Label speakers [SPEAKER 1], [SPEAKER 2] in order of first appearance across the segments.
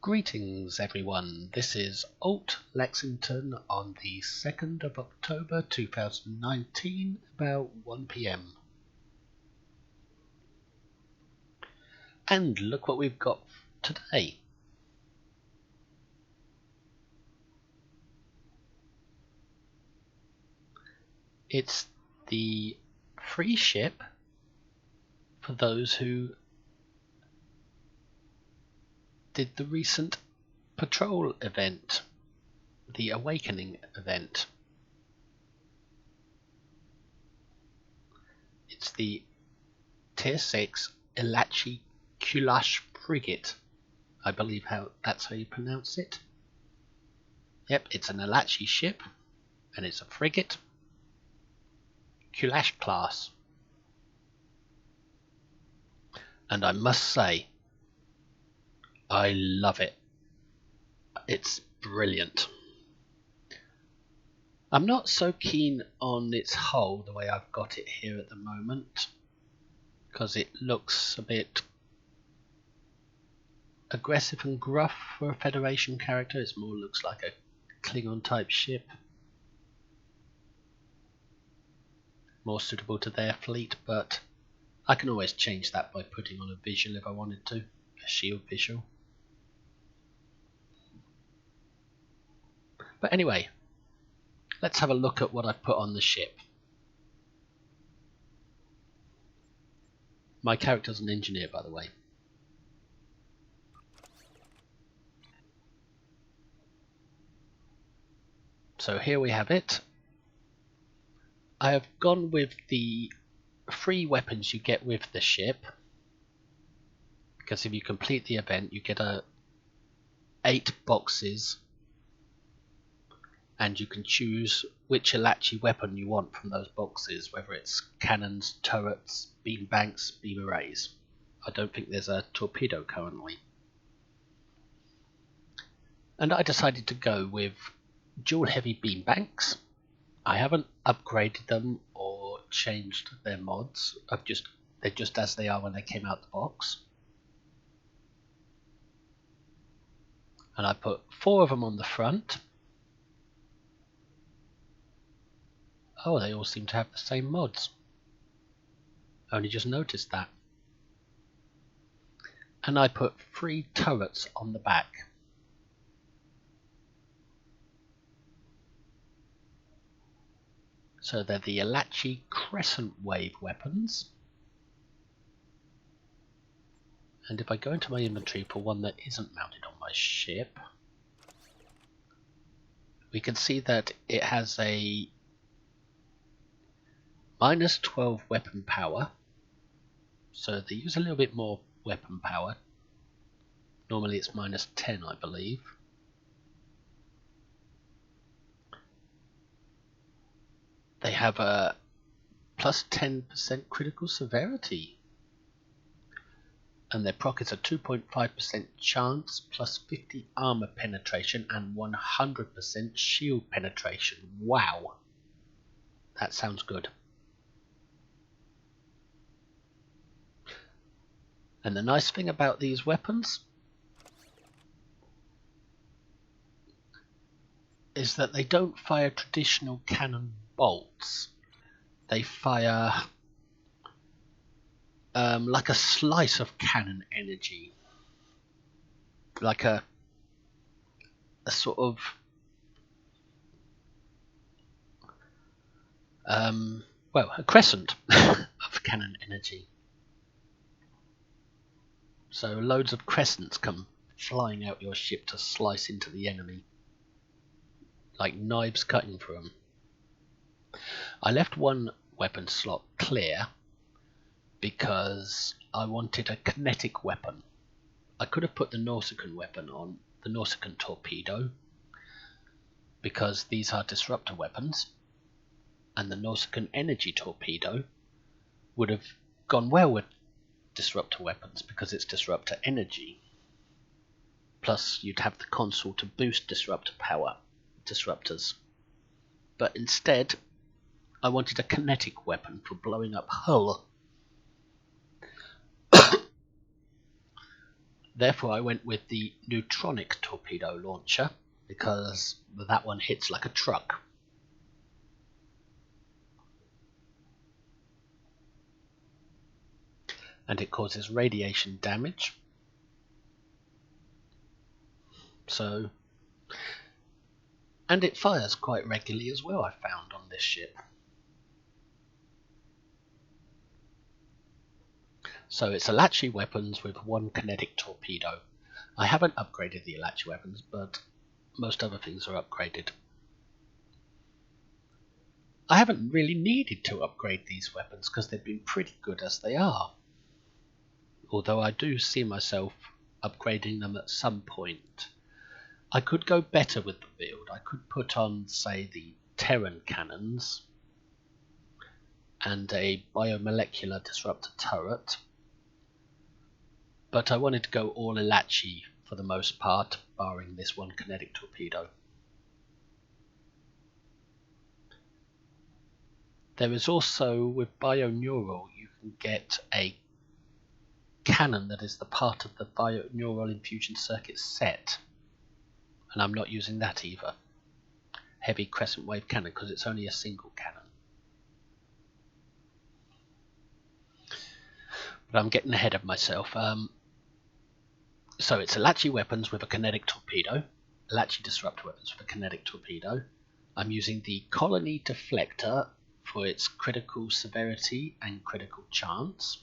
[SPEAKER 1] Greetings everyone, this is Alt Lexington on the 2nd of October 2019, about 1 PM. And look what we've got today. It's the free ship for those who did the recent patrol event, the Awakening event. It's the Tier 6 Elachi Qulash Frigate. I believe that's how you pronounce it. Yep, it's an Elachi ship, and it's a frigate. Qulash class. And I must say, I love it. It's brilliant. I'm not so keen on its hull the way I've got it here at the moment, because it looks a bit aggressive and gruff for a Federation character. It more looks like a Klingon type ship, more suitable to their fleet, but I can always change that by putting on a visual if I wanted to, a shield visual. But anyway, let's have a look at what I've put on the ship. My character's an engineer, by the way. So here we have it. I have gone with the free weapons you get with the ship, because if you complete the event you get 8 boxes, and you can choose which Elachi weapon you want from those boxes, whether it's cannons, turrets, beam banks, beam arrays. I don't think there's a torpedo currently. And I decided to go with dual heavy beam banks. I haven't upgraded them or changed their mods. They're just as they are when they came out the box. And I put 4 of them on the front. Oh, they all seem to have the same mods. I only just noticed that. And I put 3 turrets on the back. So they're the Elachi Crescent Wave weapons. And if I go into my inventory for one that isn't mounted on my ship, we can see that it has a -12 weapon power, so they use a little bit more weapon power. Normally it's -10, I believe. They have a +10% critical severity, and their proc is a 2.5% chance, +50 armor penetration, and 100% shield penetration. Wow, that sounds good. And the nice thing about these weapons is that they don't fire traditional cannon bolts. They fire like a slice of cannon energy, like a sort of a crescent of cannon energy. So loads of crescents come flying out your ship to slice into the enemy, like knives cutting through them. I left one weapon slot clear because I wanted a kinetic weapon. I could have put the Nausicaan weapon on, the Nausicaan torpedo, because these are disruptor weapons, and the Nausicaan energy torpedo would have gone well with disruptor weapons because it's disruptor energy. Plus you'd have the console to boost disruptor power disruptors. But instead I wanted a kinetic weapon for blowing up hull. Therefore I went with the neutronic torpedo launcher, because that one hits like a truck. And it causes radiation damage. So, and it fires quite regularly as well, I found on this ship. So it's Elachi weapons with one kinetic torpedo. I haven't upgraded the Elachi weapons, but most other things are upgraded. I haven't really needed to upgrade these weapons because they've been pretty good as they are. Although I do see myself upgrading them at some point. I could go better with the build. I could put on, say, the Terran cannons and a biomolecular disruptor turret. But I wanted to go all Elachi for the most part, barring this one kinetic torpedo. There is also, with Bioneural, you can get a cannon that is the part of the Bioneural infusion circuit set. And I'm not using that either. Heavy crescent wave cannon, because it's only a single cannon. But I'm getting ahead of myself. So it's Elachi weapons with a kinetic torpedo. Elachi disruptor weapons with a kinetic torpedo. I'm using the colony deflector for its critical severity and critical chance,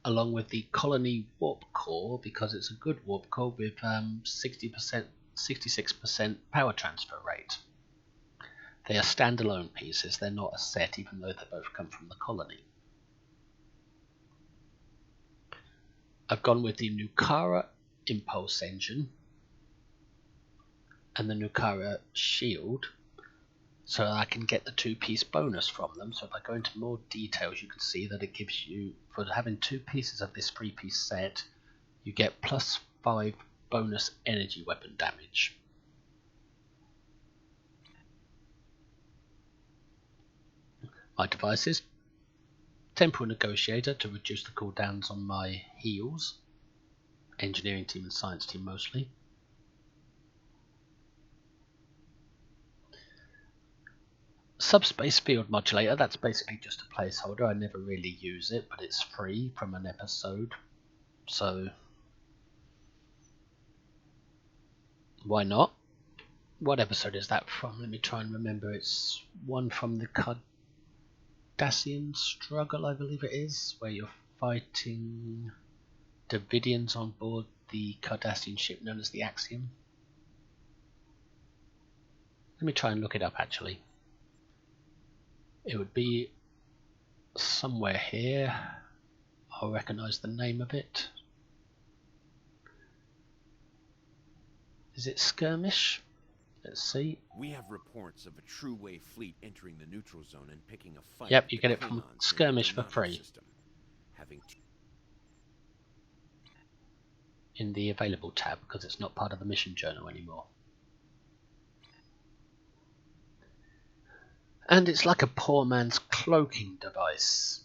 [SPEAKER 1] along with the colony warp core, because it's a good warp core with 66% power transfer rate. They are standalone pieces, they're not a set, even though they both come from the colony. I've gone with the Nukara impulse engine and the Nukara shield, so that I can get the 2-piece bonus from them. So if I go into more details, you can see that it gives you, for having 2 pieces of this 3-piece set, you get +5 bonus energy weapon damage. My devices: Temporal Negotiator to reduce the cooldowns on my heals, engineering team and science team mostly. Subspace field modulator, that's basically just a placeholder. I never really use it, but it's free from an episode, so why not? What episode is that from? Let me try and remember. It's one from the Cardassian struggle, I believe it is, where you're fighting Davidians on board the Cardassian ship known as the Axiom. Let me try and look it up actually. It would be somewhere here. I'll recognise the name of it. Is it Skirmish? Let's see.
[SPEAKER 2] We have reports of a true wave fleet entering the neutral zone and picking a fight.
[SPEAKER 1] Yep, you get it from Skirmish for free. In the available tab, because it's not part of the mission journal anymore. And it's like a poor man's cloaking device.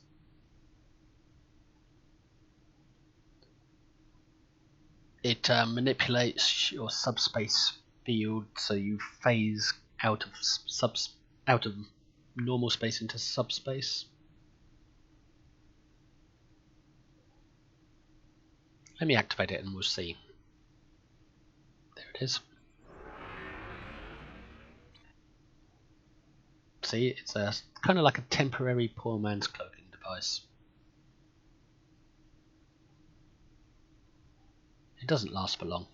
[SPEAKER 1] It manipulates your subspace field, so you phase out of normal space into subspace. Let me activate it and we'll see. There it is. See, it's a kind of like a temporary poor man's cloaking device. It doesn't last for long.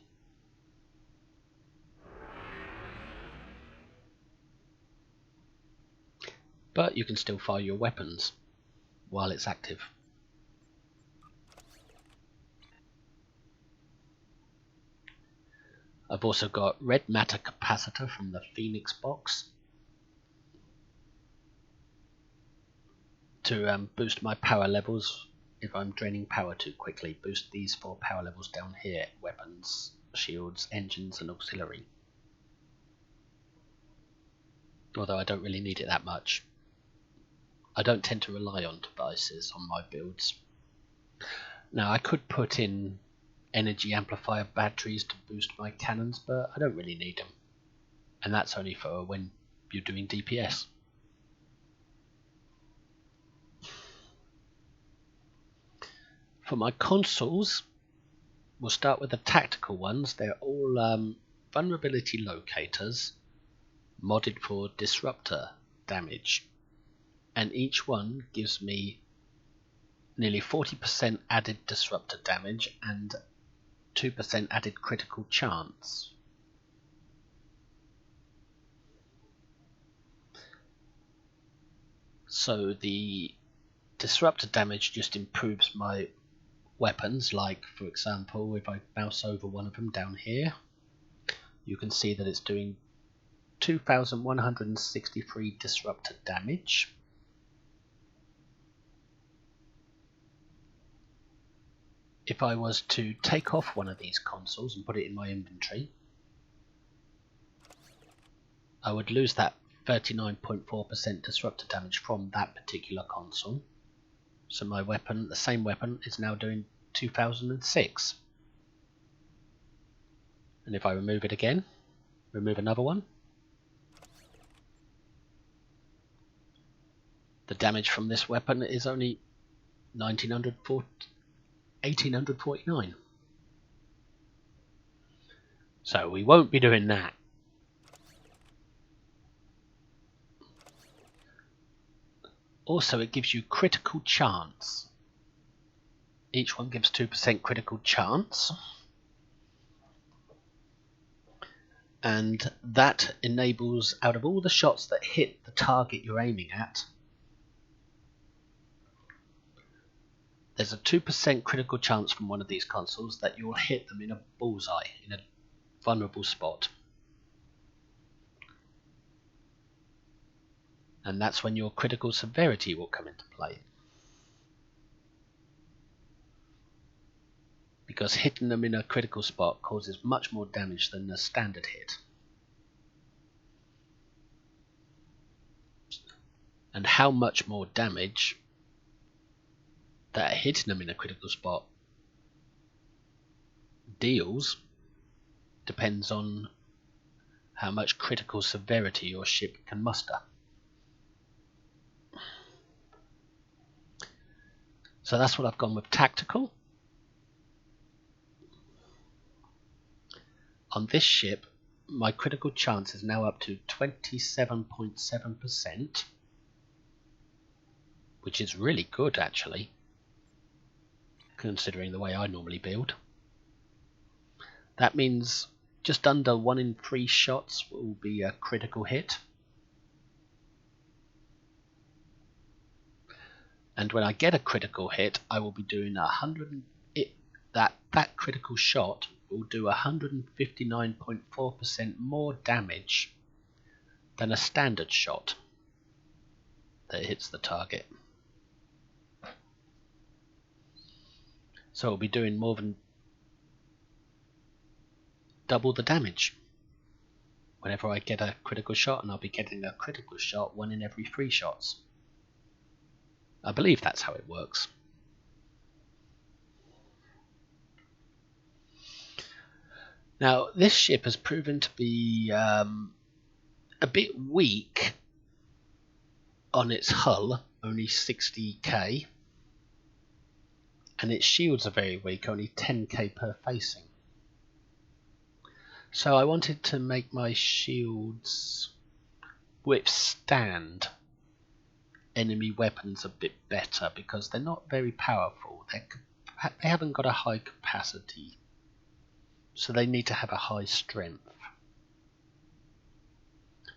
[SPEAKER 1] But you can still fire your weapons while it's active. I've also got red matter capacitor from the Phoenix box to boost my power levels if I'm draining power too quickly. Boost these 4 power levels down here: weapons, shields, engines and auxiliary. Although I don't really need it that much. I don't tend to rely on devices on my builds. Now I could put in energy amplifier batteries to boost my cannons, but I don't really need them. And that's only for when you're doing DPS. For my consoles, we'll start with the tactical ones. They're all vulnerability locators modded for disruptor damage. And each one gives me nearly 40% added disruptor damage and 2% added critical chance. So the disruptor damage just improves my weapons, like for example if I mouse over one of them down here, you can see that it's doing 2163 disruptor damage. If I was to take off one of these consoles and put it in my inventory, I would lose that 39.4% disruptor damage from that particular console. So my weapon, the same weapon, is now doing 2006. And if I remove it again, remove another one, the damage from this weapon is only 1849. So we won't be doing that. Also, it gives you critical chance. Each one gives 2% critical chance. And that enables, out of all the shots that hit the target you're aiming at, there's a 2% critical chance from one of these consoles that you'll hit them in a bullseye, in a vulnerable spot. And that's when your critical severity will come into play. Because hitting them in a critical spot causes much more damage than a standard hit. And how much more damage that hitting them in a critical spot deals depends on how much critical severity your ship can muster. So that's what I've gone with tactical. On this ship, my critical chance is now up to 27.7%, which is really good actually, considering the way I normally build. That means just under 1 in 3 shots will be a critical hit. And when I get a critical hit, I will be doing that critical shot will do 159.4% more damage than a standard shot that hits the target. So it'll be doing more than double the damage whenever I get a critical shot, and I'll be getting a critical shot 1 in every 3 shots. I believe that's how it works. Now, this ship has proven to be a bit weak on its hull, only 60k, and its shields are very weak, only 10k per facing. So I wanted to make my shields withstand enemy weapons a bit better, because they're not very powerful. They haven't got a high capacity, so they need to have a high strength.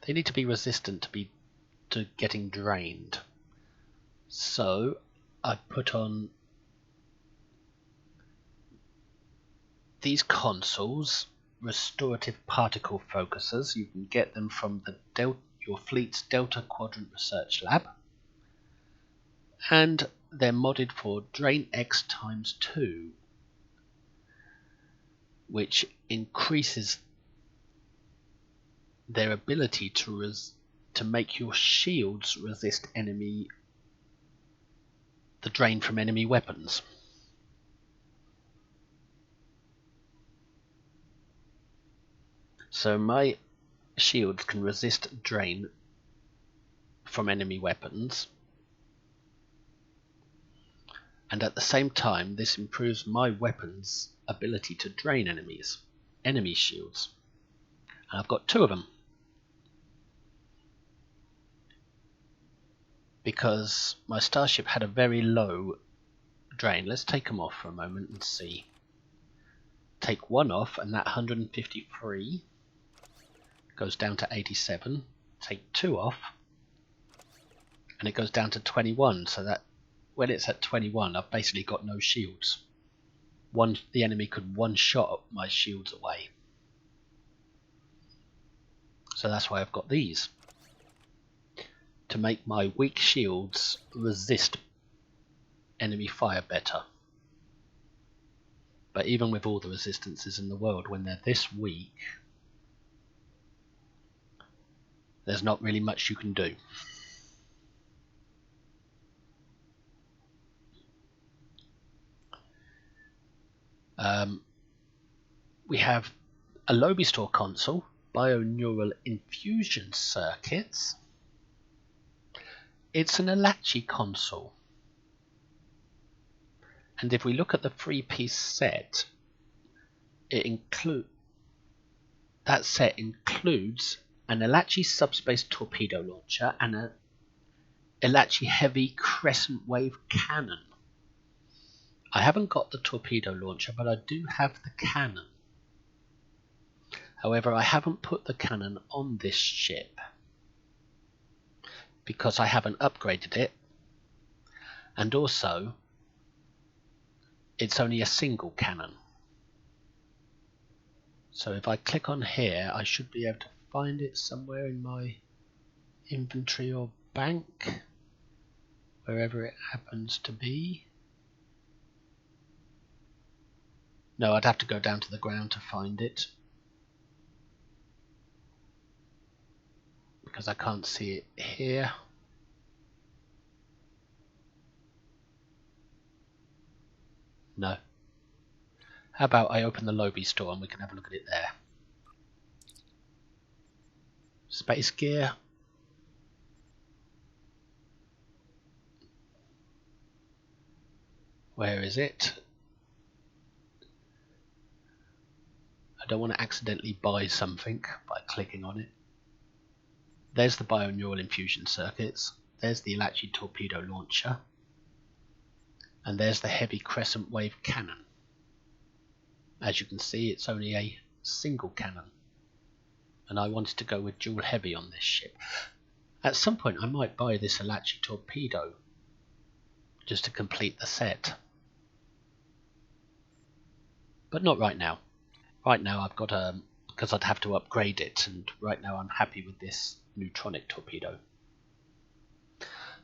[SPEAKER 1] They need to be resistant to getting drained. So I put on these consoles, restorative particle focusers. You can get them from your fleet's Delta Quadrant Research Lab, and they're modded for Drain X ×2, which increases their ability to make your shields resist the drain from enemy weapons. So my shields can resist drain from enemy weapons, and at the same time this improves my weapons' ability to drain enemy shields. And I've got 2 of them. Because my starship had a very low drain. Let's take them off for a moment and see. Take 1 off and that 153 goes down to 87. Take 2 off and it goes down to 21, so that when it's at 21 I've basically got no shields. The enemy could one-shot my shields away. So that's why I've got these. To make my weak shields resist enemy fire better. But even with all the resistances in the world, when they're this weak, there's not really much you can do. We have a Lobby-Store console, binaural infusion circuits. It's an Elachi console. And if we look at the 3-piece set, that set includes an Elachi subspace torpedo launcher and an Elachi heavy crescent wave cannon. I haven't got the torpedo launcher, but I do have the cannon. However, I haven't put the cannon on this ship because I haven't upgraded it, and also it's only a single cannon. So if I click on here, I should be able to find it somewhere in my inventory or bank, wherever it happens to be. No, I'd have to go down to the ground to find it, because I can't see it here. No. How about I open the Lobby store and we can have a look at it there. Space gear. Where is it? I don't want to accidentally buy something by clicking on it. There's the binaural infusion circuits. There's the Elachi torpedo launcher. And there's the heavy crescent wave cannon. As you can see, it's only a single cannon. And I wanted to go with dual heavy on this ship. At some point I might buy this Elachi torpedo just to complete the set. But not right now. Right now I've got because I'd have to upgrade it, and right now I'm happy with this neutronic torpedo.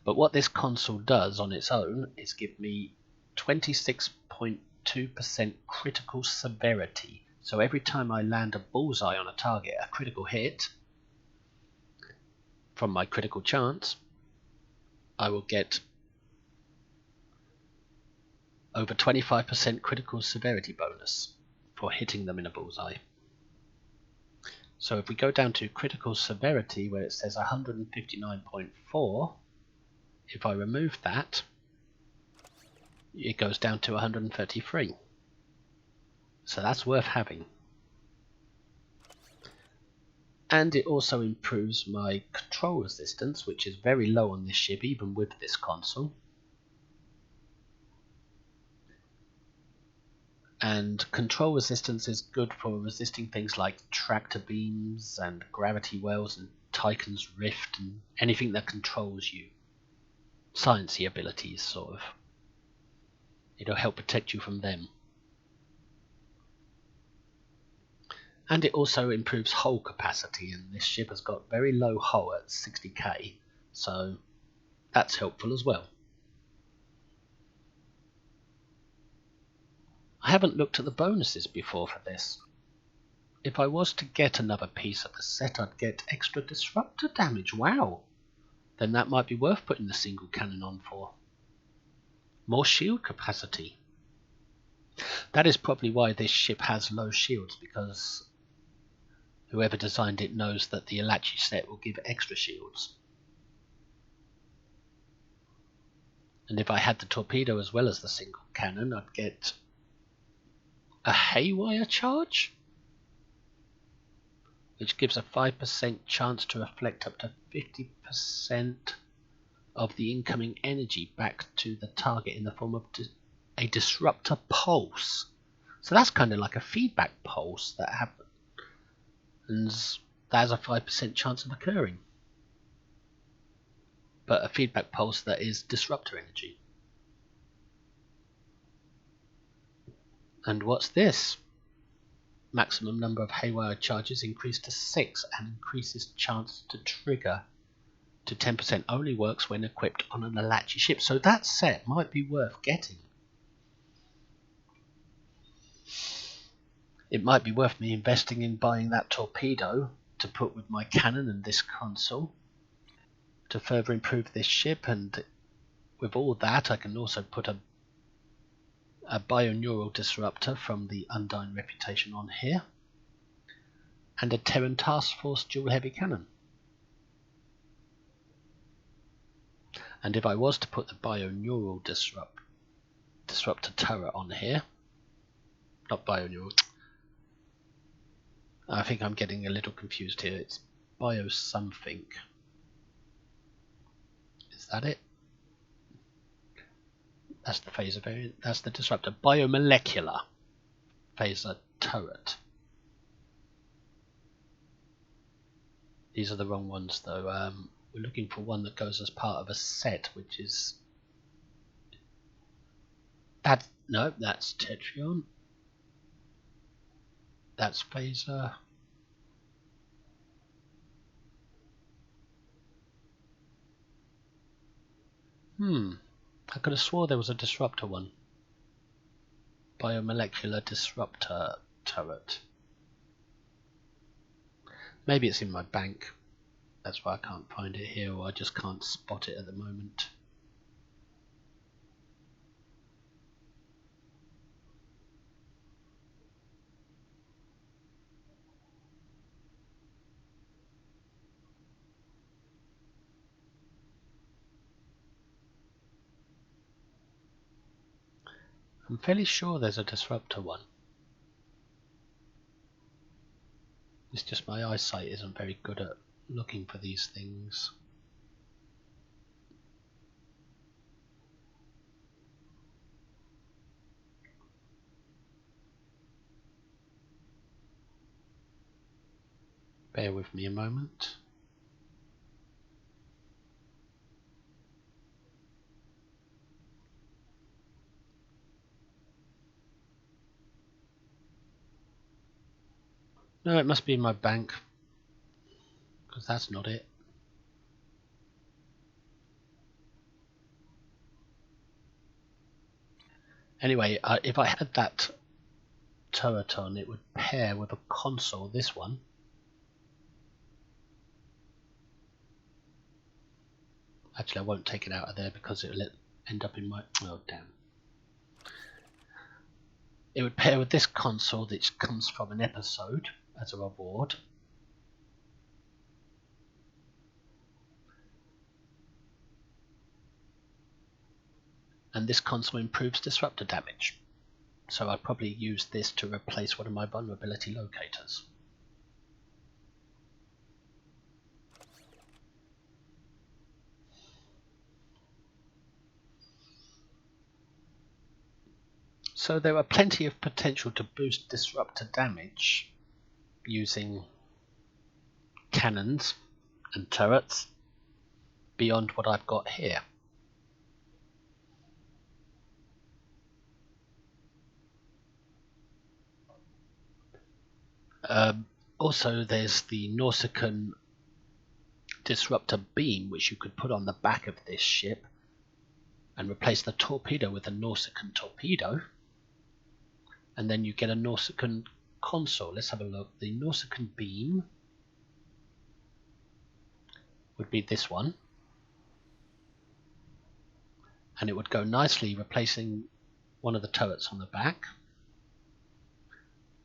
[SPEAKER 1] But what this console does on its own is give me 26.2% critical severity. So every time I land a bullseye on a target, a critical hit, from my critical chance, I will get over 25% critical severity bonus for hitting them in a bullseye. So if we go down to critical severity where it says 159.4, if I remove that, it goes down to 133. So that's worth having. And it also improves my control resistance, which is very low on this ship even with this console. And control resistance is good for resisting things like tractor beams and gravity wells and Titan's Rift and anything that controls you. Sciencey abilities, sort of. It'll help protect you from them. And it also improves hull capacity, and this ship has got very low hull at 60k, so that's helpful as well. I haven't looked at the bonuses before for this. If I was to get another piece of the set, I'd get extra disruptor damage. Wow! Then that might be worth putting the single cannon on for. More shield capacity. That is probably why this ship has low shields, because Whoever designed it knows that the Elachi set will give extra shields. And if I had the torpedo as well as the single cannon, I'd get a haywire charge, which gives a 5% chance to reflect up to 50% of the incoming energy back to the target in the form of a disruptor pulse. So that's kind of like a feedback pulse that happens. And that has a 5% chance of occurring. But a feedback pulse that is disruptor energy. And what's this? Maximum number of haywire charges increased to 6 and increases chance to trigger to 10%. Only works when equipped on an Elachi ship. So that set might be worth getting. It might be worth me investing in buying that torpedo to put with my cannon and this console to further improve this ship, and with all that I can also put a bioneural disruptor from the Undying Reputation on here and a Terran Taskforce dual heavy cannon. And if I was to put the bioneural disruptor turret on here, not bioneural, I think I'm getting a little confused here. It's bio something. Is that it? That's the phaser variant. That's the disruptor. Biomolecular phaser turret. These are the wrong ones though. We're looking for one that goes as part of a set, which is that. No, that's Tetrion. That's phaser. I could have swore there was a disruptor one. Biomolecular disruptor turret. Maybe it's in my bank. That's why I can't find it here, or I just can't spot it at the moment. I'm fairly sure there's a disruptor one. It's just my eyesight isn't very good at looking for these things. Bear with me a moment. No, it must be in my bank, because that's not it. Anyway, if I had that turret on, it would pair with a console, this one. Actually, I won't take it out of there because it'll end up in my... Oh, damn. It would pair with this console that comes from an episode as a reward. And this console improves disruptor damage. So I'd probably use this to replace one of my vulnerability locators. So there are plenty of potential to boost disruptor damage using cannons and turrets beyond what I've got here. Also there's the Nausicaan disruptor beam, which you could put on the back of this ship and replace the torpedo with a Nausicaan torpedo, and then you get a Nausicaan console. Let's have a look. The Nausicaan beam would be this one, and it would go nicely replacing one of the turrets on the back,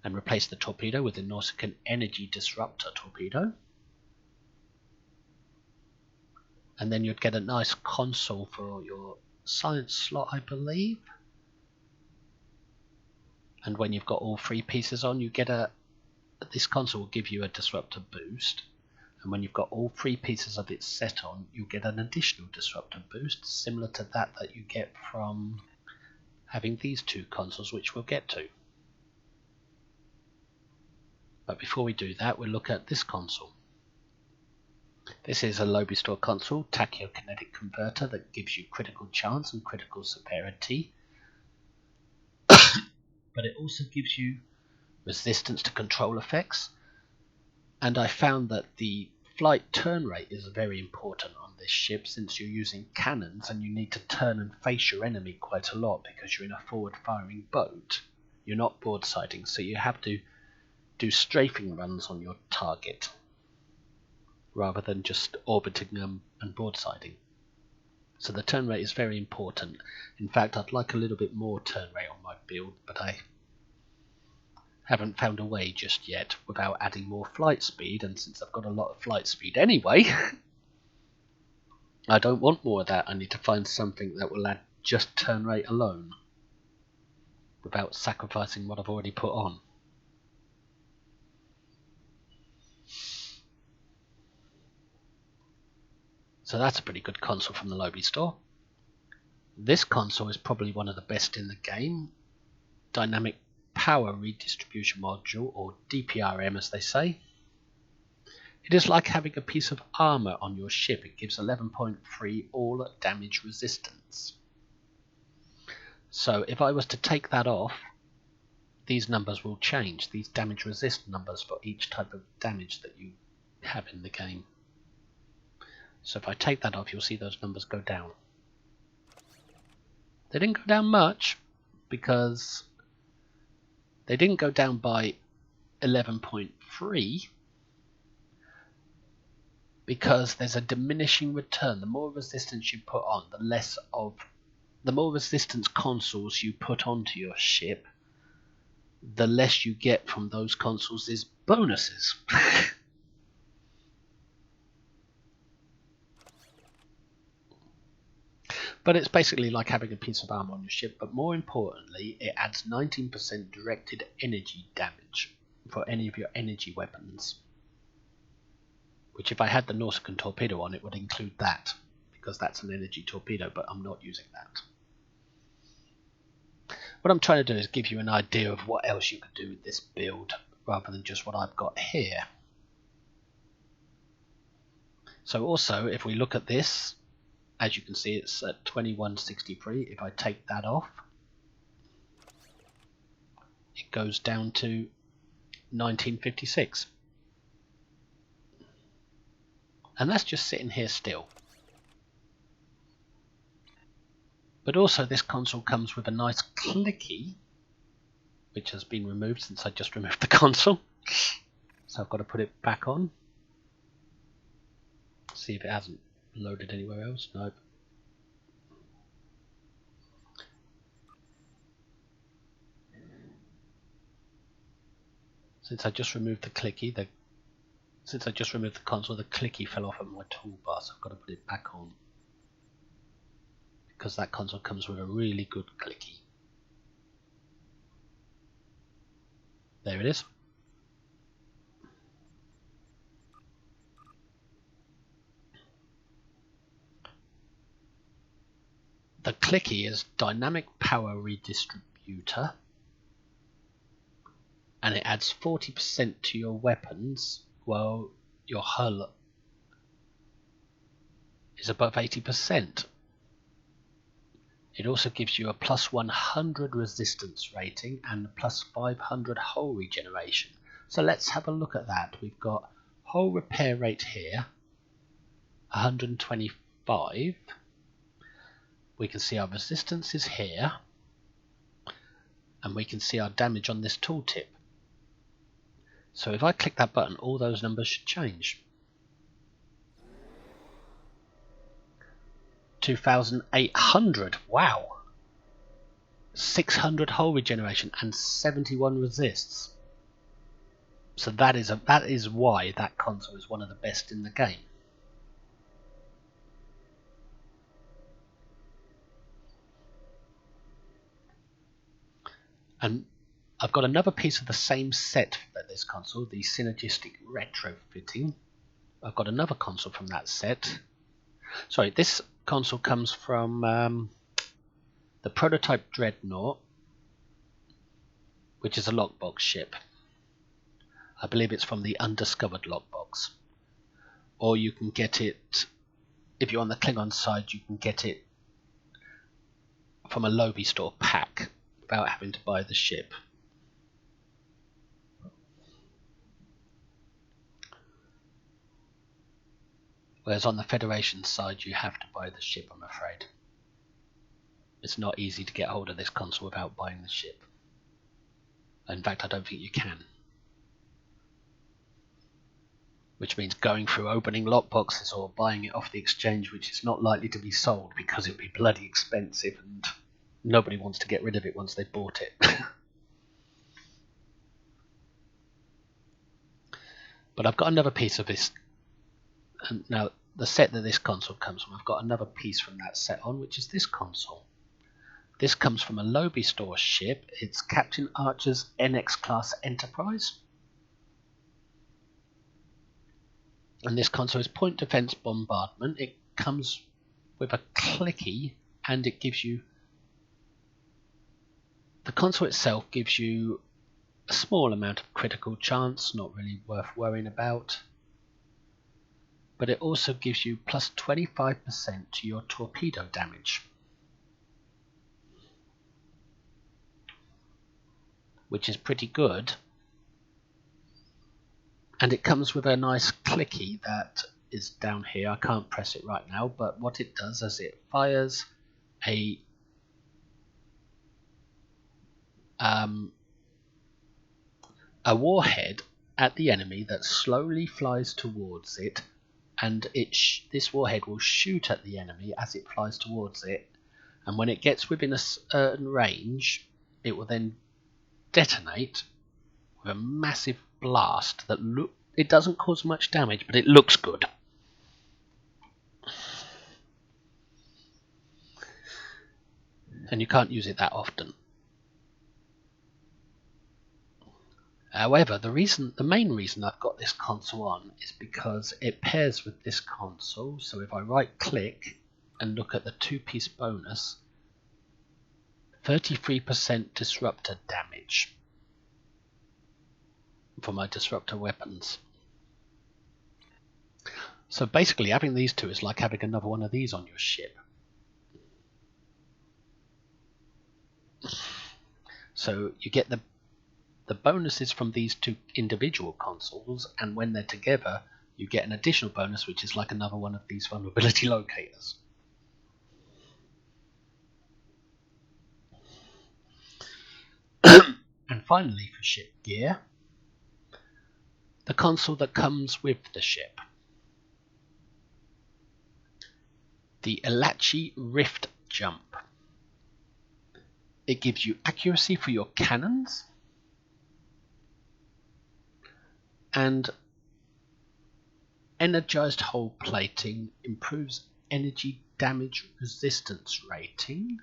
[SPEAKER 1] and replace the torpedo with the Nausicaan Energy Disruptor torpedo. And then you'd get a nice console for your science slot, I believe. And when you've got all 3 pieces on, you get this console will give you a disruptor boost. And when you've got all 3 pieces of it set on, you get an additional disruptor boost, similar to that you get from having these 2 consoles, which we'll get to. But before we do that, we'll look at this console. This is a Lobby Store console, tachyokinetic converter, that gives you critical chance and critical severity. But it also gives you resistance to control effects. And I found that the flight turn rate is very important on this ship, since you're using cannons and you need to turn and face your enemy quite a lot because you're in a forward firing boat. You're not broadsiding, so you have to do strafing runs on your target rather than just orbiting them and broadsiding. So the turn rate is very important. In fact, I'd like a little bit more turn rate on my build, but I haven't found a way just yet without adding more flight speed, and since I've got a lot of flight speed anyway, I don't want more of that. I need to find something that will add just turn rate alone without sacrificing what I've already put on. So that's a pretty good console from the Lobby Store. This console is probably one of the best in the game. Dynamic Power Redistribution Module, or DPRM as they say. It is like having a piece of armor on your ship. It gives 11.3 all damage resistance. So if I was to take that off, these numbers will change. These damage resist numbers for each type of damage that you have in the game. So if I take that off, you'll see those numbers go down. They didn't go down much, because they didn't go down by 11.3, because there's a diminishing return. The more resistance you put on, the more resistance consoles you put onto your ship, the less you get from those consoles is bonuses. But it's basically like having a piece of armor on your ship, but more importantly, it adds 19% directed energy damage for any of your energy weapons. Which, if I had the Nausicaan torpedo on, it would include that, because that's an energy torpedo, but I'm not using that. What I'm trying to do is give you an idea of what else you could do with this build, rather than just what I've got here. So also, if we look at this, as you can see, it's at 2163. If I take that off, it goes down to 1956. And that's just sitting here still. But also this console comes with a nice clicky, which has been removed since I just removed the console. So I've got to put it back on. See if it hasn't loaded anywhere else. Nope. Since I just removed the clicky, the console, the clicky fell off of my toolbar, so I've got to put it back on. Because that console comes with a really good clicky. There it is. The clicky is Dynamic Power Redistributor, and it adds 40% to your weapons while your hull is above 80%. It also gives you a plus 100 resistance rating and a plus 500 hull regeneration. So let's have a look at that. We've got hull repair rate here, 125. We can see our resistance is here, and we can see our damage on this tooltip. So if I click that button, all those numbers should change. 2,800, wow! 600 hull regeneration and 71 resists. So that is why that console is one of the best in the game. And I've got another piece of the same set for this console, the synergistic retrofitting. I've got another console from that set. Sorry, this console comes from the prototype Dreadnought, which is a lockbox ship. I believe it's from the Undiscovered lockbox. Or you can get it, if you're on the Klingon side, you can get it from a Lobby store pack without having to buy the ship. Whereas on the Federation side, you have to buy the ship, I'm afraid. It's not easy to get hold of this console without buying the ship. In fact, I don't think you can. Which means going through opening lockboxes or buying it off the exchange, which is not likely to be sold because it would be bloody expensive and nobody wants to get rid of it once they've bought it. But I've got another piece of this. And now, the set that this console comes from, I've got another piece from that set on, which is this console. This comes from a Lobby store ship. It's Captain Archer's NX class Enterprise. And this console is point defense bombardment. It comes with a clicky, and it gives you, the console itself gives you a small amount of critical chance, not really worth worrying about. But it also gives you plus 25% to your torpedo damage, which is pretty good. And it comes with a nice clicky that is down here. I can't press it right now, but what it does is it fires a warhead at the enemy that slowly flies towards it, and this warhead will shoot at the enemy as it flies towards it, and when it gets within a certain range, it will then detonate with a massive blast that it doesn't cause much damage, but it looks good. And you can't use it that often. However, the main reason I've got this console on is because it pairs with this console. So if I right click and look at the 2-piece bonus, 33% disruptor damage for my disruptor weapons. So basically having these two is like having another one of these on your ship. So you get the bonuses from these two individual consoles, and when they're together you get an additional bonus, which is like another one of these vulnerability locators. And finally, for ship gear, the console that comes with the ship. The Elachi Rift Jump. It gives you accuracy for your cannons, and energized hull plating improves energy damage resistance rating.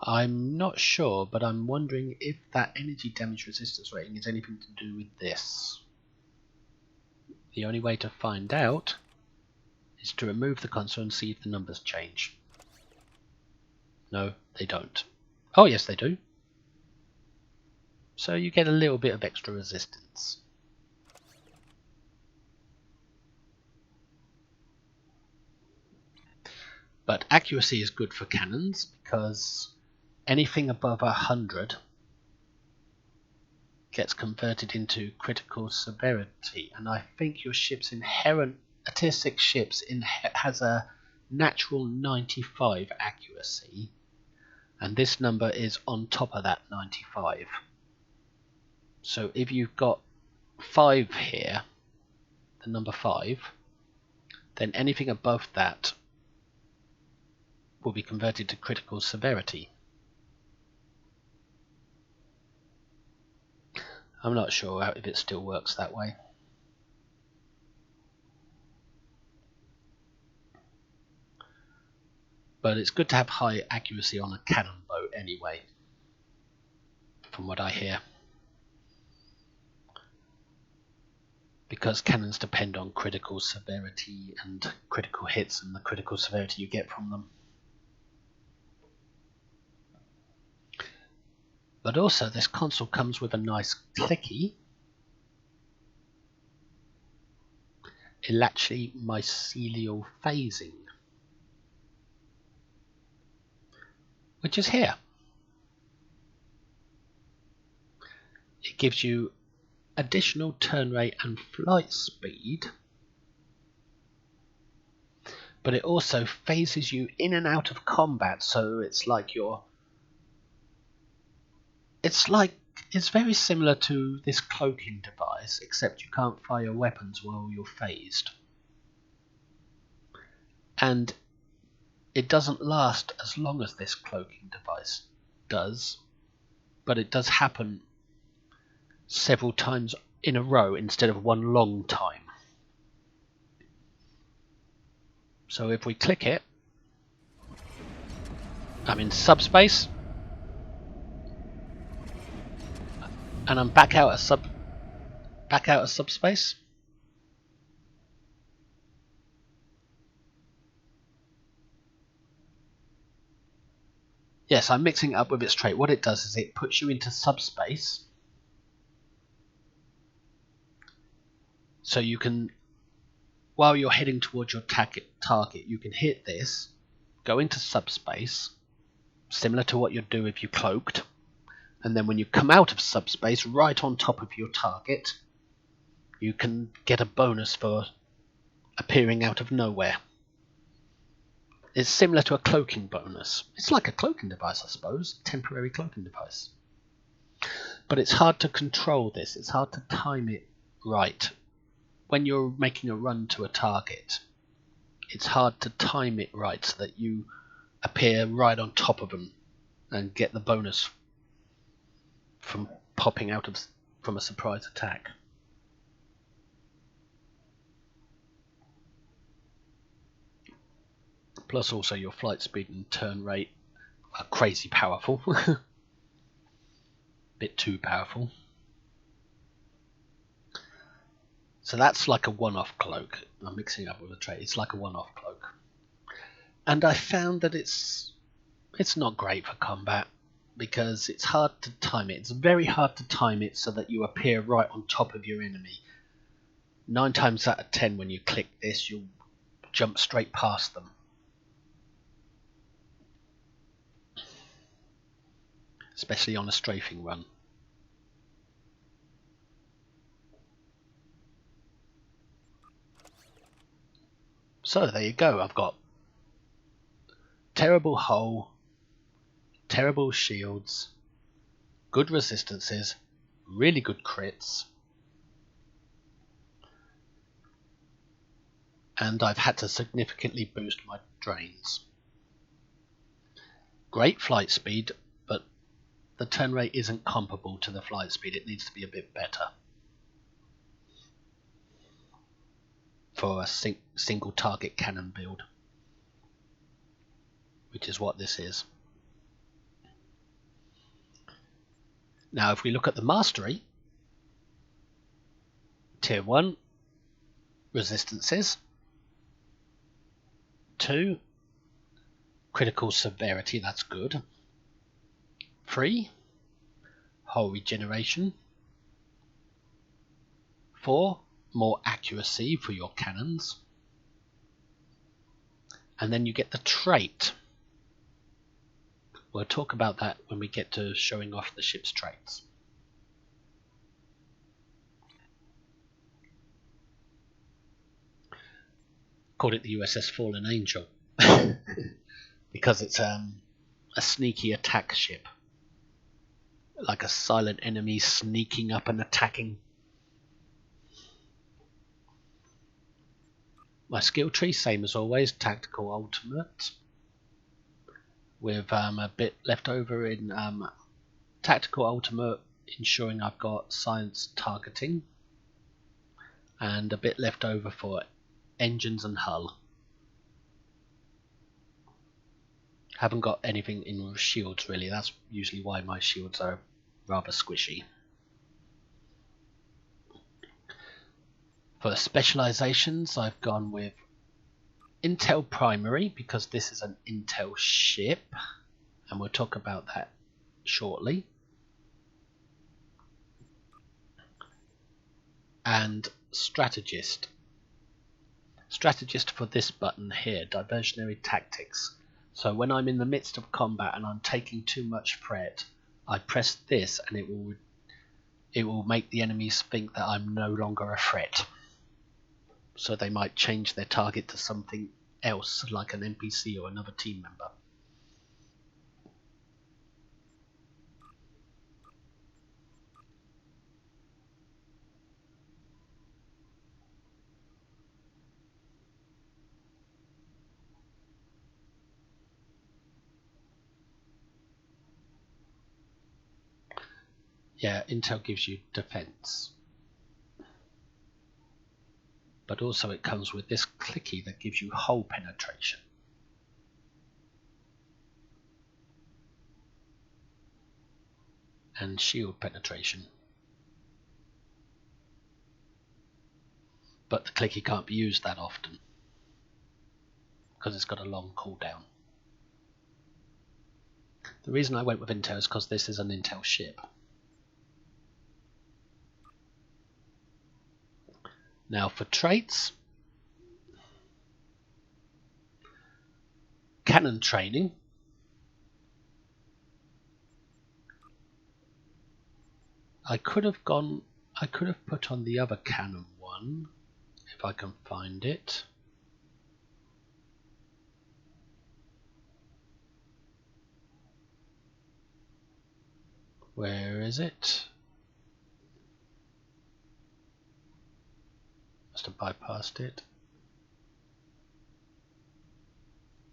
[SPEAKER 1] I'm not sure, but I'm wondering if that energy damage resistance rating is anything to do with this. The only way to find out is to remove the console and see if the numbers change. No, they don't. Oh yes, they do. So you get a little bit of extra resistance. But accuracy is good for cannons, because anything above 100 gets converted into critical severity, and I think your ship's inherent, a tier 6 ship's has a natural 95 accuracy, and this number is on top of that 95. So if you've got 5 here, the number 5, then anything above that will be converted to critical severity. I'm not sure if it still works that way. But it's good to have high accuracy on a cannon boat anyway, from what I hear. Because cannons depend on critical severity and critical hits and the critical severity you get from them. But also this console comes with a nice clicky Elachi Mycelial phasing, which is here. It gives you additional turn rate and flight speed, but it also phases you in and out of combat, so it's very similar to this cloaking device, except you can't fire weapons while you're phased. And it doesn't last as long as this cloaking device does, but it does happen several times in a row instead of one long time. So if we click it, I'm in subspace, and I'm back out of subspace. Yes, I'm mixing it up with its trait. What it does is it puts you into subspace, so you can, while you're heading towards your target, you can hit this, go into subspace, similar to what you'd do if you cloaked, and then when you come out of subspace, right on top of your target, you can get a bonus for appearing out of nowhere. It's similar to a cloaking bonus. It's like a cloaking device, I suppose, temporary cloaking device. But it's hard to control this, it's hard to time it right. When you're making a run to a target, it's hard to time it right so that you appear right on top of them and get the bonus from popping out from a surprise attack. Plus also your flight speed and turn rate are crazy powerful. Bit too powerful. So that's like a one-off cloak. I'm mixing it up with a trait. It's like a one-off cloak. And I found that it's not great for combat because it's hard to time it. It's very hard to time it so that you appear right on top of your enemy. 9 times out of 10 when you click this, you'll jump straight past them. Especially on a strafing run. So there you go, I've got terrible hull, terrible shields, good resistances, really good crits, and I've had to significantly boost my drains. Great flight speed, but the turn rate isn't comparable to the flight speed, it needs to be a bit better for a single target cannon build, which is what this is. Now if we look at the mastery, tier 1, resistances, 2, critical severity, that's good, 3, hull regeneration, 4, more accuracy for your cannons, and then you get the trait. We'll talk about that when we get to showing off the ship's traits. Called it the USS Fallen Angel because it's a sneaky attack ship, like a silent enemy sneaking up and attacking. My skill tree, same as always, tactical ultimate, with a bit left over in tactical ultimate ensuring I've got science targeting and a bit left over for engines and hull. Haven't got anything in shields really, that's usually why my shields are rather squishy. For specializations, I've gone with Intel Primary because this is an Intel ship, and we'll talk about that shortly. And Strategist. Strategist for this button here, Diversionary Tactics. So when I'm in the midst of combat and I'm taking too much threat, I press this and it will make the enemies think that I'm no longer a threat. So they might change their target to something else, like an NPC or another team member. Yeah, Intel gives you defense. But also it comes with this clicky that gives you hull penetration. And shield penetration. But the clicky can't be used that often because it's got a long cooldown. The reason I went with Intel is because this is an Intel ship. Now for traits, cannon training. I could have put on the other cannon one, if I can find it. Where is it? Must have bypassed it.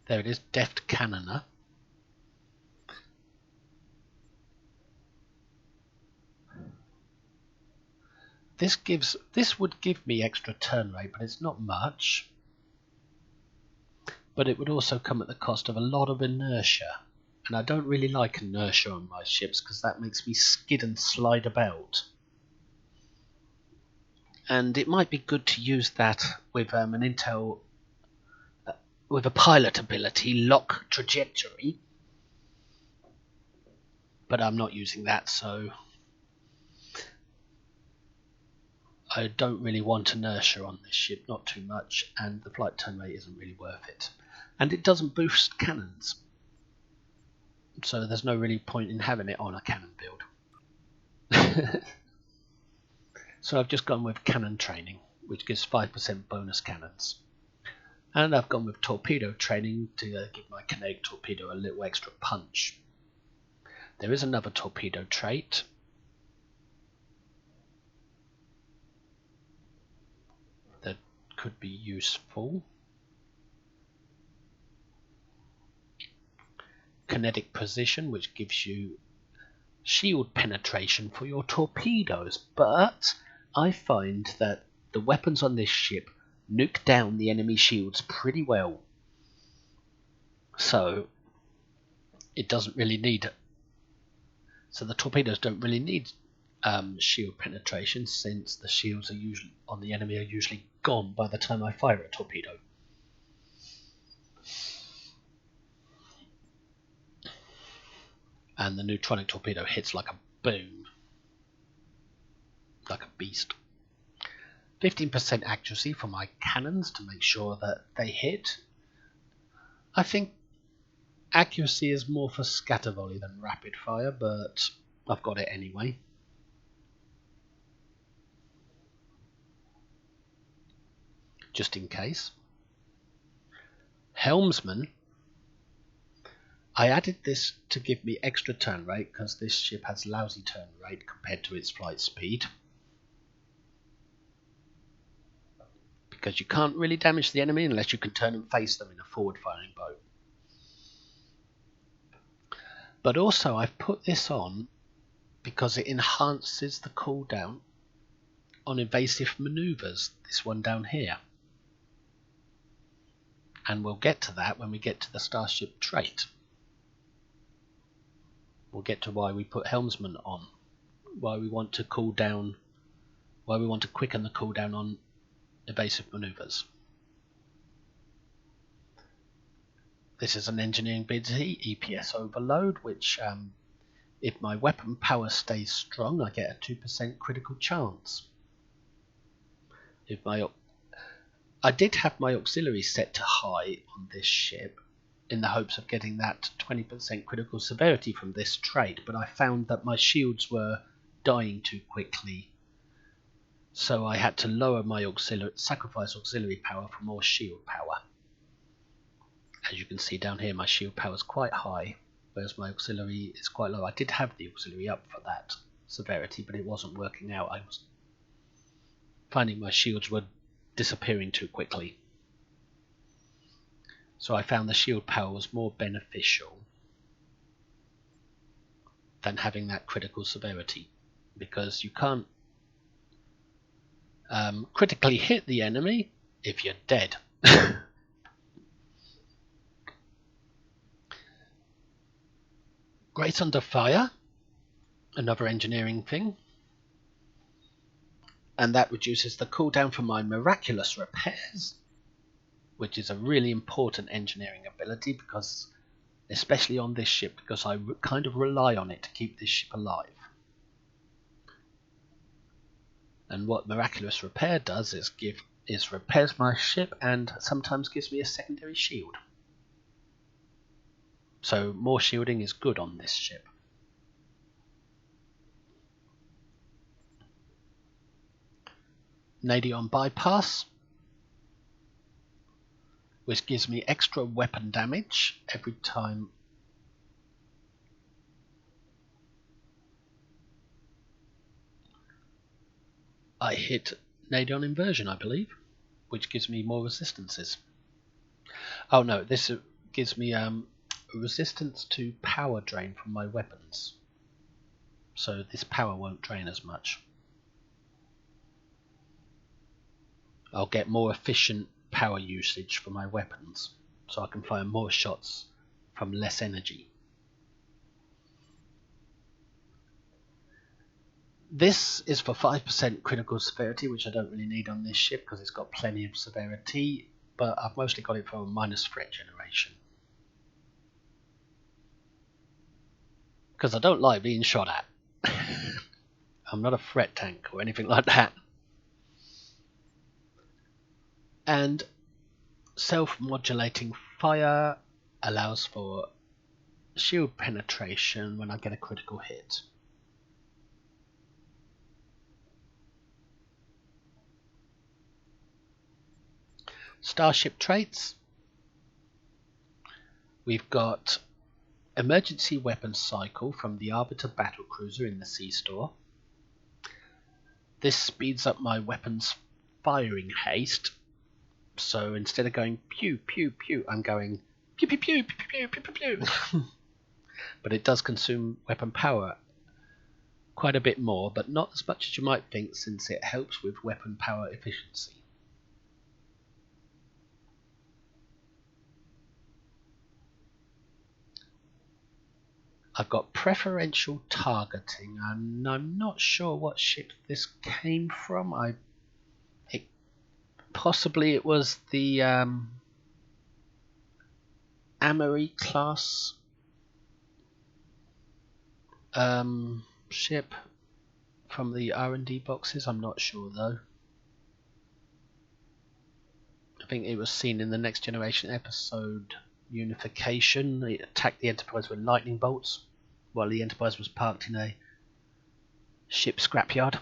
[SPEAKER 1] There it is, Deft Cannoner. This would give me extra turn rate, but it's not much. But it would also come at the cost of a lot of inertia. And I don't really like inertia on my ships because that makes me skid and slide about. And it might be good to use that with an Intel with a pilot ability, Lock Trajectory. But I'm not using that, so I don't really want inertia on this ship, not too much, and the flight turn rate isn't really worth it. And it doesn't boost cannons, so there's no really point in having it on a cannon build. So I've just gone with cannon training, which gives 5% bonus cannons. And I've gone with torpedo training to give my kinetic torpedo a little extra punch. There is another torpedo trait. That could be useful. Kinetic position, which gives you shield penetration for your torpedoes, but I find that the weapons on this ship nuke down the enemy shields pretty well, so it doesn't really need it. So the torpedoes don't really need shield penetration, since the shields are usually on the enemy are usually gone by the time I fire a torpedo. And the neutronic torpedo hits like a boom, like a beast. 15% accuracy for my cannons to make sure that they hit. I think accuracy is more for scatter volley than rapid fire, but I've got it anyway. Just in case. Helmsman. I added this to give me extra turn rate because this ship has lousy turn rate compared to its flight speed. Because you can't really damage the enemy unless you can turn and face them in a forward firing boat. But also I've put this on because it enhances the cooldown on evasive maneuvers, this one down here. And we'll get to that when we get to the Starship trait. We'll get to why we put Helmsman on, why we want to cool down, why we want to quicken the cooldown on evasive maneuvers. This is an engineering ability, EPS overload, which if my weapon power stays strong, I get a 2% critical chance. I did have my auxiliary set to high on this ship in the hopes of getting that 20% critical severity from this trait, but I found that my shields were dying too quickly, so I had to lower my sacrifice auxiliary power for more shield power. As you can see down here, my shield power is quite high, whereas my auxiliary is quite low. I did have the auxiliary up for that severity, but it wasn't working out. I was finding my shields were disappearing too quickly. So I found the shield power was more beneficial than having that critical severity, because you can't critically hit the enemy if you're dead. Great under fire, another engineering thing, and that reduces the cooldown for my miraculous repairs, which is a really important engineering ability, because especially on this ship, because I kind of rely on it to keep this ship alive. And what miraculous repair does is repairs my ship and sometimes gives me a secondary shield. So more shielding is good on this ship. Nadion bypass, which gives me extra weapon damage every time I hit Nadion inversion, I believe, which gives me more resistances. Oh no, this gives me resistance to power drain from my weapons, so this power won't drain as much. I'll get more efficient power usage for my weapons, so I can fire more shots from less energy. This is for 5% critical severity, which I don't really need on this ship because it's got plenty of severity, but I've mostly got it for a minus threat generation. Because I don't like being shot at. I'm not a threat tank or anything like that. And self-modulating fire allows for shield penetration when I get a critical hit. Starship traits. We've got emergency weapon cycle from the Arbiter battlecruiser in the Sea Store. This speeds up my weapon's firing haste. So instead of going pew pew pew, I'm going pew pew pew pew pew pew pew pew. But it does consume weapon power quite a bit more, but not as much as you might think, since it helps with weapon power efficiency. I've got preferential targeting, and I'm not sure what ship this came from. Possibly it was the Amory class ship from the R&D boxes. I'm not sure though. I think it was seen in the Next Generation episode Unification. It attacked the Enterprise with lightning bolts while the Enterprise was parked in a ship scrapyard.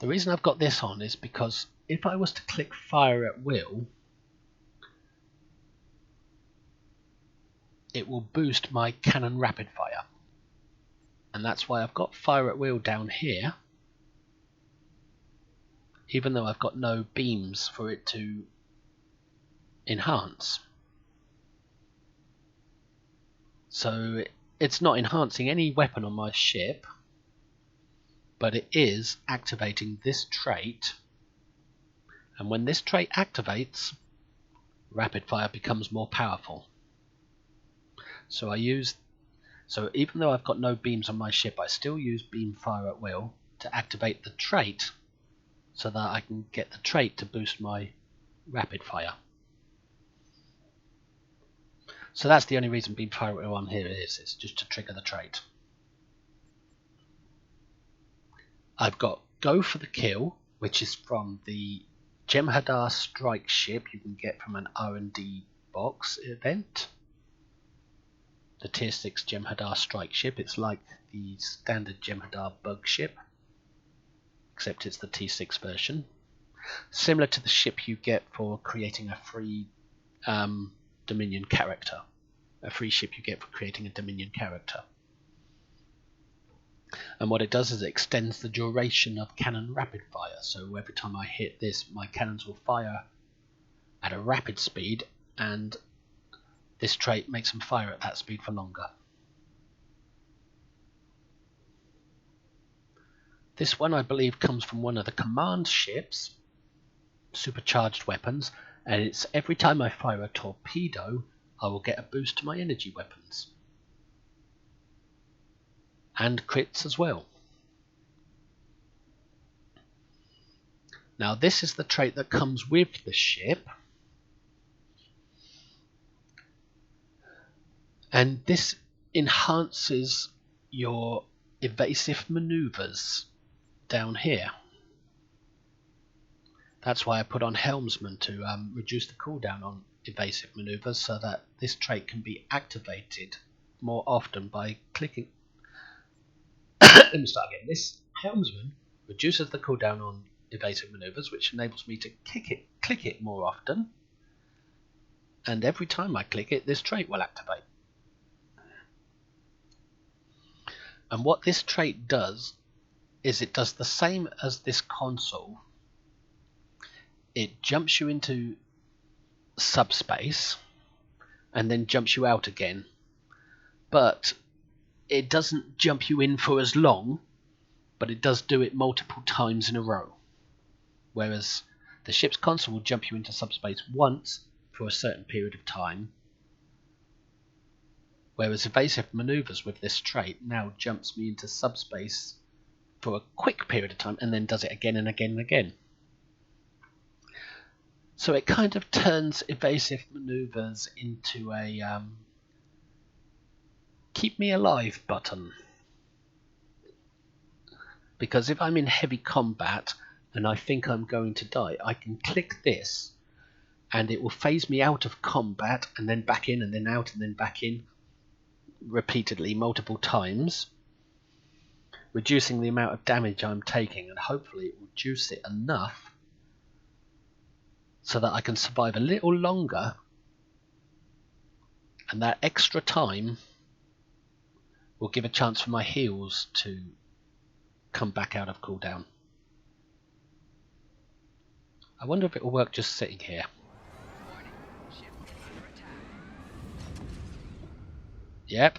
[SPEAKER 1] The reason I've got this on is because if I was to click fire at will, it will boost my cannon rapid fire. And that's why I've got fire at will down here, even though I've got no beams for it to enhance. So it's not enhancing any weapon on my ship, but it is activating this trait, and when this trait activates, rapid fire becomes more powerful. So even though I've got no beams on my ship, I still use beam fire at will to activate the trait, so that I can get the trait to boost my rapid fire. So that's the only reason beam fire at will on here is, it's just to trigger the trait. I've got Go for the Kill, which is from the Jem'Hadar strike ship you can get from an R&D box event. The tier 6 Jem'Hadar strike ship, it's like the standard Jem'Hadar bug ship, except it's the T6 version. Similar to the ship you get for creating a free Dominion character. A free ship you get for creating a Dominion character. And what it does is it extends the duration of cannon rapid fire. So every time I hit this, my cannons will fire at a rapid speed, and this trait makes them fire at that speed for longer. This one I believe comes from one of the command ships, supercharged weapons, and it's every time I fire a torpedo, I will get a boost to my energy weapons. And crits as well. Now this is the trait that comes with the ship, and this enhances your evasive maneuvers down here. That's why I put on Helmsman to reduce the cooldown on evasive maneuvers, so that this trait can be activated more often by clicking. Let me start again. This Helmsman reduces the cooldown on evasive maneuvers, which enables me to click it more often, and every time I click it, this trait will activate. And what this trait does is it does the same as this console. It jumps you into subspace and then jumps you out again, but it doesn't jump you in for as long, but it does do it multiple times in a row. Whereas the ship's console will jump you into subspace once for a certain period of time, whereas evasive maneuvers with this trait now jumps me into subspace for a quick period of time and then does it again and again and again. So it kind of turns evasive maneuvers into a keep me alive button. Because if I'm in heavy combat and I think I'm going to die, I can click this and it will phase me out of combat and then back in and then out and then back in repeatedly multiple times, reducing the amount of damage I'm taking, and hopefully it will reduce it enough so that I can survive a little longer, and that extra time will give a chance for my heals to come back out of cooldown. I wonder if it will work just sitting here. Yep.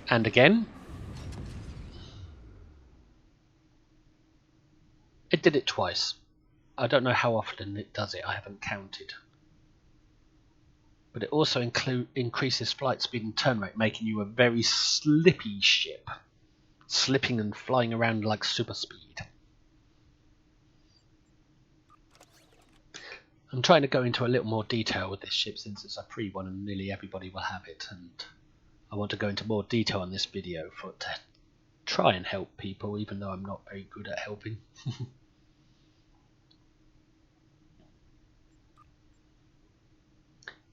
[SPEAKER 1] And again. It did it twice. I don't know how often it does it, I haven't counted. But it also increases flight speed and turn rate, making you a very slippy ship. Slipping and flying around like super speed. I'm trying to go into a little more detail with this ship since it's a free one and nearly everybody will have it, and I want to go into more detail on this video to try and help people, even though I'm not very good at helping.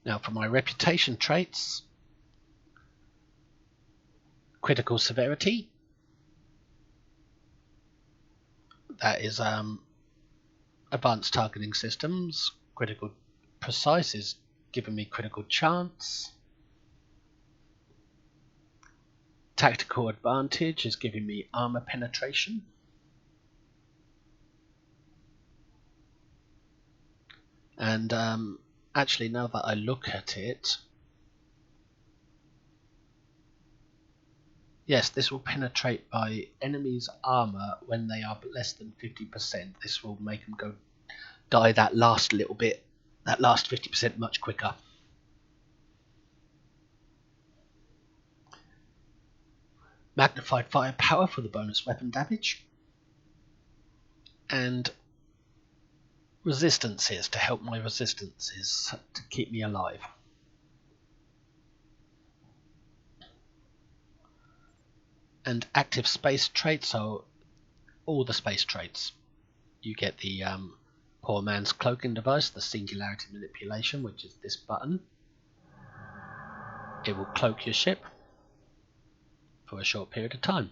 [SPEAKER 1] Now for my reputation traits, critical severity, that is advanced targeting systems. Critical precise is giving me critical chance. Tactical advantage is giving me armor penetration. And actually, now that I look at it, Yes, this will penetrate by enemies' armor when they are less than 50%. This will make them go die that last little bit, that last 50% much quicker. Magnified firepower for the bonus weapon damage. And resistances to help my resistances to keep me alive. And active space traits, so all the space traits. You get the poor man's cloaking device, the singularity manipulation, which is this button. It will cloak your ship for a short period of time,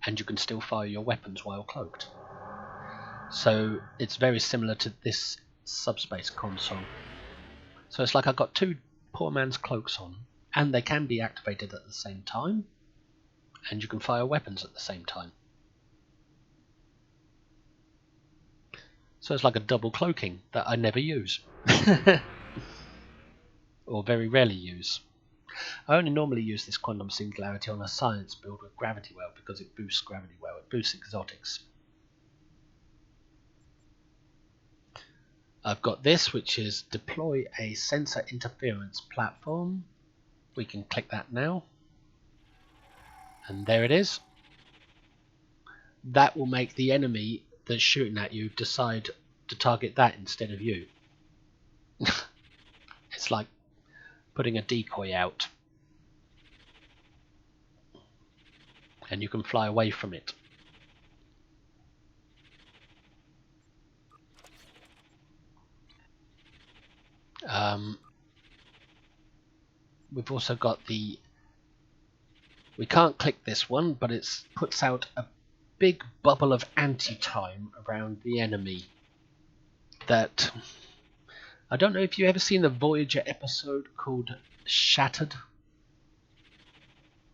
[SPEAKER 1] and you can still fire your weapons while cloaked. So it's very similar to this subspace console. So it's like I've got two poor man's cloaks on, and they can be activated at the same time, and you can fire weapons at the same time. So it's like a double cloaking that I never use. Or very rarely use. I only normally use this quantum singularity on a science build with gravity well because it boosts gravity well, it boosts exotics. I've got this, which is deploy a sensor interference platform. We can click that now. And there it is. That will make the enemy that's shooting at you decide to target that instead of you. It's like putting a decoy out. And you can fly away from it. We've also got the... We can't click this one, but it puts out a big bubble of anti-time around the enemy. That... I don't know if you've ever seen the Voyager episode called Shattered,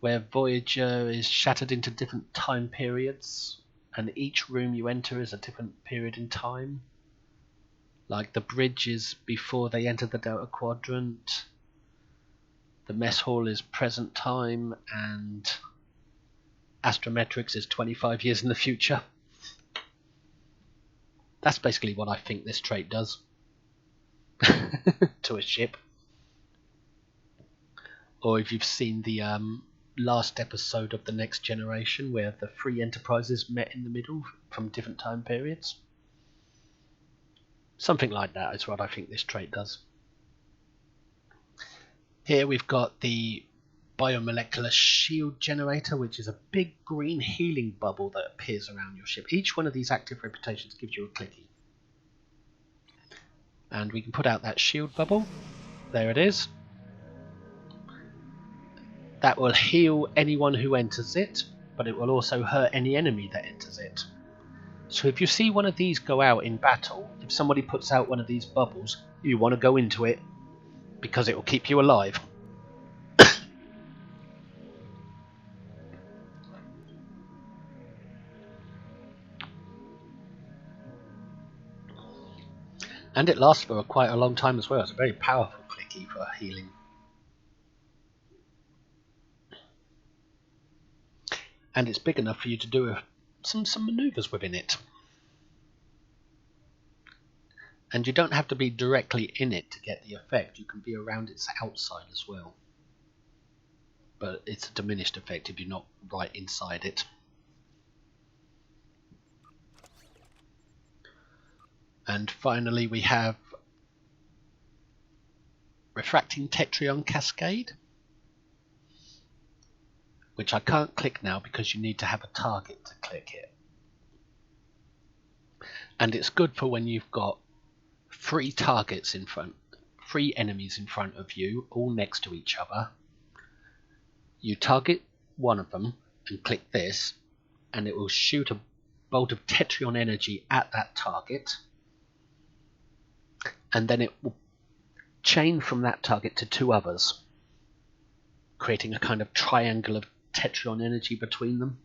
[SPEAKER 1] where Voyager is shattered into different time periods, and each room you enter is a different period in time. Like the bridge is before they enter the Delta Quadrant, the mess hall is present time, and astrometrics is 25 years in the future. That's basically what I think this trait does to a ship. Or if you've seen the last episode of The Next Generation, where the three enterprises met in the middle from different time periods. Something like that is what I think this trait does. Here we've got the biomolecular shield generator, which is a big green healing bubble that appears around your ship. Each one of these active reputations gives you a clicky. And we can put out that shield bubble. There it is. That will heal anyone who enters it, but it will also hurt any enemy that enters it. So if you see one of these go out in battle, if somebody puts out one of these bubbles, you want to go into it, because it will keep you alive. And it lasts for quite a long time as well. It's a very powerful clicky for healing. And it's big enough for you to do some maneuvers within it. And you don't have to be directly in it to get the effect. You can be around its outside as well. But it's a diminished effect if you're not right inside it. And finally we have Refracting Tetrion Cascade, which I can't click now because you need to have a target to click it. And it's good for when you've got three targets in front, three enemies in front of you, all next to each other. You target one of them and click this, and it will shoot a bolt of Tetrion energy at that target. And then it will chain from that target to two others, creating a kind of triangle of Tetrion energy between them.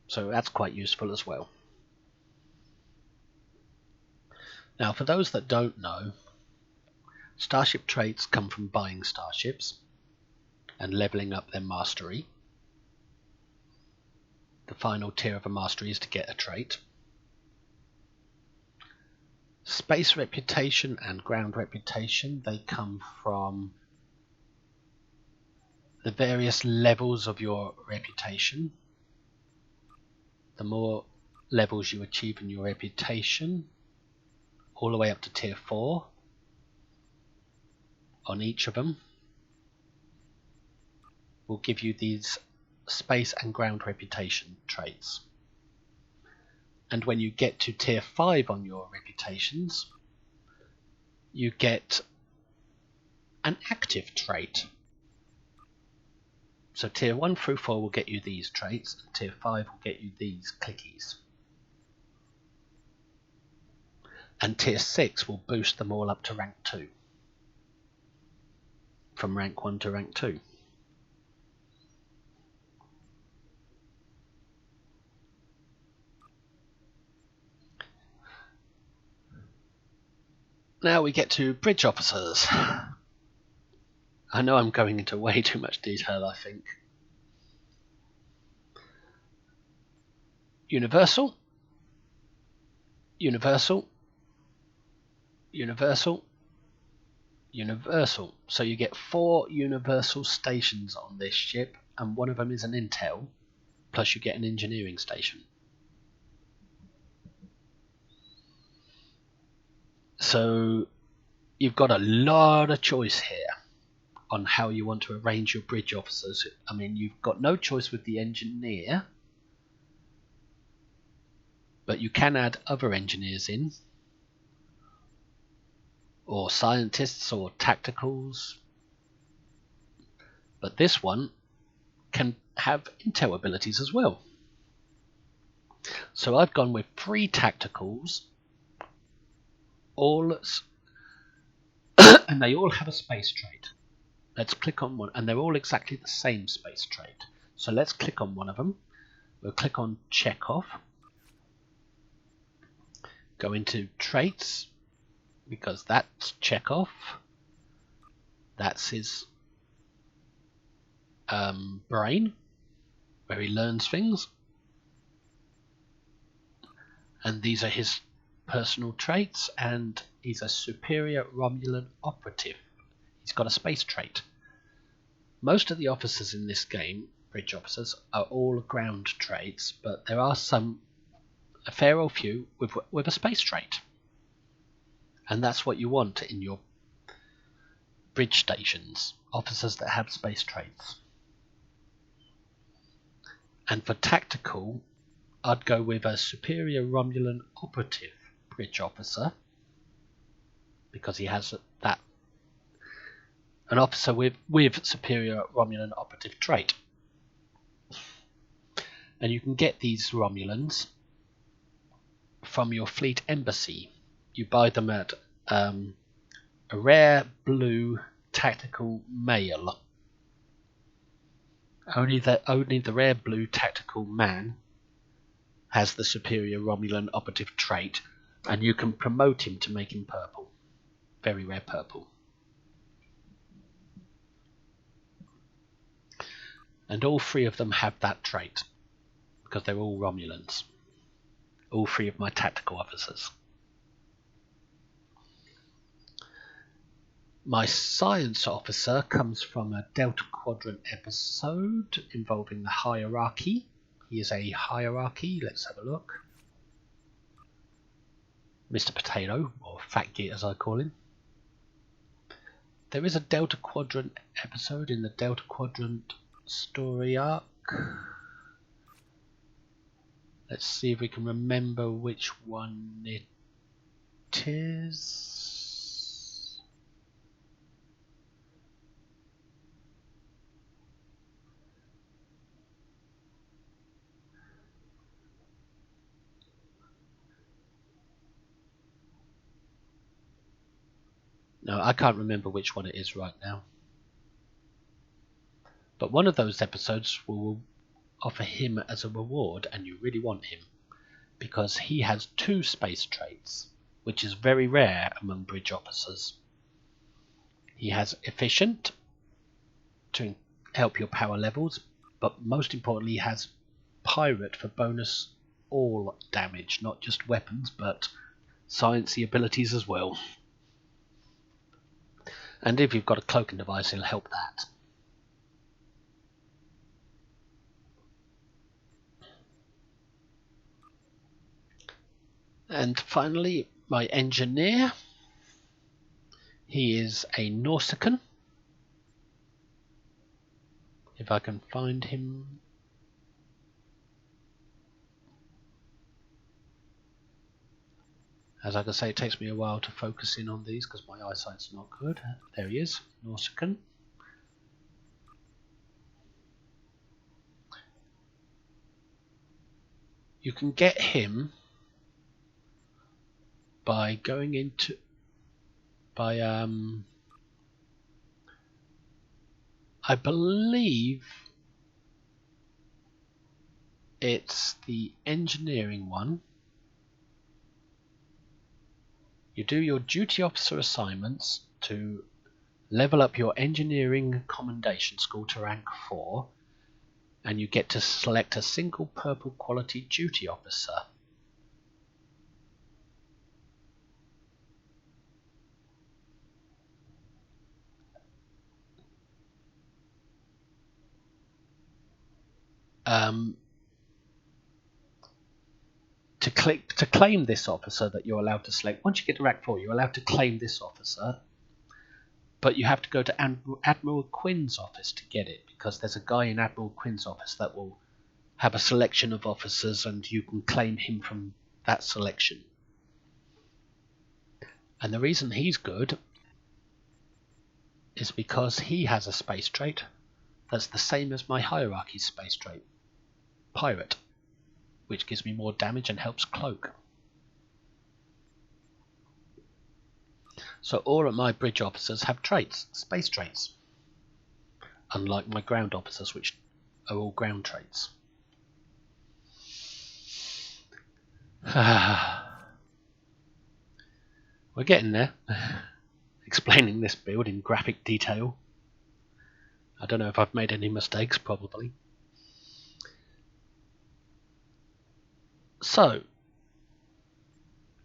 [SPEAKER 1] So that's quite useful as well. Now, for those that don't know, starship traits come from buying starships, and leveling up their mastery. The final tier of a mastery is to get a trait. Space reputation and ground reputation, they come from the various levels of your reputation. The more levels you achieve in your reputation, all the way up to tier 4 on each of them, will give you these space and ground reputation traits. And when you get to tier 5 on your reputations, you get an active trait. So tier 1 through 4 will get you these traits, and tier 5 will get you these clickies. And tier 6 will boost them all up to rank 2. From rank 1 to rank 2. Now we get to bridge officers. I know I'm going into way too much detail, I think. Universal, universal, universal, universal. So you get 4 universal stations on this ship, and one of them is an intel, plus you get an engineering station. So you've got a lot of choice here on how you want to arrange your bridge officers. I mean, you've got no choice with the engineer, but you can add other engineers in, or scientists or tacticals. But this one can have intel abilities as well. So I've gone with 3 tacticals, all and they all have a space trait. Let's click on one, and they're all exactly the same space trait. So let's click on one of them. We'll click on Chekhov, go into traits, because that's Chekhov. That's his brain, where he learns things, and these are his personal traits, and he's a superior Romulan operative. He's got a space trait. Most of the officers in this game, bridge officers, are all ground traits, but there are some, a fair old few, with a space trait. And that's what you want in your bridge stations, officers that have space traits. And for tactical, I'd go with a superior Romulan operative bridge officer, because he has that, an officer with superior Romulan operative trait. And you can get these Romulans from your fleet embassy. You buy them at a rare blue tactical mail. Only the rare blue tactical man has the superior Romulan operative trait, and you can promote him to make him purple. Very rare purple. And all 3 of them have that trait, because they're all Romulans. All 3 of my tactical officers. My science officer comes from a Delta Quadrant episode involving the hierarchy. He is a hierarchy. Let's have a look. Mr. Potato, or Fat Git as I call him. There is a Delta Quadrant episode in the Delta Quadrant story arc. Let's see if we can remember which one it is. No, I can't remember which one it is right now. But one of those episodes will offer him as a reward, and you really want him, because he has 2 space traits, which is very rare among bridge officers. He has efficient, to help your power levels, but most importantly has pirate for bonus all damage, not just weapons but sciencey abilities as well. And if you've got a cloaking device, it'll help that. And finally, my engineer. He is a Nausicaan. If I can find him. As I can say, it takes me a while to focus in on these because my eyesight's not good. There he is, Nausicaan. You can get him by going into I believe it's the engineering one. You do your duty officer assignments to level up your engineering commendation score to rank 4, and you get to select a single purple quality duty officer. To claim this officer that you're allowed to select, once you get to rank 4, you're allowed to claim this officer, but you have to go to Admiral Quinn's office to get it, because there's a guy in Admiral Quinn's office that will have a selection of officers and you can claim him from that selection. And the reason he's good is because he has a space trait that's the same as my hierarchy's space trait, Pirate, which gives me more damage and helps cloak. So all of my bridge officers have traits, space traits, unlike my ground officers, which are all ground traits. We're getting there. Explaining this build in graphic detail. I don't know if I've made any mistakes, probably. So,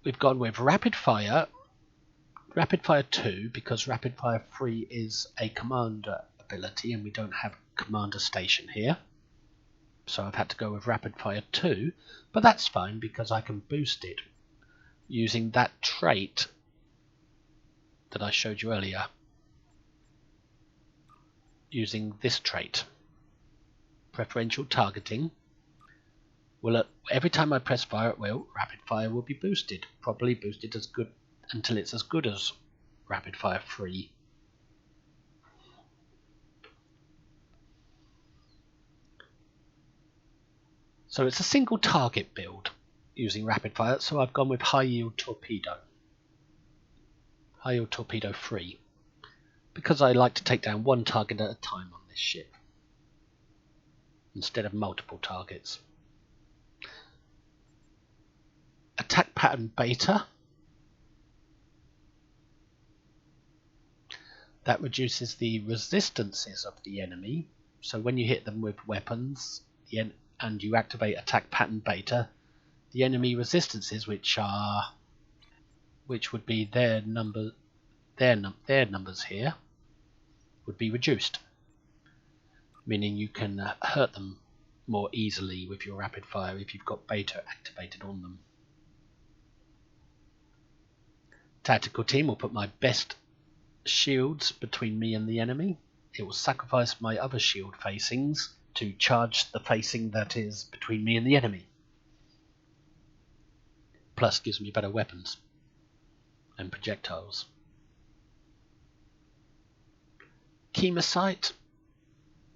[SPEAKER 1] we've gone with Rapid Fire 2, because Rapid Fire 3 is a commander ability and we don't have a commander station here. So I've had to go with Rapid Fire 2, but that's fine because I can boost it using that trait that I showed you earlier. Using this trait, Preferential Targeting. Well, every time I press fire at will, Rapid Fire will be boosted, probably boosted as good until it's as good as Rapid Fire 3. So it's a single target build using Rapid Fire, so I've gone with High Yield Torpedo. High Yield Torpedo 3. Because I like to take down one target at a time on this ship, instead of multiple targets. Attack Pattern Beta. That reduces the resistances of the enemy, so when you hit them with weapons and you activate Attack Pattern Beta, the enemy resistances, which would be their numbers here, would be reduced, meaning you can hurt them more easily with your Rapid Fire if you've got Beta activated on them. Tactical Team will put my best shields between me and the enemy. It will sacrifice my other shield facings to charge the facing that is between me and the enemy. Plus gives me better weapons and projectiles. Chemosite,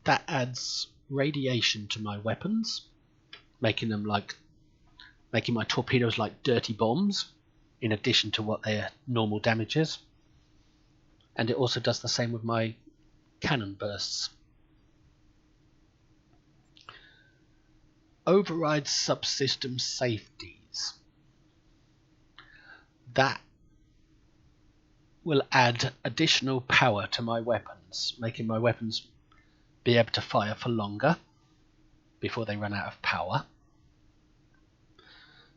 [SPEAKER 1] that adds radiation to my weapons, making my torpedoes like dirty bombs, in addition to what their normal damage is. And it also does the same with my cannon bursts. Override subsystem safeties. That will add additional power to my weapons, making my weapons be able to fire for longer before they run out of power.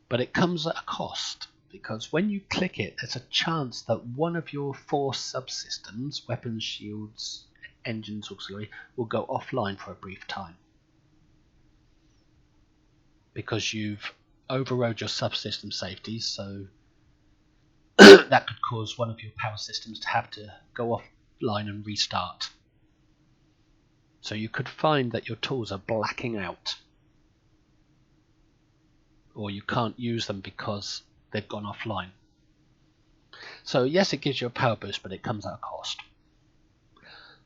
[SPEAKER 1] But it comes at a cost, because when you click it, there's a chance that one of your 4 subsystems, weapons, shields, engines, auxiliary, will go offline for a brief time. Because you've overrode your subsystem safeties, so that could cause one of your power systems to have to go offline and restart. So you could find that your tools are blacking out, or you can't use them because they've gone offline. So yes, it gives you a power boost, but it comes at a cost.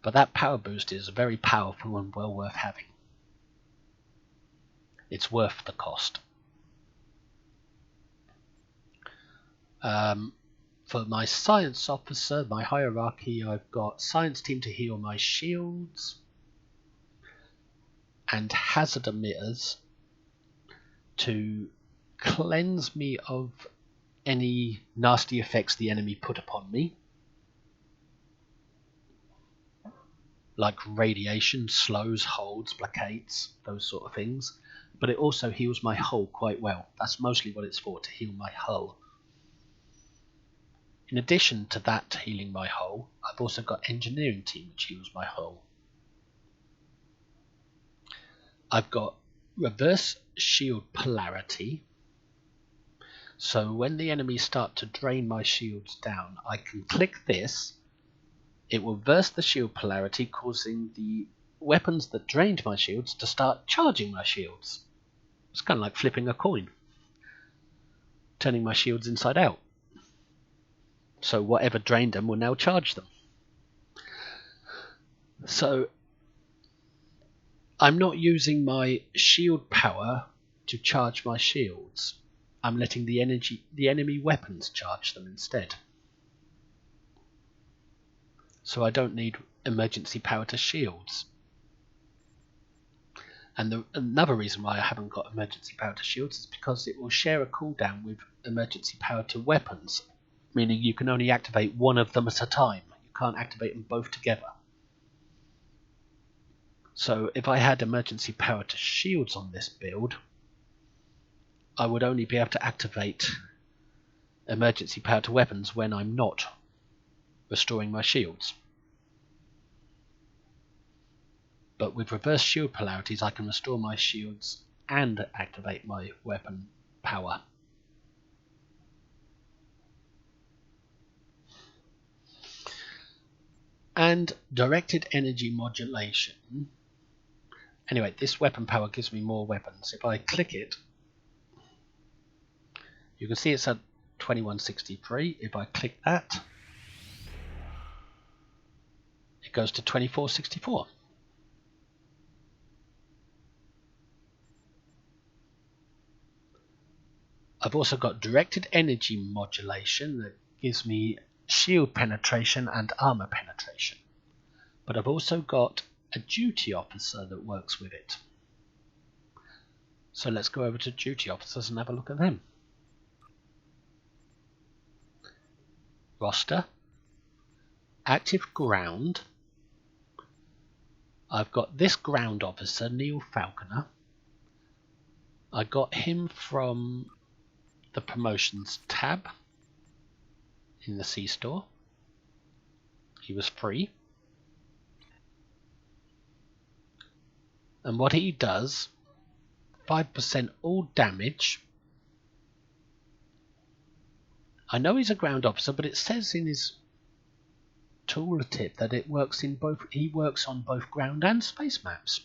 [SPEAKER 1] But that power boost is very powerful and well worth having. It's worth the cost. For my science officer, my hierarchy, I've got science team to heal my shields and hazard emitters to cleanse me of any nasty effects the enemy put upon me, like radiation, slows, holds, blockades, those sort of things. But it also heals my hull quite well. That's mostly what it's for, to heal my hull. In addition to that healing my hull, I've also got engineering team which heals my hull. I've got reverse shield polarity. So when the enemies start to drain my shields down, I can click this. It will reverse the shield polarity, causing the weapons that drained my shields to start charging my shields. It's kind of like flipping a coin, turning my shields inside out. So whatever drained them will now charge them. So I'm not using my shield power to charge my shields. I'm letting the enemy weapons charge them instead. So I don't need emergency power to shields. And another reason why I haven't got emergency power to shields is because it will share a cooldown with emergency power to weapons, meaning you can only activate one of them at a time. You can't activate them both together. So if I had emergency power to shields on this build, I would only be able to activate emergency power to weapons when I'm not restoring my shields. But with reverse shield polarities, I can restore my shields and activate my weapon power. And directed energy modulation. Anyway, this weapon power gives me more weapons. If I click it, you can see it's at 2163. If I click that, it goes to 2464. I've also got directed energy modulation that gives me shield penetration and armor penetration. But I've also got a duty officer that works with it. So let's go over to duty officers and have a look at them. Roster. Active ground. I've got this ground officer, Neil Falconer. I got him from the promotions tab in the C store. He was free. And what he does, 5% all damage. I know he's a ground officer, but it says in his tooltip that it works in both. He works on both ground and space maps.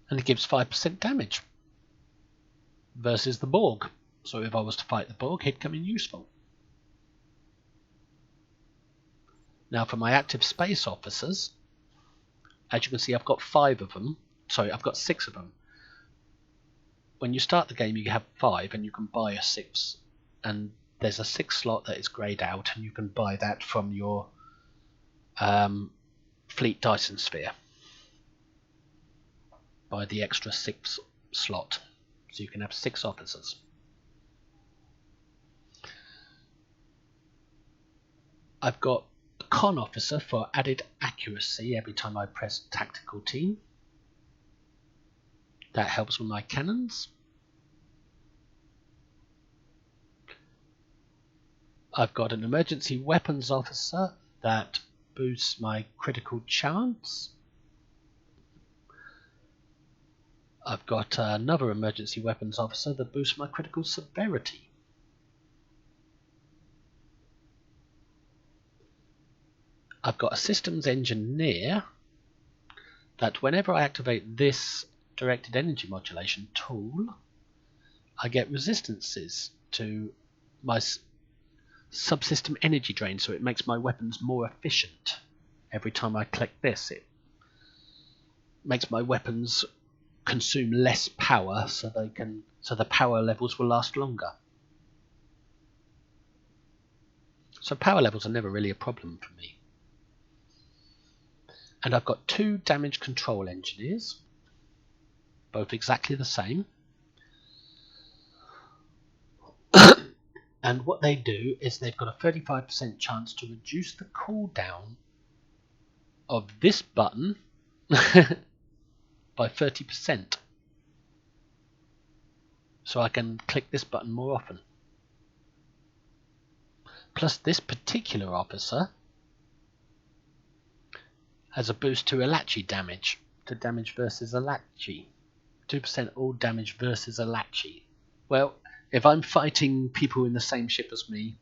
[SPEAKER 1] And it gives 5% damage versus the Borg. So if I was to fight the Borg, he'd come in useful. Now for my active space officers, as you can see, I've got 5 of them. Sorry, I've got 6 of them. When you start the game, you have 5 and you can buy a 6. And there's a 6 slot that is greyed out, and you can buy that from your Fleet Dyson Sphere. Buy the extra 6 slot, so you can have 6 officers. I've got Con Officer for added accuracy every time I press Tactical Team. That helps with my cannons. I've got an Emergency Weapons Officer that boosts my critical chance. I've got another Emergency Weapons Officer that boosts my critical severity. I've got a Systems Engineer that whenever I activate this Directed Energy Modulation tool, I get resistances to my subsystem energy drain, so it makes my weapons more efficient. Every time I click this, it makes my weapons consume less power, so the power levels will last longer. So power levels are never really a problem for me. And I've got 2 damage control engineers, both exactly the same. And what they do is they've got a 35% chance to reduce the cooldown of this button by 30%. So I can click this button more often. Plus this particular officer has a boost to Elachi damage, to damage versus Elachi. 2% all damage versus Elachi. Well, if I'm fighting people in the same ship as me,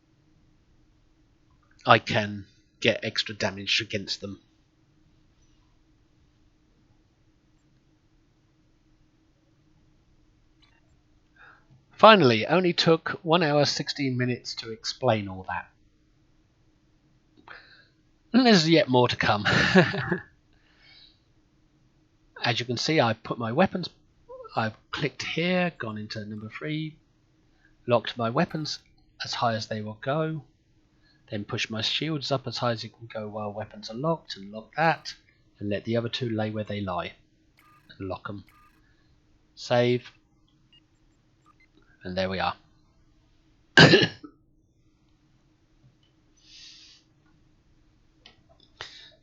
[SPEAKER 1] I can get extra damage against them. Finally, only took 1 hour 16 minutes to explain all that. And there's yet more to come. As you can see, I've put my weapons, I've clicked here, gone into number 3, locked my weapons as high as they will go, then push my shields up as high as you can go while weapons are locked, and lock that, and let the other 2 lay where they lie, and lock them. Save, and there we are.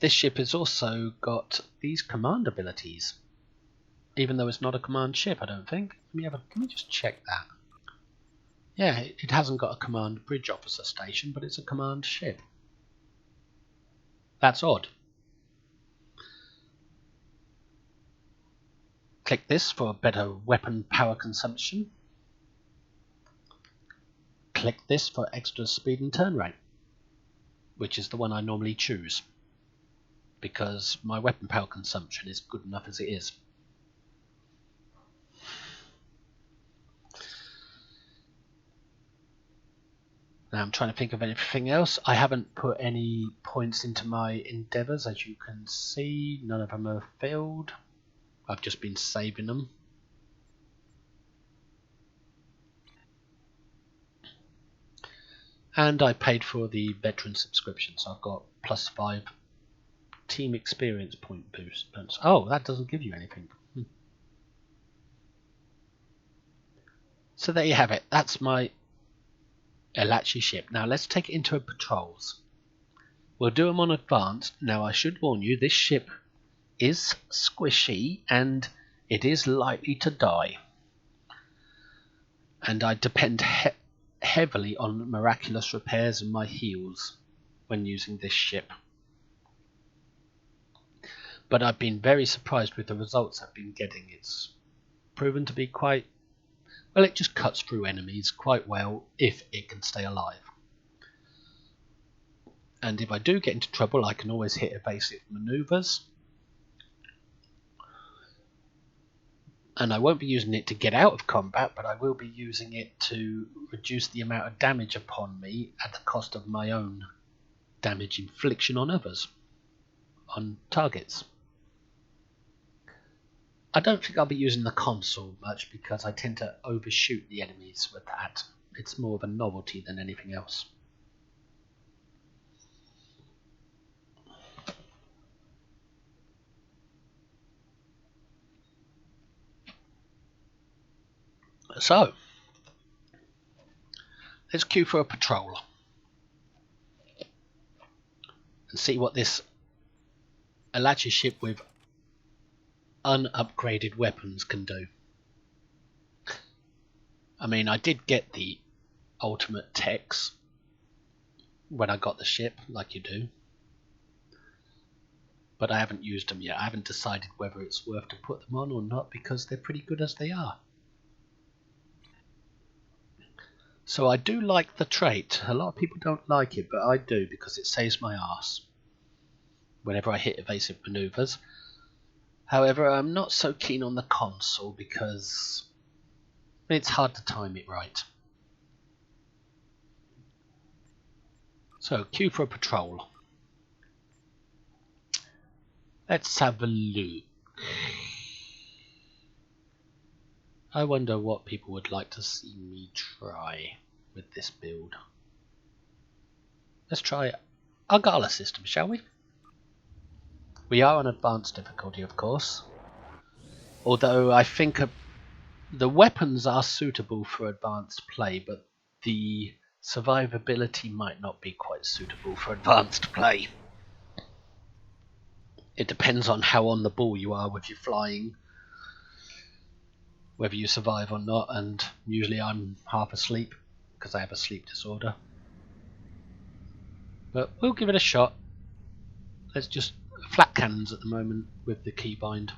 [SPEAKER 1] This ship has also got these command abilities, even though it's not a command ship, I don't think. Let me just check that. Yeah, it hasn't got a command bridge officer station, but it's a command ship. That's odd. Click this for better weapon power consumption. Click this for extra speed and turn rate, which is the one I normally choose, because my weapon power consumption is good enough as it is. Now I'm trying to think of anything else. I haven't put any points into my endeavours, as you can see. None of them are filled. I've just been saving them. And I paid for the veteran subscription, so I've got +5 team experience point boost. Oh, that doesn't give you anything. So there you have it. That's my Elachi ship. Now let's take it into patrols. We'll do them on advanced. Now I should warn you, this ship is squishy and it is likely to die. And I depend heavily on miraculous repairs and my heals when using this ship. But I've been very surprised with the results I've been getting. It's proven to be quite well, it just cuts through enemies quite well if it can stay alive. And if I do get into trouble, I can always hit evasive maneuvers. And I won't be using it to get out of combat, but I will be using it to reduce the amount of damage upon me at the cost of my own damage infliction on others, on targets. I don't think I'll be using the console much because I tend to overshoot the enemies with that. It's more of a novelty than anything else. So, let's queue for a patrol. and see what this Elachi ship with unupgraded weapons can do. I mean, I did get the ultimate techs when I got the ship, like you do, but I haven't used them yet. I haven't decided whether it's worth to put them on or not, because they're pretty good as they are. So I do like the trait. A lot of people don't like it, but I do, because it saves my arse whenever I hit evasive maneuvers. However, I'm not so keen on the console because it's hard to time it right. So, queue for a patrol. Let's have a look. I wonder what people would like to see me try with this build. Let's try our Gala system, shall we? We are on advanced difficulty, of course. Although I think the weapons are suitable for advanced play, but the survivability might not be quite suitable for advanced play. It depends on how on the ball you are with your flying, whether you survive or not, and usually I'm half asleep because I have a sleep disorder. But we'll give it a shot. Let's just flat cannons at the moment with the keybind.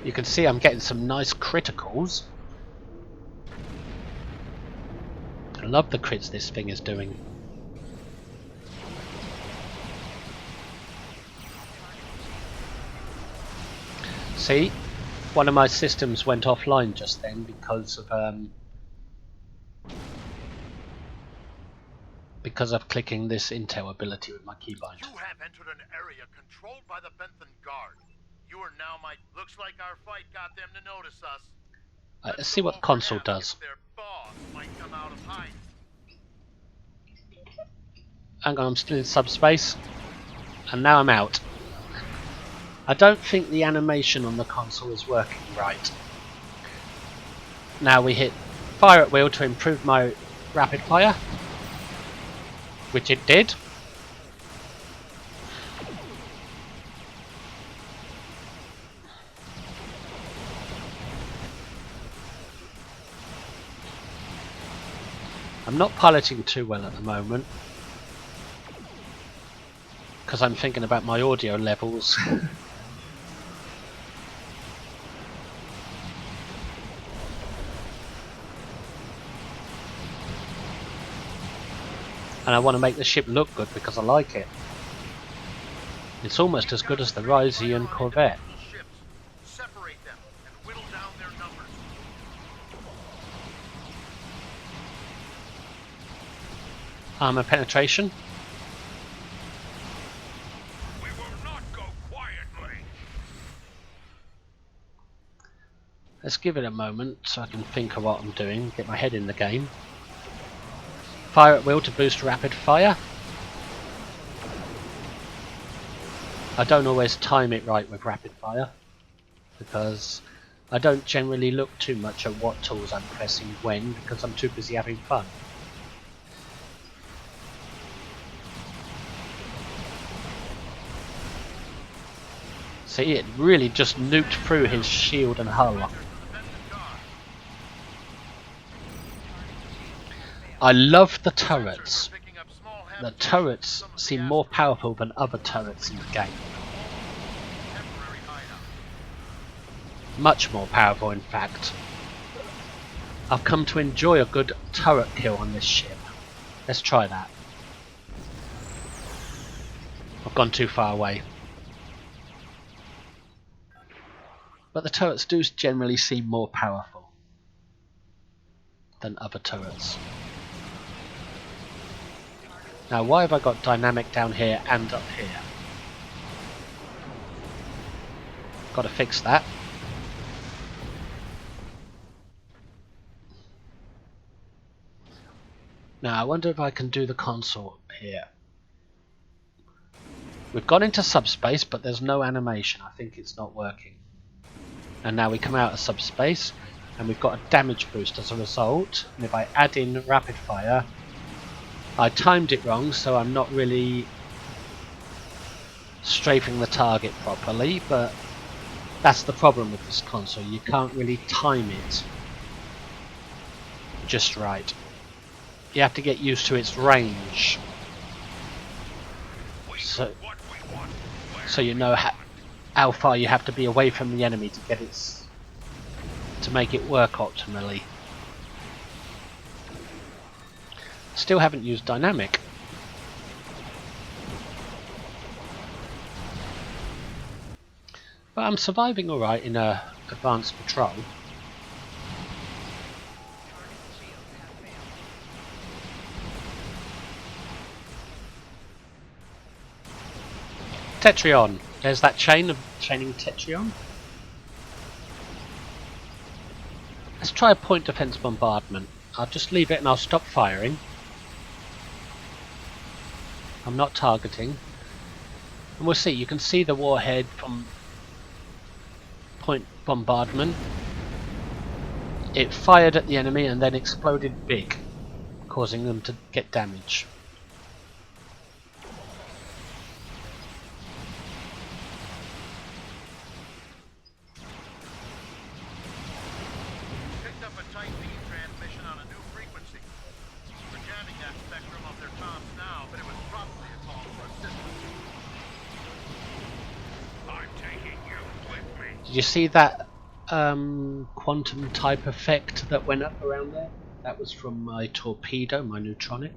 [SPEAKER 1] You can see I'm getting some nice criticals. I love the crits this thing is doing. See, one of my systems went offline just then because of clicking this intel ability with my keybind.
[SPEAKER 3] You have entered an area controlled by the Benthan Guard. You are now looks like our fight got them to notice us.
[SPEAKER 1] Let's see what the console does.
[SPEAKER 3] Their boss might come out of hiding.
[SPEAKER 1] Hang on, I'm still in subspace, and now I'm out. I don't think the animation on the console is working right. Now we hit fire at will to improve my rapid fire, which it did. I'm not piloting too well at the moment because I'm thinking about my audio levels. And I want to make the ship look good because I like it. It's almost as good as the Rysian Corvette.
[SPEAKER 3] Separate them and whittle down their numbers.
[SPEAKER 1] Armor penetration.
[SPEAKER 3] We will not go quietly.
[SPEAKER 1] Let's give it a moment so I can think of what I'm doing, get my head in the game. Fire at will to boost rapid fire. I don't always time it right with rapid fire because I don't generally look too much at what tools I'm pressing when, because I'm too busy having fun. See, it really just nuked through his shield and hull. I love the turrets. The turrets seem more powerful than other turrets in the game. Much more powerful, in fact. I've come to enjoy a good turret kill on this ship. Let's try that. I've gone too far away. But the turrets do generally seem more powerful than other turrets. Now, why have I got dynamic down here and up here? Got to fix that. Now, I wonder if I can do the console here. We've gone into subspace, but there's no animation. I think it's not working. And now we come out of subspace, and we've got a damage boost as a result. And if I add in rapid fire, I timed it wrong, so I'm not really strafing the target properly, but that's the problem with this console. You can't really time it just right. You have to get used to its range. So you know how far you have to be away from the enemy to make it work optimally. Still haven't used dynamic. But I'm surviving alright in a advanced patrol. Tetrion. There's that chain of training Tetrion. Let's try a point defense bombardment. I'll just leave it and I'll stop firing. I'm not targeting. And we'll see. You can see the warhead from point bombardment. It fired at the enemy and then exploded big, causing them to get damage.
[SPEAKER 3] Picked up a tight beam transmission on a new frequency. We're jamming that spectrum of their comms now, but it was probably a call for assistance. I'm taking you with me.
[SPEAKER 1] Did you see that quantum type effect that went up around there? That was from my torpedo, my neutronic.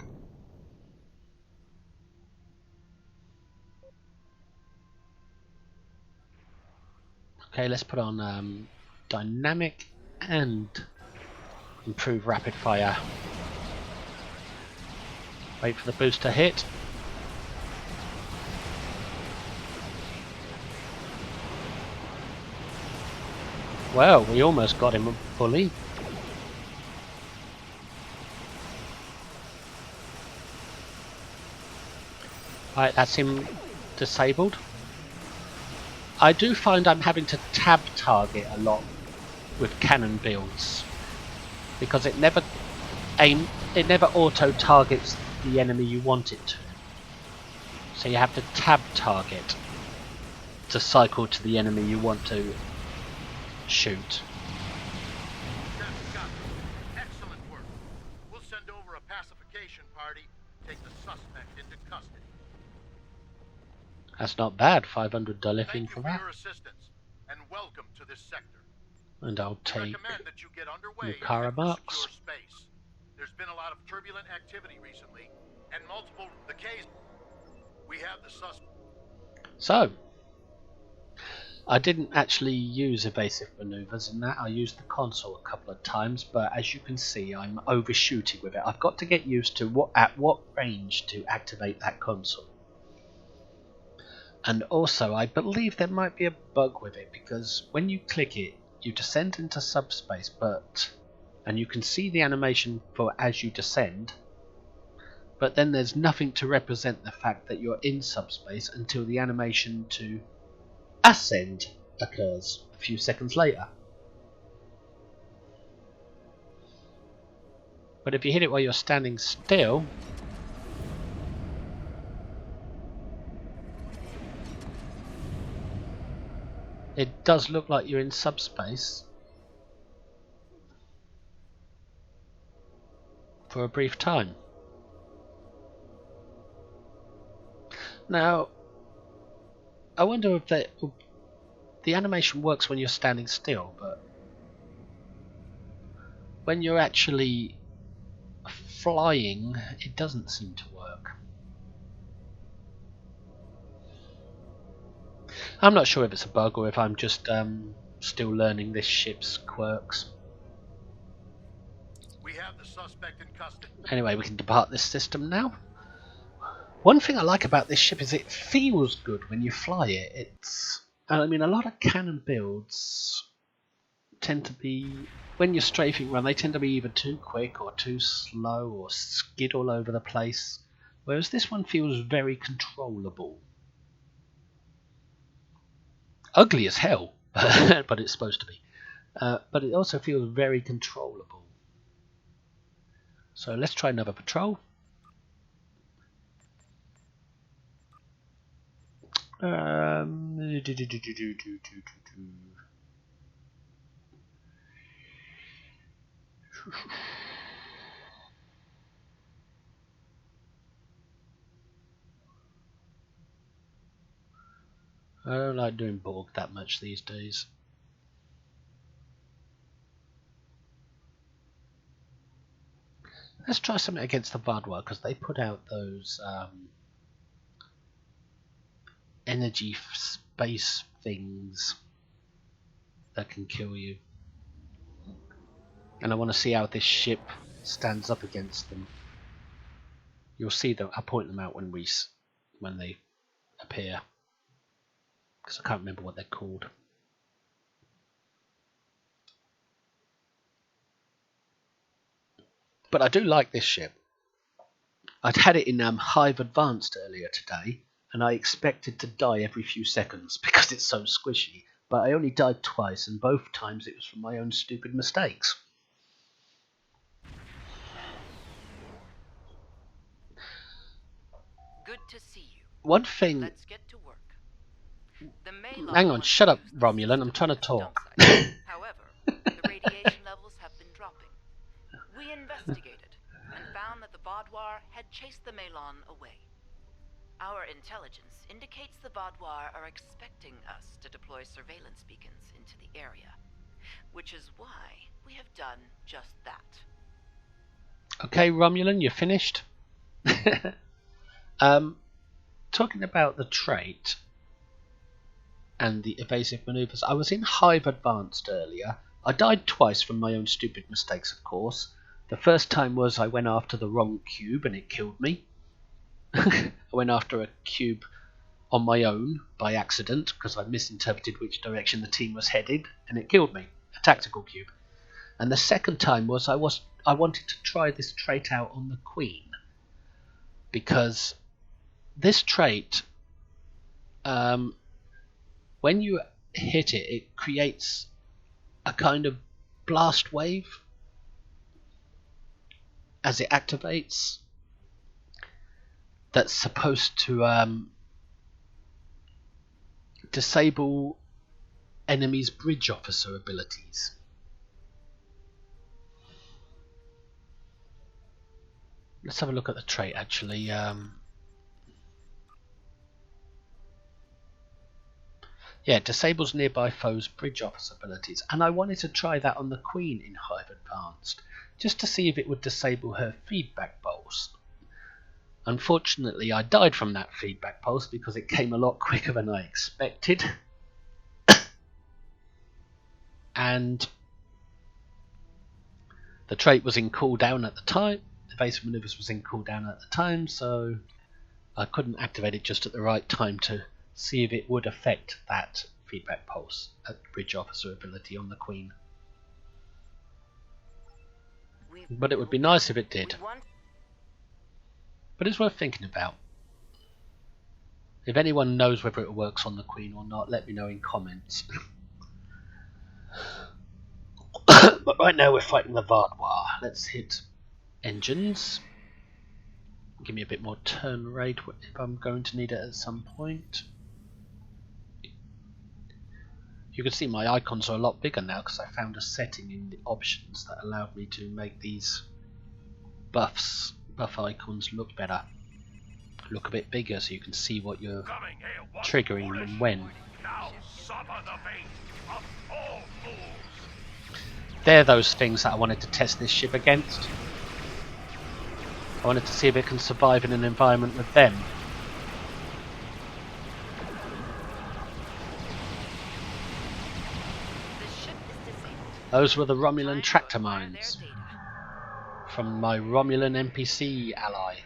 [SPEAKER 1] Okay, let's put on dynamic and improve rapid fire. Wait for the boost to hit. Well, we almost got him fully. Right, that's him disabled. I do find I'm having to tab target a lot with cannon builds because it never auto targets the enemy you want it to. So you have to tab target to cycle to the enemy you want to shoot.
[SPEAKER 3] Excellent work. We'll send over a pacification party, take the suspect into custody.
[SPEAKER 1] That's not bad, $500
[SPEAKER 3] Thank
[SPEAKER 1] thing
[SPEAKER 3] you
[SPEAKER 1] for
[SPEAKER 3] for
[SPEAKER 1] that.
[SPEAKER 3] your assistance, and welcome to this sector.
[SPEAKER 1] And I'll
[SPEAKER 3] We
[SPEAKER 1] take
[SPEAKER 3] recommend that you get underway and
[SPEAKER 1] Nukara
[SPEAKER 3] head for
[SPEAKER 1] marks.
[SPEAKER 3] secure space. There's been a lot of turbulent activity recently, and multiple the case. We have the suspect.
[SPEAKER 1] So, I didn't actually use evasive maneuvers in that. I used the console a couple of times, but as you can see, I'm overshooting with it. I've got to get used to at what range to activate that console. And also, I believe there might be a bug with it, because when you click it, you descend into subspace, and you can see the animation for as you descend, but then there's nothing to represent the fact that you're in subspace until the animation to ascend occurs a few seconds later. But if you hit it while you're standing still, it does look like you're in subspace for a brief time. Now, I wonder if the animation works when you're standing still, but when you're actually flying, it doesn't seem to work. I'm not sure if it's a bug or if I'm just still learning this ship's quirks.
[SPEAKER 3] We have the suspect in custody.
[SPEAKER 1] Anyway, we can depart this system now. One thing I like about this ship is it feels good when you fly it. I mean, a lot of cannon builds tend to be, when you're strafing run, they tend to be either too quick or too slow or skid all over the place. Whereas this one feels very controllable. Ugly as hell. but it's supposed to be. But it also feels very controllable. So let's try another patrol. I don't like doing Borg that much these days. Let's try something against the Vadwa, because they put out those energy space things that can kill you. And I want to see how this ship stands up against them. You'll see them. I'll point them out when they appear, because I can't remember what they're called. But I do like this ship. I'd had it in Hive Advanced earlier today, and I expected to die every few seconds because it's so squishy. But I only died twice, and both times it was from my own stupid mistakes.
[SPEAKER 4] Good to see you.
[SPEAKER 1] One thing.
[SPEAKER 4] Let's get to work.
[SPEAKER 1] Hang on, shut up, Romulan. I'm trying to talk.
[SPEAKER 4] However, the radiation levels have been dropping. We investigated and found that the Vaadwaur had chased the Melon away. Our intelligence indicates the Vaadwaur are expecting us to deploy surveillance beacons into the area, which is why we have done just that.
[SPEAKER 1] Okay, Romulan, you're finished. Talking about the trait and the evasive maneuvers, I was in Hive Advanced earlier. I died twice from my own stupid mistakes, of course. The first time was I went after the wrong cube and it killed me. I went after a cube on my own by accident because I misinterpreted which direction the team was headed, and it killed me. A tactical cube. And the second time was I wanted to try this trait out on the Queen, because this trait, when you hit it, it creates a kind of blast wave as it activates that's supposed to disable enemies' bridge officer abilities. Let's have a look at the trait actually. Yeah, it disables nearby foes' bridge officer abilities, and I wanted to try that on the Queen in Hive Advanced, just to see if it would disable her feedback pulse. Unfortunately, I died from that feedback pulse because it came a lot quicker than I expected. And the trait was in cooldown at the time. Evasive maneuvers was in cooldown at the time, so I couldn't activate it just at the right time to see if it would affect that feedback pulse at bridge officer ability on the Queen. But it would be nice if it did. But it's worth thinking about. If anyone knows whether it works on the Queen or not, let me know in comments. But right now we're fighting the Vaadwaur. Let's hit engines. Give me a bit more turn rate if I'm going to need it at some point. You can see my icons are a lot bigger now because I found a setting in the options that allowed me to make these buff icons look better, look a bit bigger, so you can see what you're triggering and when. They're those things that I wanted to test this ship against. I wanted to see if it can survive in an environment with them. Those were the Romulan tractor mines from my Romulan NPC ally.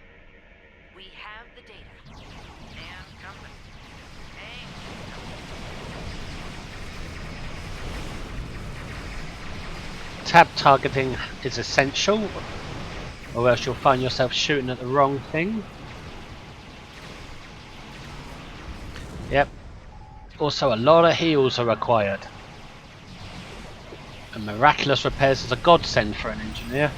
[SPEAKER 4] We have the data and company.
[SPEAKER 1] Tab targeting is essential, or else you'll find yourself shooting at the wrong thing. Yep. Also, a lot of heals are required. And miraculous repairs is a godsend for an engineer.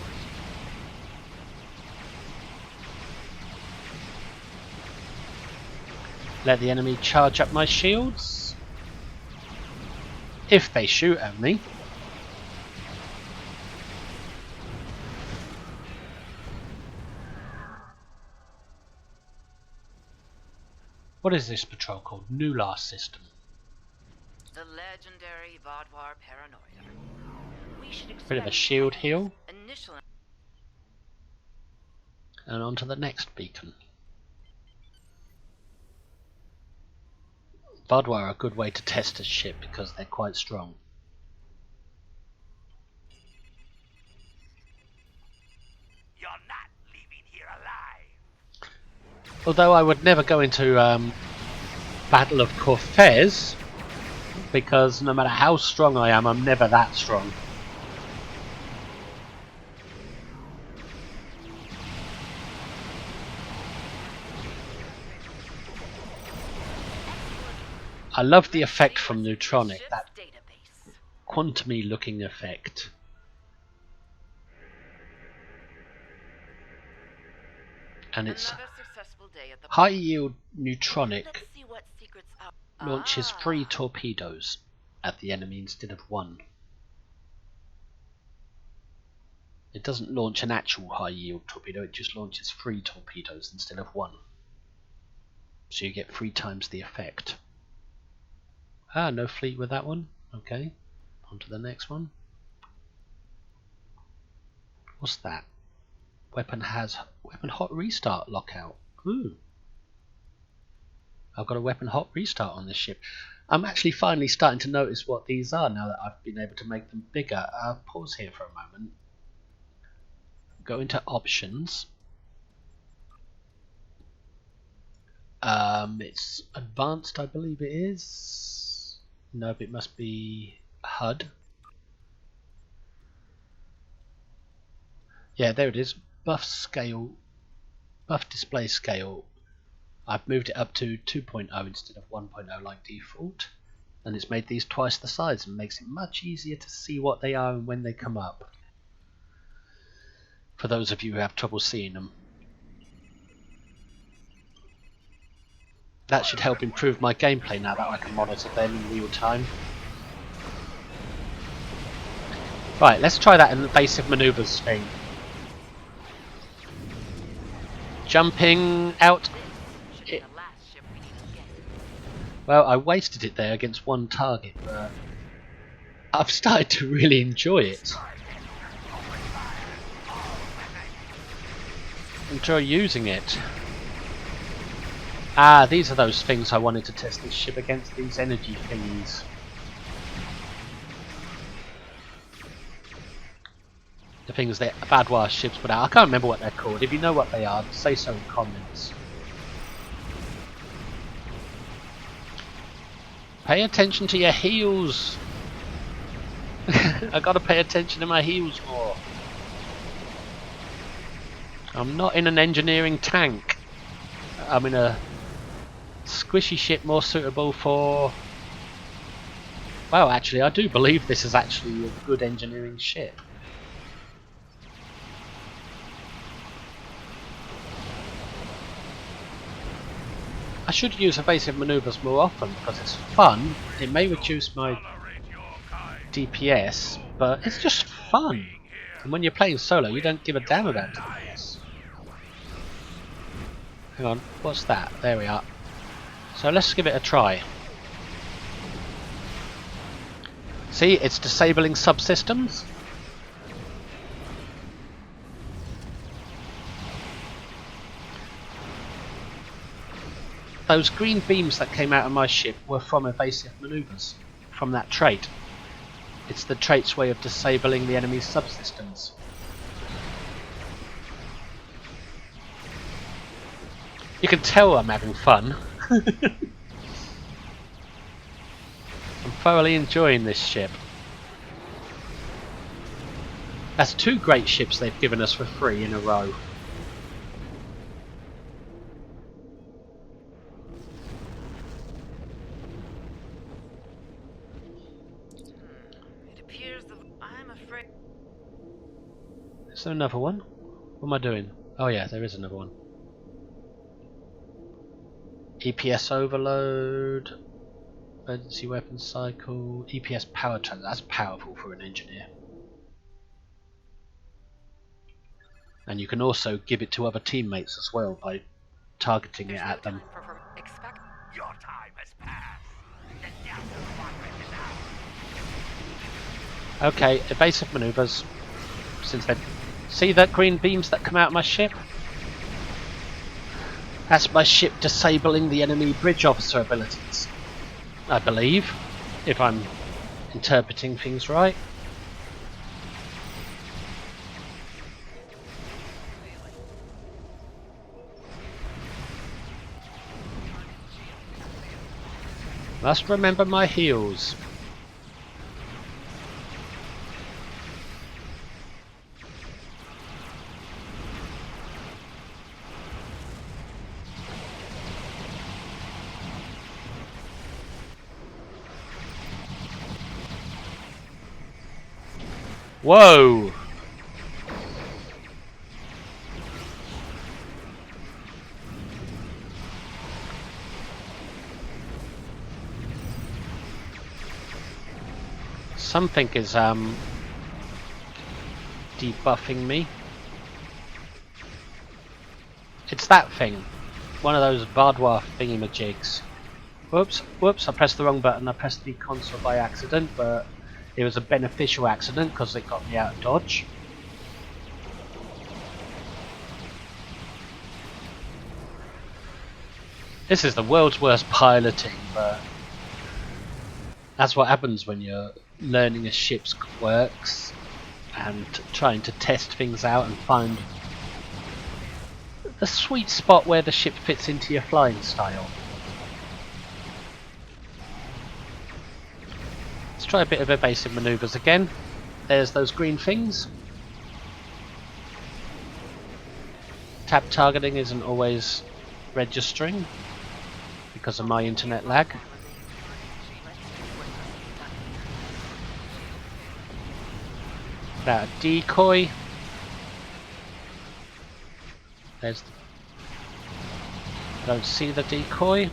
[SPEAKER 1] Let the enemy charge up my shields. If they shoot at me. What is this patrol called? Nular system.
[SPEAKER 4] The legendary Vodwar paranoia. We should
[SPEAKER 1] Bit of a
[SPEAKER 4] expect
[SPEAKER 1] shield heal.
[SPEAKER 4] initial.
[SPEAKER 1] And on to the next beacon. Vodwar are a good way to test a ship because they're quite strong.
[SPEAKER 3] You're not leaving here alive.
[SPEAKER 1] Although I would never go into Battle of Corfez, because no matter how strong I am, I'm never that strong. I love the effect from Neutronic, that
[SPEAKER 4] Database.
[SPEAKER 1] quantum-y looking effect. And it's
[SPEAKER 4] Another successful day at the
[SPEAKER 1] high yield Neutronic
[SPEAKER 4] Let's see what secrets are.
[SPEAKER 1] launches 3 torpedoes at the enemy instead of 1. It doesn't launch an actual high yield torpedo, it just launches 3 torpedoes instead of 1. So you get 3 times the effect. Ah, no fleet with that one. Okay, on to the next one. What's that? Weapon hot restart lockout. Ooh. I've got a weapon hot restart on this ship. I'm actually finally starting to notice what these are now that I've been able to make them bigger. I'll pause here for a moment. Go into options. It's advanced, I believe it is. Nope, it must be HUD. Yeah, there it is. Buff scale, buff display scale. I've moved it up to 2.0 instead of 1.0 like default, and it's made these twice the size and makes it much easier to see what they are and when they come up, for those of you who have trouble seeing them. That should help improve my gameplay now that I can monitor them in real time. Right, let's try that in the evasive manoeuvres thing. Jumping out.
[SPEAKER 4] Should be the last ship we need to get.
[SPEAKER 1] Well, I wasted it there against one target, but I've started to really enjoy it. Enjoy using it. Ah, these are those things I wanted to test this ship against, these energy thingies. The things that Badwar ships put out. I can't remember what they're called. If you know what they are, say so in comments. Pay attention to your heels. I gotta pay attention to my heels more. I'm not in an engineering tank. I'm in a squishy ship more suitable for... Well, actually, I do believe this is actually a good engineering ship. I should use evasive manoeuvres more often because it's fun. It may reduce my DPS, but it's just fun. And when you're playing solo, you don't give a damn about DPS. Hang on, what's that? There we are. So let's give it a try. See, it's disabling subsystems. Those green beams that came out of my ship were from evasive manoeuvres, from that trait. It's the trait's way of disabling the enemy's subsystems. You can tell I'm having fun. I'm thoroughly enjoying this ship. That's 2 great ships they've given us for free in a row.
[SPEAKER 4] It appears the... afraid.
[SPEAKER 1] Is there another one? What am I doing? Oh yeah, there is another one. EPS overload, emergency weapon cycle, EPS power transfer. That's powerful for an engineer. And you can also give it to other teammates as well by targeting it
[SPEAKER 4] There's
[SPEAKER 1] at
[SPEAKER 4] no
[SPEAKER 1] them.
[SPEAKER 4] time for expect.
[SPEAKER 3] Your time has passed. The Delta Quadrant is out.
[SPEAKER 1] Okay, evasive maneuvers. Since then, see that green beams that come out of my ship? That's my ship disabling the enemy bridge officer abilities, I believe, if I'm interpreting things right. Must remember my heals. Whoa! Something is debuffing me. It's that thing. One of those boudoir thingamajigs. Whoops, I pressed the wrong button. I pressed the console by accident, but it was a beneficial accident because it got me out of dodge. This is the world's worst piloting, but that's what happens when you're learning a ship's quirks and trying to test things out and find the sweet spot where the ship fits into your flying style. Let's try a bit of evasive maneuvers again. There's those green things. Tap targeting isn't always registering because of my internet lag. That decoy. There's the... Don't see the decoy.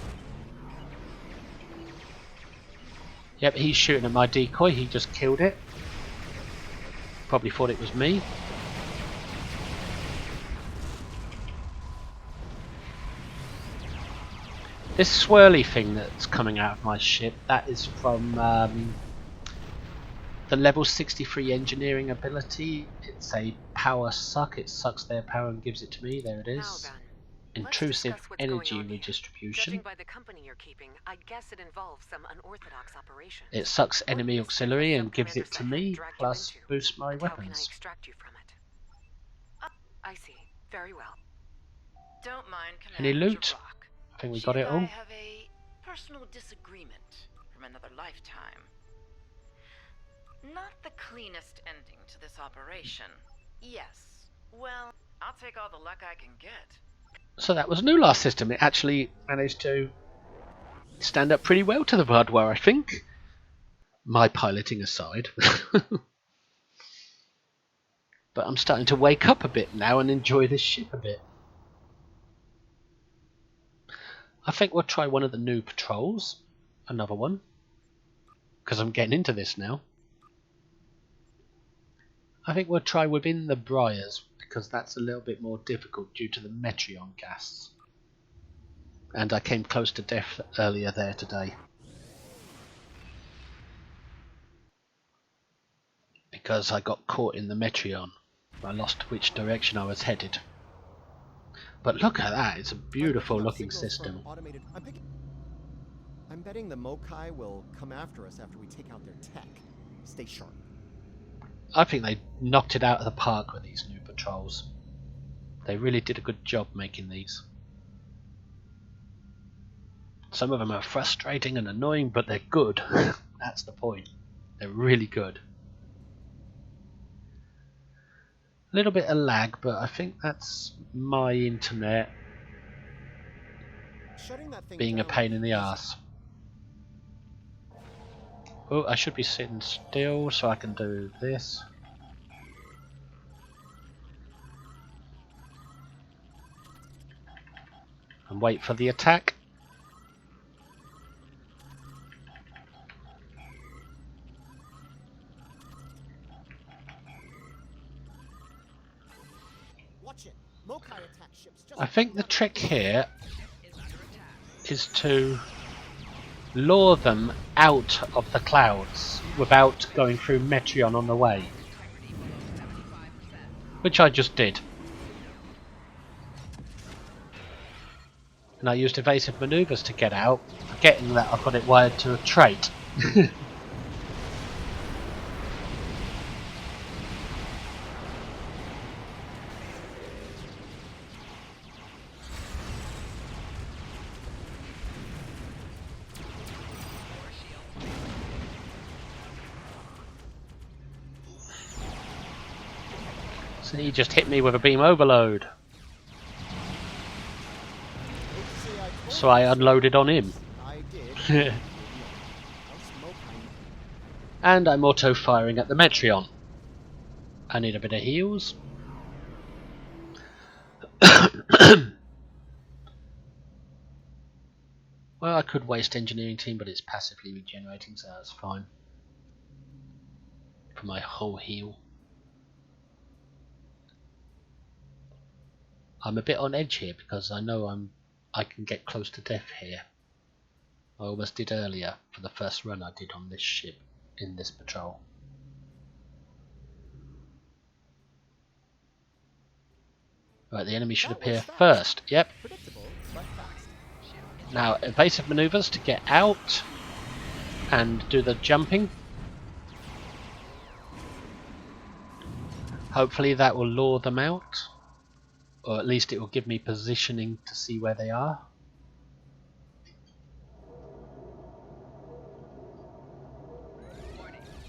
[SPEAKER 1] Yep, he's shooting at my decoy. He just killed it. Probably thought it was me. This swirly thing that's coming out of my ship, that is from the level 63 engineering ability. It's a power suck. It sucks their power and gives it to me. There it
[SPEAKER 4] Now
[SPEAKER 1] is.
[SPEAKER 4] then,
[SPEAKER 1] Intrusive
[SPEAKER 4] let's discuss what's going
[SPEAKER 1] energy
[SPEAKER 4] on here.
[SPEAKER 1] redistribution.
[SPEAKER 4] Judging by the company you're keeping, I'd guess it involves some unorthodox operations.
[SPEAKER 1] It sucks
[SPEAKER 4] What
[SPEAKER 1] enemy
[SPEAKER 4] mystery
[SPEAKER 1] auxiliary
[SPEAKER 4] has
[SPEAKER 1] and gives
[SPEAKER 4] Sub-Commander
[SPEAKER 1] it to
[SPEAKER 4] Sahan
[SPEAKER 1] me,
[SPEAKER 4] dragged you
[SPEAKER 1] plus
[SPEAKER 4] into?
[SPEAKER 1] boosts my
[SPEAKER 4] And how can I
[SPEAKER 1] weapons.
[SPEAKER 4] extract you from it? I see. Very well. Don't mind,
[SPEAKER 1] Any
[SPEAKER 4] Commander
[SPEAKER 1] loot?
[SPEAKER 4] Jirok.
[SPEAKER 1] I think we
[SPEAKER 4] She
[SPEAKER 1] got it
[SPEAKER 4] and I
[SPEAKER 1] all.
[SPEAKER 4] have a personal disagreement from another lifetime. Not the cleanest ending to this operation. Yes. Well, I'll take all the luck I can get.
[SPEAKER 1] So that was a new last system. It actually managed to stand up pretty well to the Boudoir, I think. My piloting aside. But I'm starting to wake up a bit now and enjoy this ship a bit. I think we'll try one of the new patrols. Another one. Because I'm getting into this now. I think we'll try within the Briars, because that's a little bit more difficult due to the Metreon gas. And I came close to death earlier there today. Because I got caught in the Metreon. I lost which direction I was headed. But look at that, it's a beautiful looking system.
[SPEAKER 5] I'm betting the Mokai will come after us after we take out their tech. Stay sharp.
[SPEAKER 1] I think they knocked it out of the park with these new patrols. They really did a good job making these. Some of them are frustrating and annoying, but they're good. That's the point. They're really good. A little bit of lag, but I think that's my internet
[SPEAKER 5] Shutting that thing
[SPEAKER 1] being a
[SPEAKER 5] down
[SPEAKER 1] pain in
[SPEAKER 5] will be
[SPEAKER 1] the
[SPEAKER 5] easy.
[SPEAKER 1] arse. Oh, I should be sitting still so I can do this. And wait for the attack.
[SPEAKER 5] Watch it. Mokai attack ships just
[SPEAKER 1] I think the
[SPEAKER 5] down
[SPEAKER 1] trick here is to lure them out of the clouds without going through Metreon on the way. Which I just did. And I used evasive maneuvers to get out, forgetting that I've got it wired to a trait. So he just hit me with a beam overload. So I unloaded on him.
[SPEAKER 5] I did.
[SPEAKER 1] And I'm auto firing at the Metreon. I need a bit of heals. Well, I could waste engineering team, but it's passively regenerating, so that's fine. For my whole heal. I'm a bit on edge here because I know I can get close to death here. I almost did earlier for the first run I did on this ship in this patrol. Right, the enemy should
[SPEAKER 5] That
[SPEAKER 1] appear
[SPEAKER 5] was fast.
[SPEAKER 1] first. Yep.
[SPEAKER 5] Predictable, but fast.
[SPEAKER 1] Now evasive maneuvers to get out and do the jumping. Hopefully that will lure them out, or at least it will give me positioning to see where they are.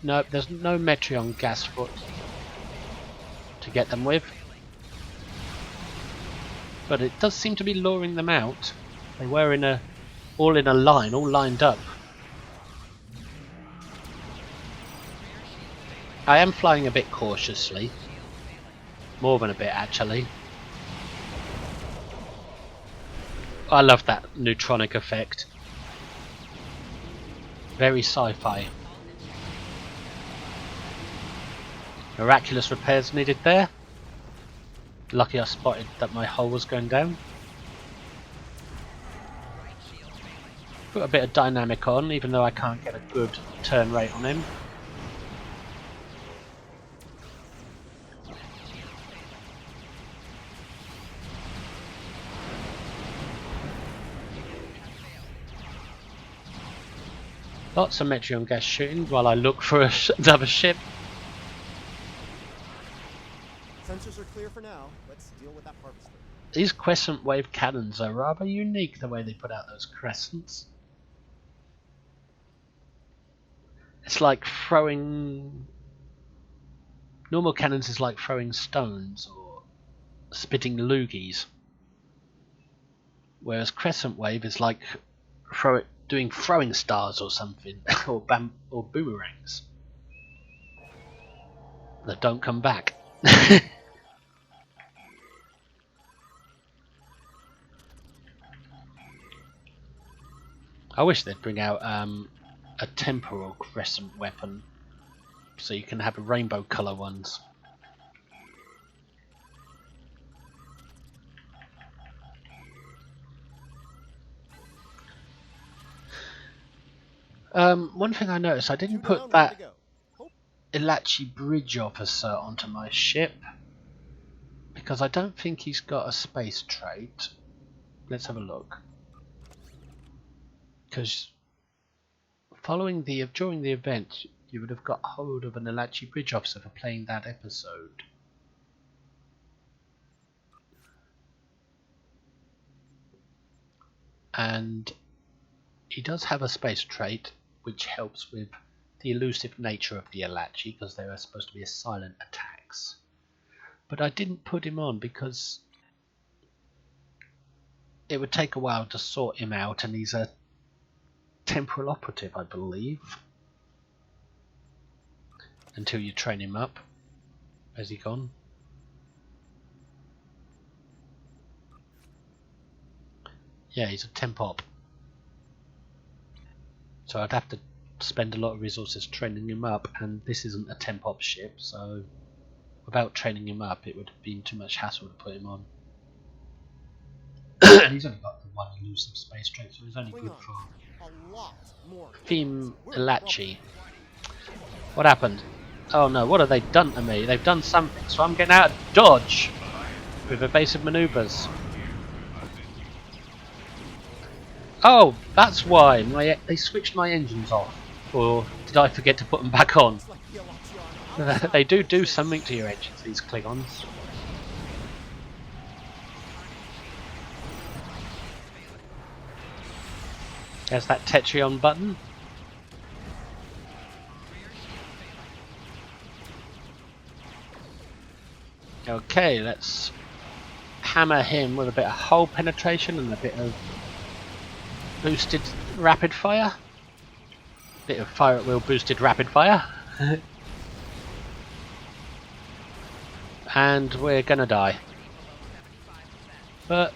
[SPEAKER 1] No, there's no Metreon gas foot to get them with, but it does seem to be luring them out. They were all in a line, all lined up. I am flying a bit cautiously, more than a bit actually. I love that neutronic effect. Very sci-fi. Miraculous repairs needed there. Lucky I spotted that my hull was going down. Put a bit of dynamic on, even though I can't get a good turn rate on him. Lots of Metreon gas shooting while I look for another ship.
[SPEAKER 5] Sensors are clear for now. Let's deal with that harvester.
[SPEAKER 1] These crescent wave cannons are rather unique, the way they put out those crescents. It's like throwing... Normal cannons is like throwing stones or spitting loogies. Whereas crescent wave is like doing throwing stars or something, or boomerangs that don't come back. I wish they'd bring out a temporal crescent weapon, so you can have rainbow colour ones. One thing I noticed, I didn't
[SPEAKER 5] Two down,
[SPEAKER 1] put
[SPEAKER 5] ready
[SPEAKER 1] that
[SPEAKER 5] to go. Hope
[SPEAKER 1] Elachi bridge officer onto my ship because I don't think he's got a space trait. Let's have a look. Because during the event, you would have got hold of an Elachi bridge officer for playing that episode. And he does have a space trait which helps with the elusive nature of the Elachi because they are supposed to be silent attacks. But I didn't put him on because it would take a while to sort him out, and he's a temporal operative, I believe. until you train him up. Where's he gone? Yeah, he's a temp op. So I'd have to spend a lot of resources training him up, and this isn't a temp op ship, so without training him up it would have been too much hassle to put him on. And he's only got the one elusive space trait, so he's only good for
[SPEAKER 5] a lot more.
[SPEAKER 1] Theme Elachi. What happened? Oh no, what have they done to me? They've done something, so I'm getting out of dodge with evasive maneuvers. Oh, that's why they switched my engines off. Or did I forget to put them back on? They do something to your engines, these Klingons. There's that Tetrion button. Okay, let's hammer him with a bit of hull penetration and a bit of boosted rapid fire. Bit of fire at will boosted rapid fire. And we're gonna die. But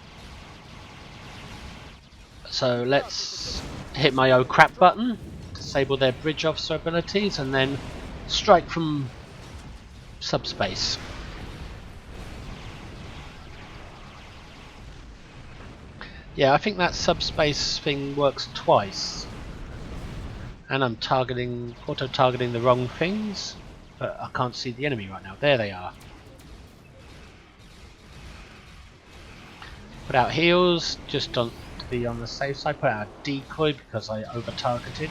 [SPEAKER 1] so let's hit my oh crap button, disable their bridge officer abilities, and then strike from subspace. Yeah, I think that subspace thing works twice. And I'm auto-targeting the wrong things, but I can't see the enemy right now. There they are. Put out heals, just to be on the safe side. Put out a decoy because I over-targeted.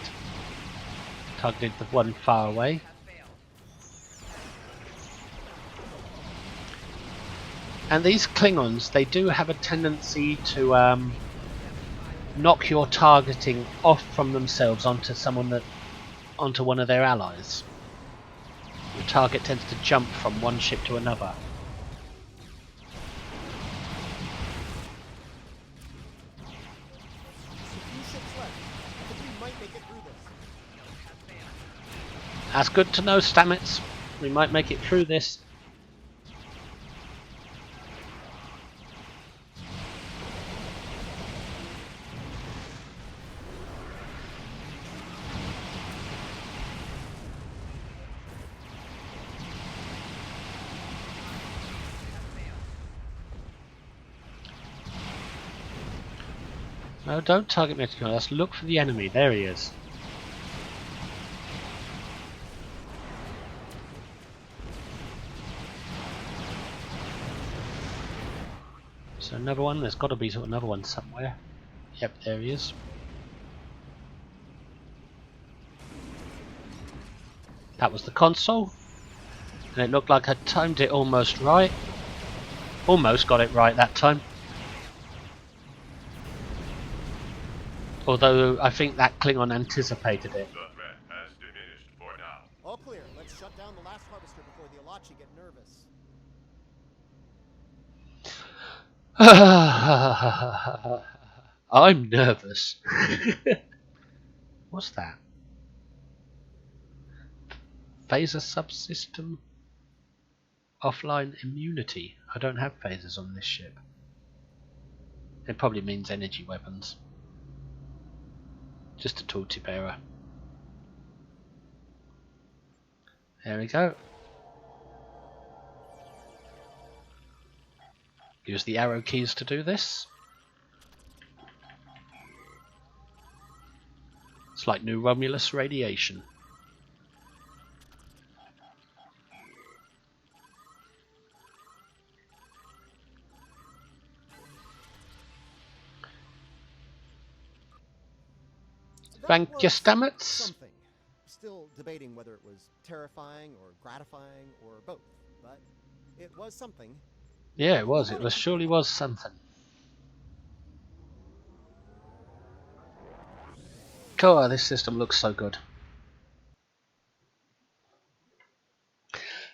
[SPEAKER 1] Targeted the one far away. And these Klingons, they do have a tendency to knock your targeting off from themselves onto onto one of their allies. Your target tends to jump from one ship to another. That's good to know, Stamets. We might make it through this. No, don't target me. Let's look for the enemy. There he is. So another one. There's got to be another one somewhere. Yep, there he is. That was the console, and it looked like I timed it almost right. Almost got it right that time. Although I think that Klingon anticipated it.
[SPEAKER 6] The threat has diminished for now.
[SPEAKER 5] All clear. Let's shut down the last harvester before the Elachi get nervous.
[SPEAKER 1] I'm nervous. What's that? Phaser subsystem? Offline immunity. I don't have phasers on this ship. It probably means energy weapons. Just a tooltip error. There we go. Use the arrow keys to do this. It's like New Romulus radiation. Thank you, Stamets.
[SPEAKER 5] Something. Still debating whether it was terrifying or gratifying or both, but it was something.
[SPEAKER 1] Yeah, it was. It surely was something. God, this system looks so good.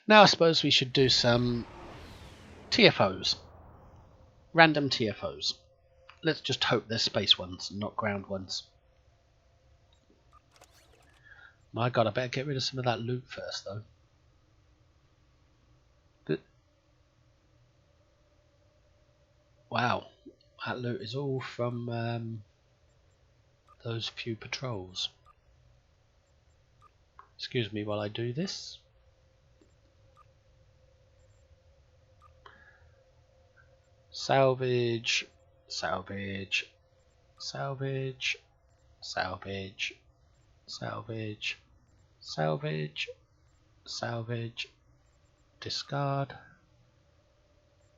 [SPEAKER 1] Now I suppose we should do some TFOs. Random TFOs. Let's just hope they're space ones and not ground ones. My god, I better get rid of some of that loot first though. Wow, that loot is all from those few patrols. Excuse me while I do this. Salvage, salvage, salvage, salvage, salvage, salvage, salvage, discard,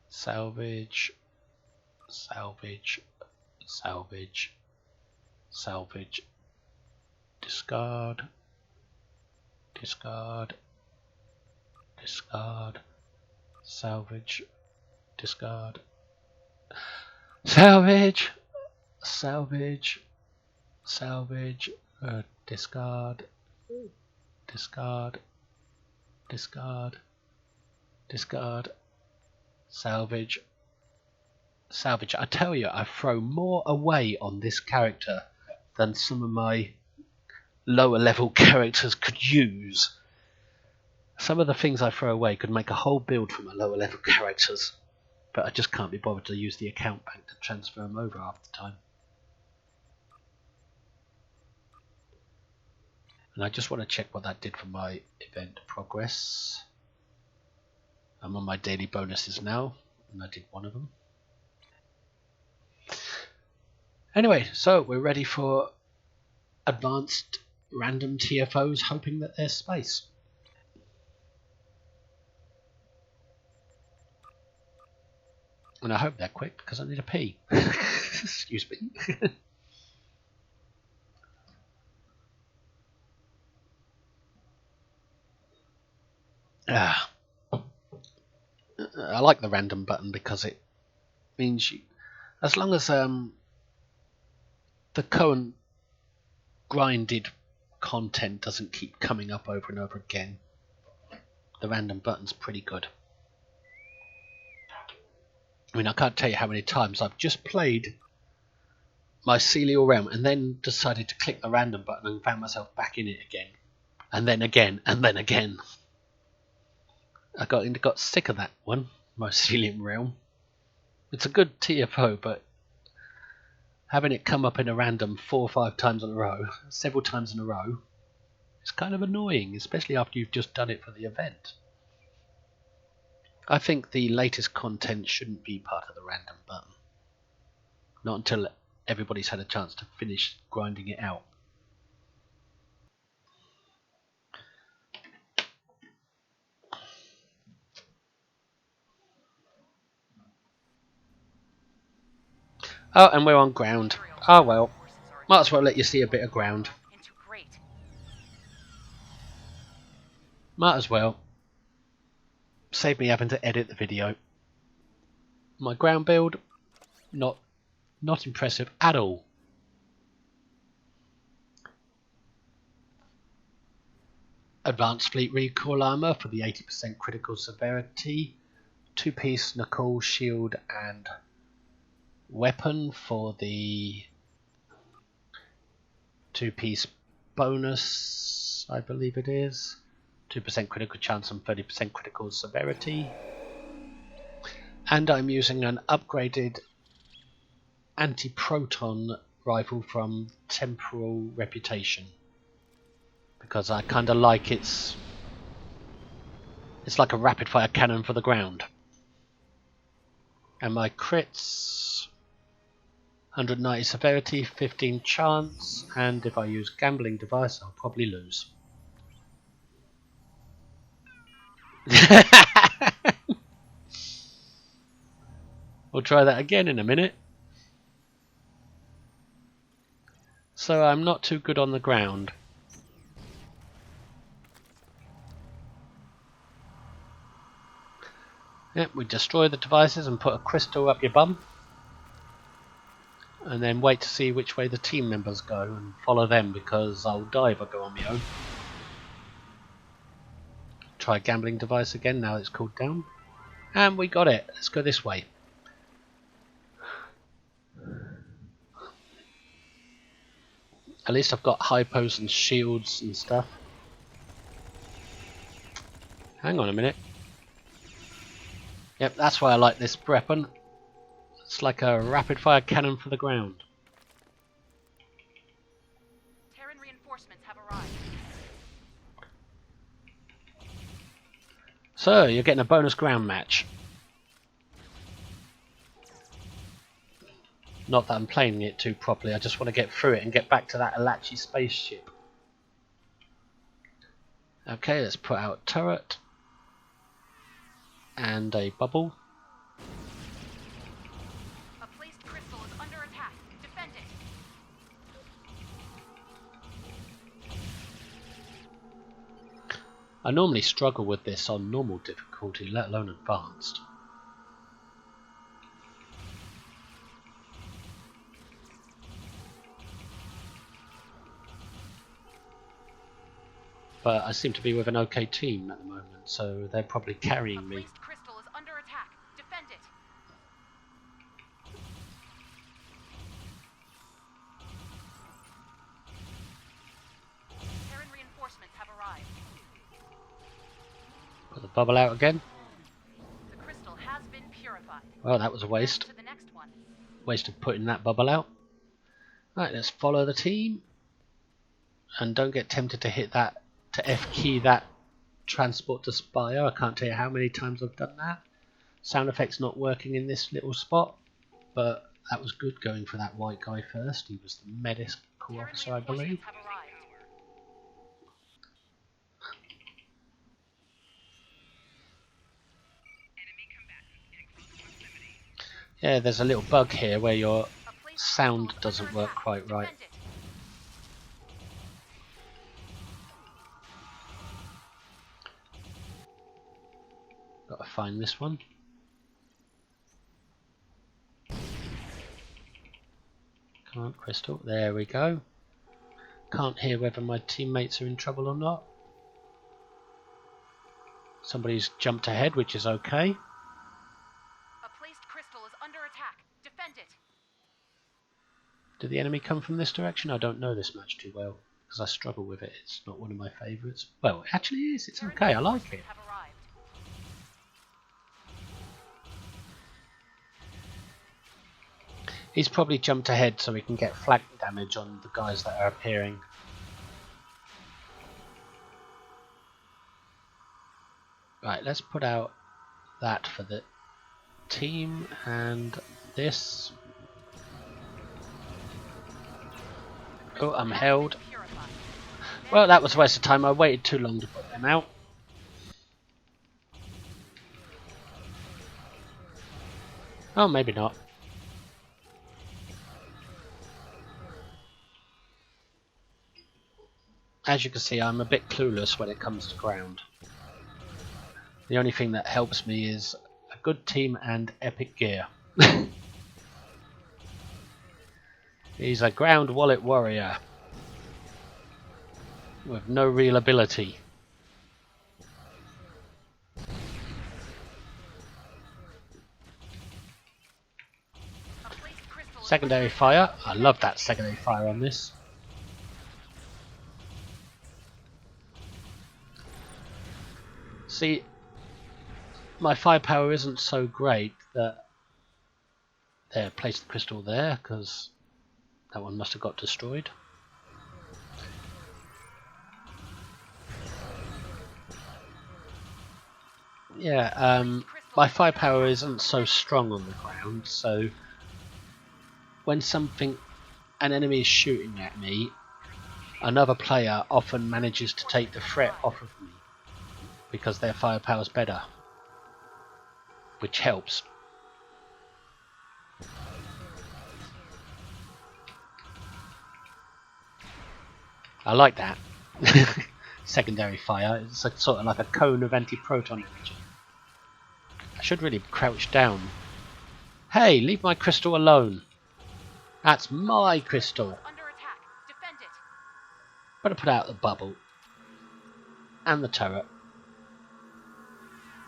[SPEAKER 1] salvage, salvage, salvage, salvage, discard, discard, discard, salvage, discard, salvage, salvage, salvage, discard, discard, discard, discard, salvage, salvage. I tell you, I throw more away on this character than some of my lower level characters could use. Some of the things I throw away could make a whole build for my lower level characters, but I just can't be bothered to use the account bank to transfer them over half the time. And I just want to check what that did for my event progress. I'm on my daily bonuses now, and I did one of them. Anyway, so we're ready for advanced random TFOs, hoping that there's space. And I hope they're quick, because I need a pee. Excuse me. I like the random button because it means you, as long as the current grinded content doesn't keep coming up over and over again, the random button's pretty good. I mean, I can't tell you how many times I've just played Mycelial Realm and then decided to click the random button and found myself back in it again. And then again, and then again. I got sick of that one, Mycelial Realm. It's a good TFO, but having it come up in a random 4 or 5 times in a row, several times in a row, it's kind of annoying, especially after you've just done it for the event. I think the latest content shouldn't be part of the random button. Not until everybody's had a chance to finish grinding it out. Oh, and we're on ground. Oh well. Might as well let you see a bit of ground. Might as well. Save me having to edit the video. My ground build, not impressive at all. Advanced fleet recoil armor for the 80% critical severity, 2-piece knuckle shield and weapon for the 2-piece bonus, I believe it is. 2% critical chance and 30% critical severity. And I'm using an upgraded anti-proton rifle from Temporal Reputation, because I kind of like it's like a rapid fire cannon for the ground. And my crits, 190 severity, 15 chance, and if I use gambling device I'll probably lose. We'll try that again in a minute. So I'm not too good on the ground. Yep, we destroy the devices and put a crystal up your bum. And then wait to see which way the team members go and follow them, because I'll die if I go on my own. Try gambling device again now it's cooled down. And we got it. Let's go this way. At least I've got hypos and shields and stuff. Hang on a minute. Yep, that's why I like this weapon. It's like a rapid fire cannon for the ground.
[SPEAKER 4] Terran reinforcements have arrived.
[SPEAKER 1] So, you're getting a bonus ground match. Not that I'm playing it too properly, I just want to get through it and get back to that Elachi spaceship. Okay, let's put out a turret. And a bubble.
[SPEAKER 4] A placed crystal is under attack. Defend it.
[SPEAKER 1] I normally struggle with this on normal difficulty, let alone advanced. But I seem to be with an okay team at the moment, so they're probably carrying me.
[SPEAKER 4] A placed crystal is under attack. Defend it. Terran reinforcements have arrived.
[SPEAKER 1] Put the bubble out again.
[SPEAKER 4] The crystal has been purified.
[SPEAKER 1] Well, that was a waste.
[SPEAKER 4] To the next one.
[SPEAKER 1] Waste of putting that bubble out. Right, let's follow the team. And don't get tempted to hit that, to F key that transport to Spire. I can't tell you how many times I've done that. Sound effects not working in this little spot, but that was good going for that white guy first. He was the medical
[SPEAKER 4] Terran
[SPEAKER 1] officer, I believe.
[SPEAKER 4] reinforcements have arrived.
[SPEAKER 1] Yeah, there's a little bug here where your
[SPEAKER 4] A placed
[SPEAKER 1] sound
[SPEAKER 4] crystal is
[SPEAKER 1] doesn't
[SPEAKER 4] under
[SPEAKER 1] work
[SPEAKER 4] attack.
[SPEAKER 1] quite right.
[SPEAKER 4] Defend it.
[SPEAKER 1] Gotta find this one. Come on, Crystal. There we go. Can't hear whether my teammates are in trouble or not. Somebody's jumped ahead, which is okay.
[SPEAKER 4] A placed crystal is under attack. Defend it.
[SPEAKER 1] Did the enemy come from this direction? I don't know this match too well, because I struggle with it. It's not one of my favourites. Well, it actually is. It's
[SPEAKER 4] Terran
[SPEAKER 1] okay. I like it.
[SPEAKER 4] reinforcements have arrived.
[SPEAKER 1] He's probably jumped ahead so we can get flank damage on the guys that are appearing. Right, let's put out that for the team and this. Oh, I'm held.
[SPEAKER 4] Purified.
[SPEAKER 1] Well, that was a waste of time. I waited too long to put them out. Oh, maybe not. As you can see, I'm a bit clueless when it comes to ground. The only thing that helps me is a good team and epic gear. He's a ground wallet warrior with no real ability.
[SPEAKER 4] A placed crystal is
[SPEAKER 1] Secondary
[SPEAKER 4] under
[SPEAKER 1] fire.
[SPEAKER 4] attack.
[SPEAKER 1] I love that secondary fire on this. See, my firepower isn't so great that... There, place the crystal there, because that one must have got destroyed. Yeah, my firepower isn't so strong on the ground, so when an enemy is shooting at me, another player often manages to take the threat off of me because their firepower is better, which helps. I like that. Secondary fire. It's like, sort of like a cone of anti-proton energy. I should really crouch down. Hey, leave my crystal alone. That's my crystal.
[SPEAKER 4] Under attack. Defend it.
[SPEAKER 1] Better put out the bubble. And the turret.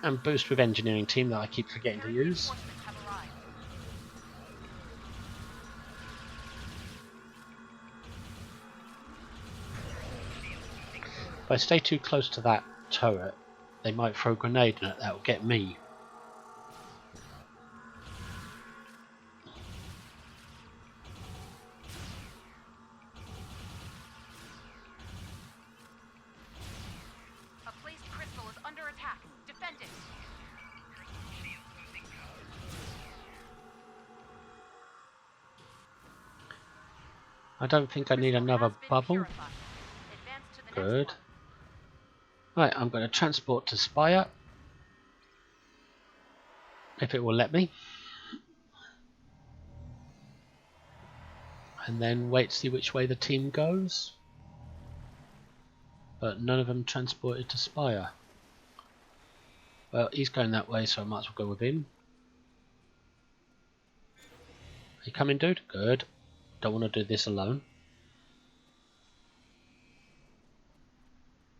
[SPEAKER 1] And boost with engineering team that I keep forgetting to
[SPEAKER 4] Terran
[SPEAKER 1] use.
[SPEAKER 4] reinforcements have arrived.
[SPEAKER 1] If I stay too close to that turret, they might throw a grenade in it that will get me. I don't think I need another bubble. Good. Right, I'm going to transport to Spire. If it will let me. And then wait to see which way the team goes. But none of them transported to Spire. Well, he's going that way, so I might as well go with him. Are you coming, dude? Good. Don't want to do this alone.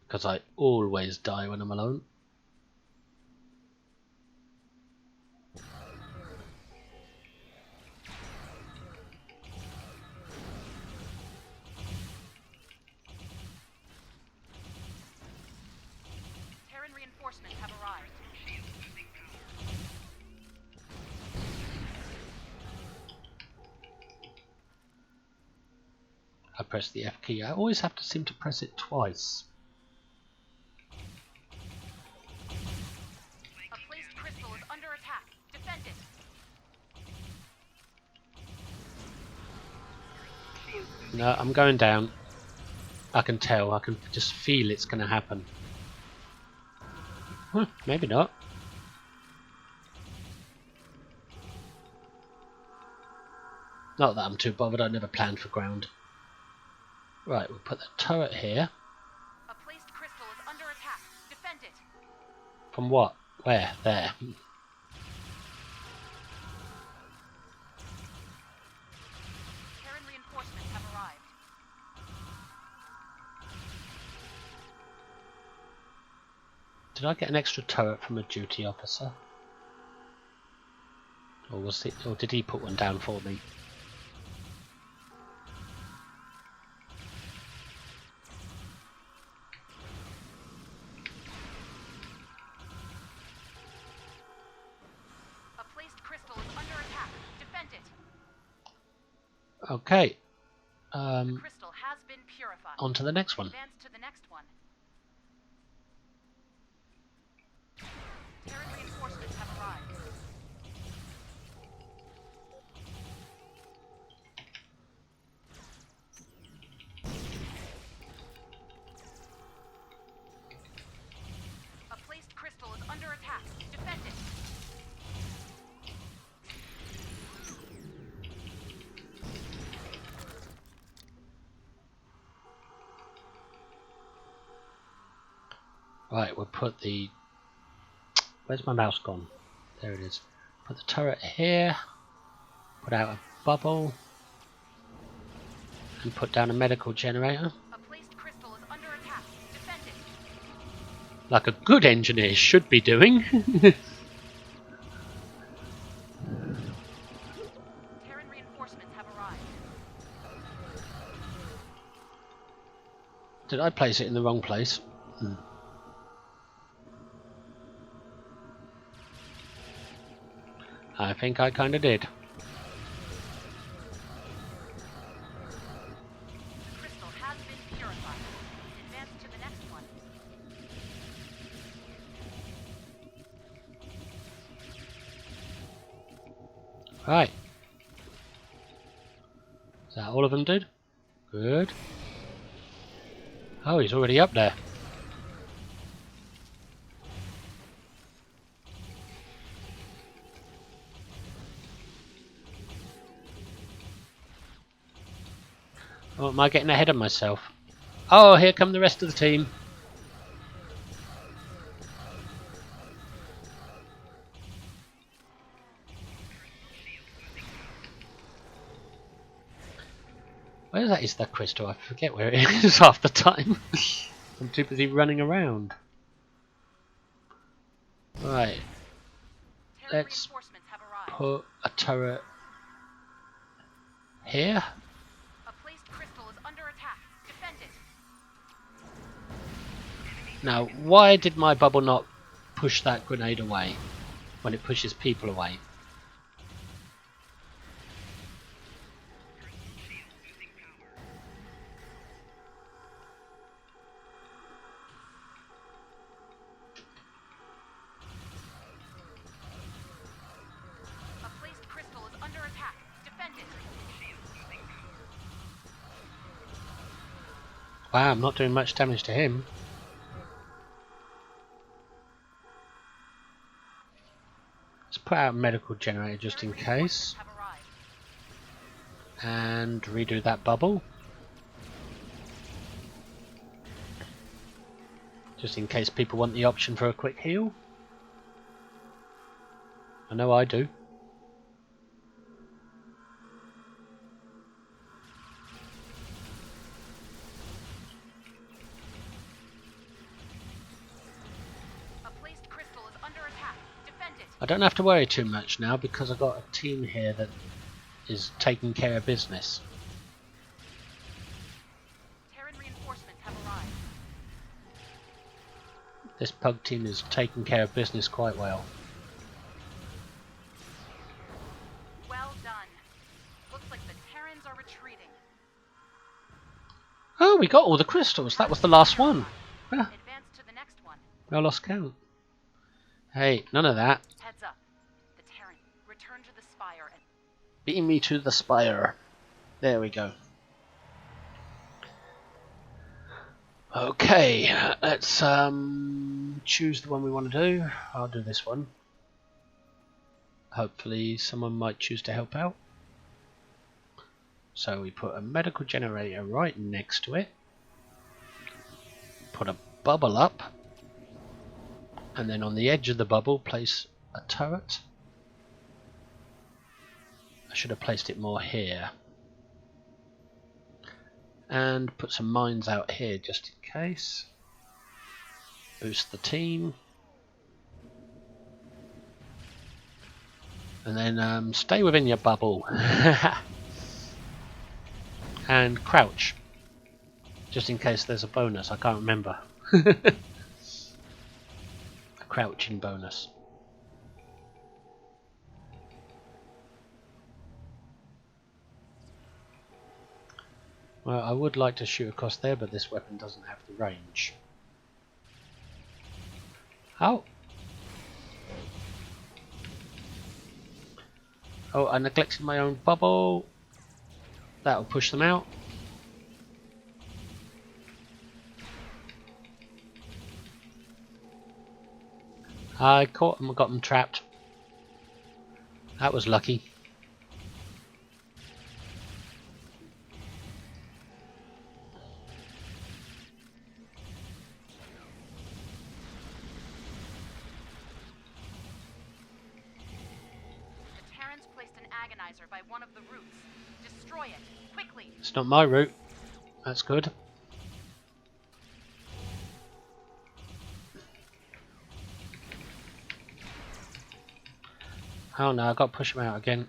[SPEAKER 1] Because I always die when I'm alone.
[SPEAKER 4] Terran reinforcements have arrived.
[SPEAKER 1] I press the F key. I always have to seem to press it twice.
[SPEAKER 4] A placed crystal is under attack. Defend it.
[SPEAKER 1] No, I'm going down. I can tell. I can just feel it's going to happen. Huh, maybe not. Not that I'm too bothered. I never planned for ground. Right, we'll put the turret here.
[SPEAKER 4] A placed crystal is under attack. Defend it.
[SPEAKER 1] From what? Where? There.
[SPEAKER 4] Terran reinforcements have arrived.
[SPEAKER 1] Did I get an extra turret from a duty officer? Or was it? Or did he put one down for me?
[SPEAKER 4] A placed crystal is under attack. Defend it.
[SPEAKER 1] Okay.
[SPEAKER 4] Crystal has been purified.
[SPEAKER 1] On to the next one.
[SPEAKER 4] Advance to the next one. Terran reinforcements have arrived. A placed crystal is under attack. Defend it.
[SPEAKER 1] Right, we'll put the... Where's my mouse gone? There it is. Put the turret here. Put out a bubble. And put down a medical generator.
[SPEAKER 4] A placed crystal is under attack. Defend it.
[SPEAKER 1] Like a good engineer should be doing.
[SPEAKER 4] Terran reinforcements have arrived.
[SPEAKER 1] Did I place it in the wrong place? I think I kinda did.
[SPEAKER 4] Crystal has been purified. Advance to the next one.
[SPEAKER 1] Right. Is that all of them, dude? Good. Oh, he's already up there. Oh, am I getting ahead of myself? Oh, here come the rest of the team. Where is that crystal? I forget where it is half the time. I'm too busy running around. Right,
[SPEAKER 4] Terran
[SPEAKER 1] let's
[SPEAKER 4] reinforcements have arrived.
[SPEAKER 1] put a turret here.
[SPEAKER 4] A placed crystal is under attack. Defend it.
[SPEAKER 1] Now, why did my bubble not push that grenade away when it pushes people away?
[SPEAKER 4] A placed crystal is under attack. Defend it.
[SPEAKER 1] Wow, I'm not doing much damage to him. Let's put out a medical generator just in case.
[SPEAKER 4] Have arrived.
[SPEAKER 1] And redo that bubble. Just in case people want the option for a quick heal. I know I do.
[SPEAKER 4] A placed crystal is under attack. Defend it.
[SPEAKER 1] I don't have to worry too much now because I've got a team here that is taking care of business.
[SPEAKER 4] Terran reinforcements have arrived.
[SPEAKER 1] This pug team is taking care of business quite well.
[SPEAKER 4] Well done. Looks like the Terrans are retreating.
[SPEAKER 1] Oh, we got all the crystals. That was the last one. Ah,
[SPEAKER 4] Advance to the next one.
[SPEAKER 1] I lost count. Hey, none of that.
[SPEAKER 4] Heads up. The Terran. Return to the spire and
[SPEAKER 1] Beam me to the spire. There we go. Okay, let's choose the one we want to do. I'll do this one. Hopefully someone might choose to help out. So we put a medical generator right next to it. Put a bubble up. And then on the edge of the bubble place a turret. I should have placed it more here. And put some mines out here just in case. Boost the team. And then stay within your bubble. And crouch. Just in case there's a bonus, I can't remember. A crouching bonus. Well, I would like to shoot across there, but this weapon doesn't have the range. Oh! Oh, I neglected my own bubble. That'll push them out. I caught them and got them trapped. That was lucky.
[SPEAKER 4] by one of the routes. Destroy it, quickly!
[SPEAKER 1] It's not my route. That's good. Oh no, I've got to push him out again.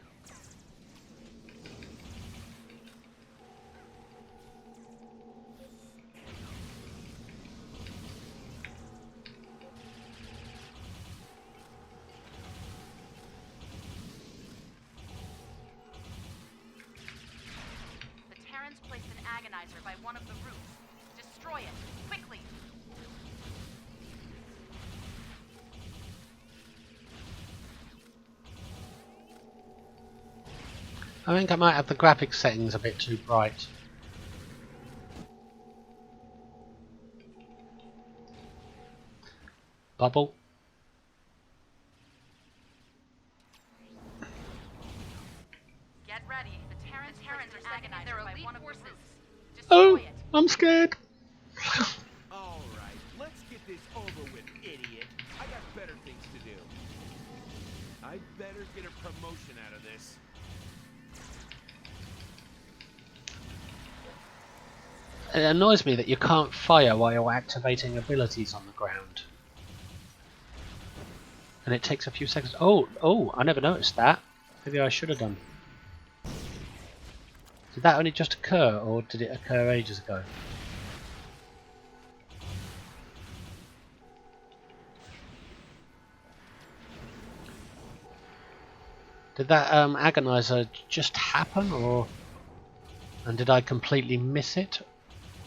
[SPEAKER 4] Placed an agonizer by one of the routes. Destroy it, quickly!
[SPEAKER 1] I think I might have the graphics settings a bit too bright. Bubble.
[SPEAKER 4] Get ready. The Terrans are agonizing their elite forces.
[SPEAKER 1] Oh, I'm scared.
[SPEAKER 2] Alright, let's get this over with, idiot. I got better things to do. I better get a promotion out of this.
[SPEAKER 1] It annoys me that you can't fire while you're activating abilities on the ground. And it takes a few seconds. Oh, I never noticed that. Maybe I should have done. Did that only just occur, or did it occur ages ago? Did that agonizer just happen, or and did I completely miss it,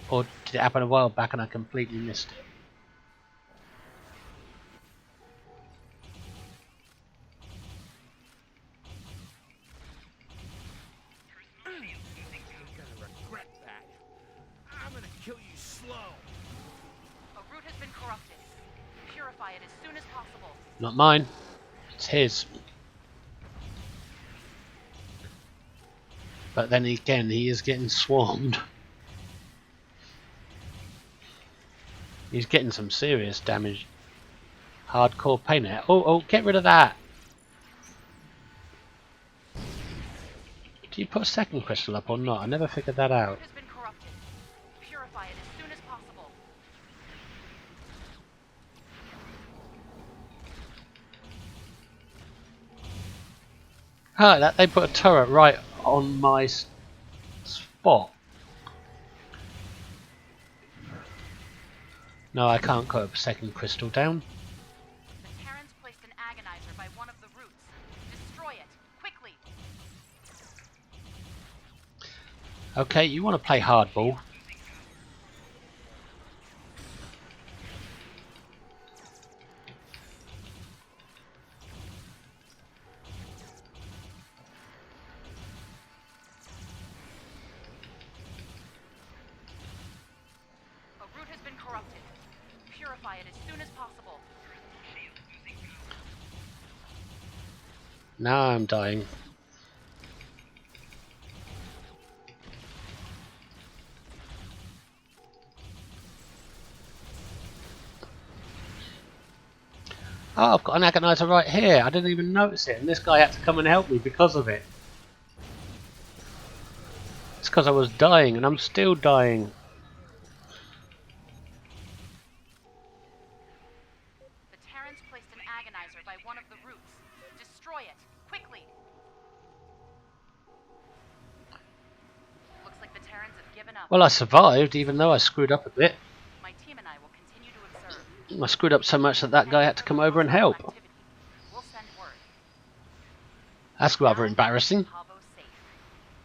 [SPEAKER 1] or did it happen a while back and I completely missed it?
[SPEAKER 2] slow.
[SPEAKER 4] A root has been corrupted. Purify it as soon as possible.
[SPEAKER 1] Not mine. It's his. But then again, he is getting swarmed. He's getting some serious damage. Hardcore pain there. Oh, get rid of that! Do you put a second crystal up or not? I never figured that out.
[SPEAKER 4] Root has been corrupted. Purify it as soon as possible.
[SPEAKER 1] Ah, that they put a turret right on my spot. No, I can't put a second crystal down.
[SPEAKER 4] The Terrans placed an agonizer by one of the roots. Destroy it, quickly.
[SPEAKER 1] Okay, you want to play hardball.
[SPEAKER 4] A root has been corrupted. Purify it as soon as possible.
[SPEAKER 1] Now I'm dying. Oh, I've got an agonizer right here. I didn't even notice it, and this guy had to come and help me because of it. It's because I was dying, and I'm still dying.
[SPEAKER 4] The Terrans placed an agonizer by one of the roots. Destroy it, quickly. Looks like the Terrans have given up.
[SPEAKER 1] Well, I survived, even though I screwed up a bit.
[SPEAKER 4] My team and I will continue to observe.
[SPEAKER 1] I screwed up so much that that guy had to come over and help.
[SPEAKER 4] We'll send word.
[SPEAKER 1] That's rather embarrassing.
[SPEAKER 4] Cabo safe.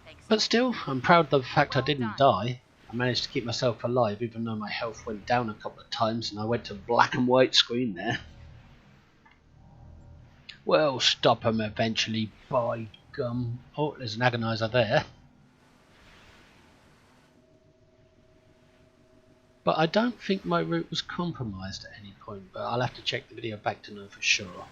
[SPEAKER 4] Thanks.
[SPEAKER 1] But still, I'm proud of the fact I didn't die. I managed to keep myself alive, even though my health went down a couple of times and I went to black and white screen there. Well, stop him eventually, by gum. Oh, there's an agonizer there. But I don't think my route was compromised at any point, but I'll have to check the video back to know for sure.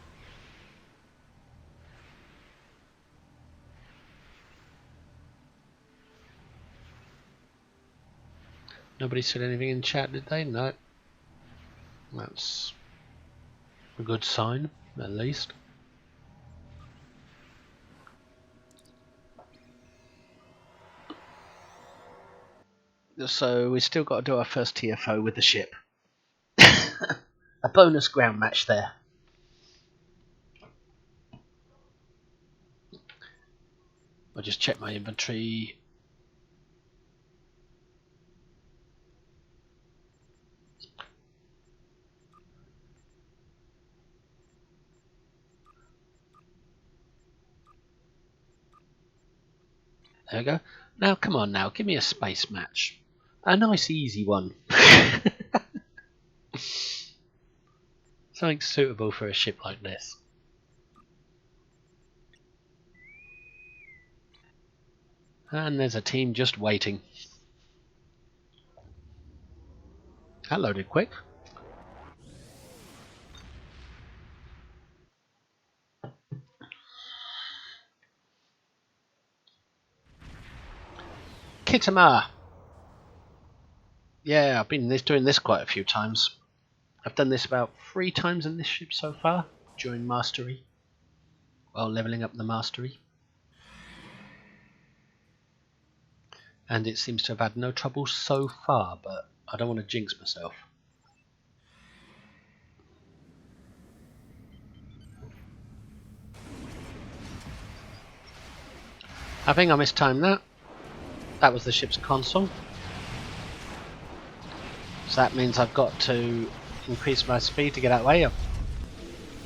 [SPEAKER 1] Nobody said anything in chat, did they? No. That's a good sign, at least. So we still got to do our first TFO with the ship. A bonus ground match there. I'll just check my inventory. There we go. Now, come on now, give me a space match. A nice easy one. Something suitable for a ship like this. And there's a team just waiting. That loaded quick. Kittamar. Yeah, I've been doing this quite a few times. I've done this about 3 times in this ship so far, during mastery. While leveling up the mastery. And it seems to have had no trouble so far, but I don't want to jinx myself. I think I mistimed that. That was the ship's console. So that means I've got to increase my speed to get out of the way. I've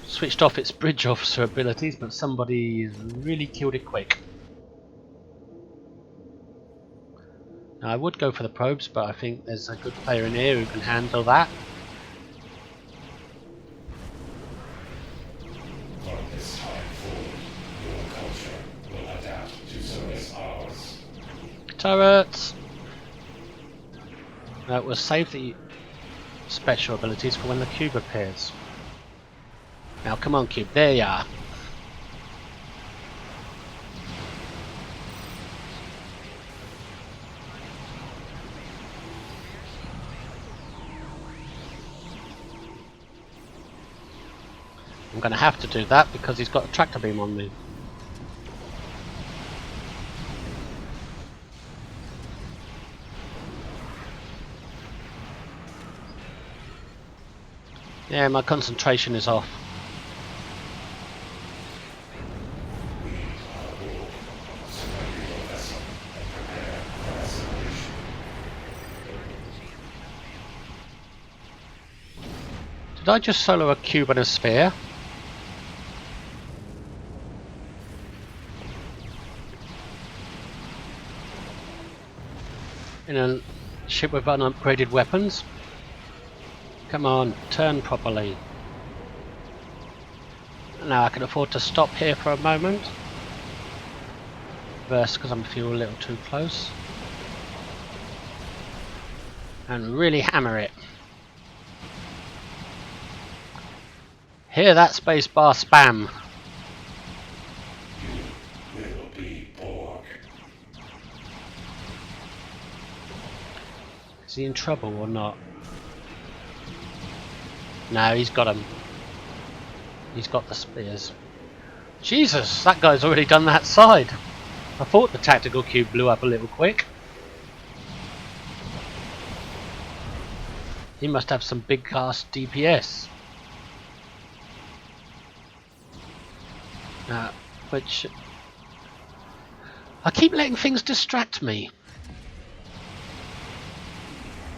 [SPEAKER 1] switched off its bridge officer abilities, but somebody really killed it quick. Now, I would go for the probes, but I think there's a good player in here who can handle that.
[SPEAKER 7] This time forward, your culture will adapt to service ours.
[SPEAKER 1] Turrets! We'll save the special abilities for when the cube appears. Now come on cube, there you are. I'm going to have to do that because he's got a tractor beam on me. Yeah, my concentration is off. Did I just solo a cube and a sphere? In a ship with unupgraded weapons? Come on, turn properly. Now I can afford to stop here for a moment. Reverse because I'm feeling a little too close. And really hammer it. Hear that spacebar spam.
[SPEAKER 7] Little bee pork.
[SPEAKER 1] Is he in trouble or not? No, he's got him. He's got the spears. Jesus, that guy's already done that side. I thought the tactical cube blew up a little quick. He must have some big cast DPS. Which... I keep letting things distract me.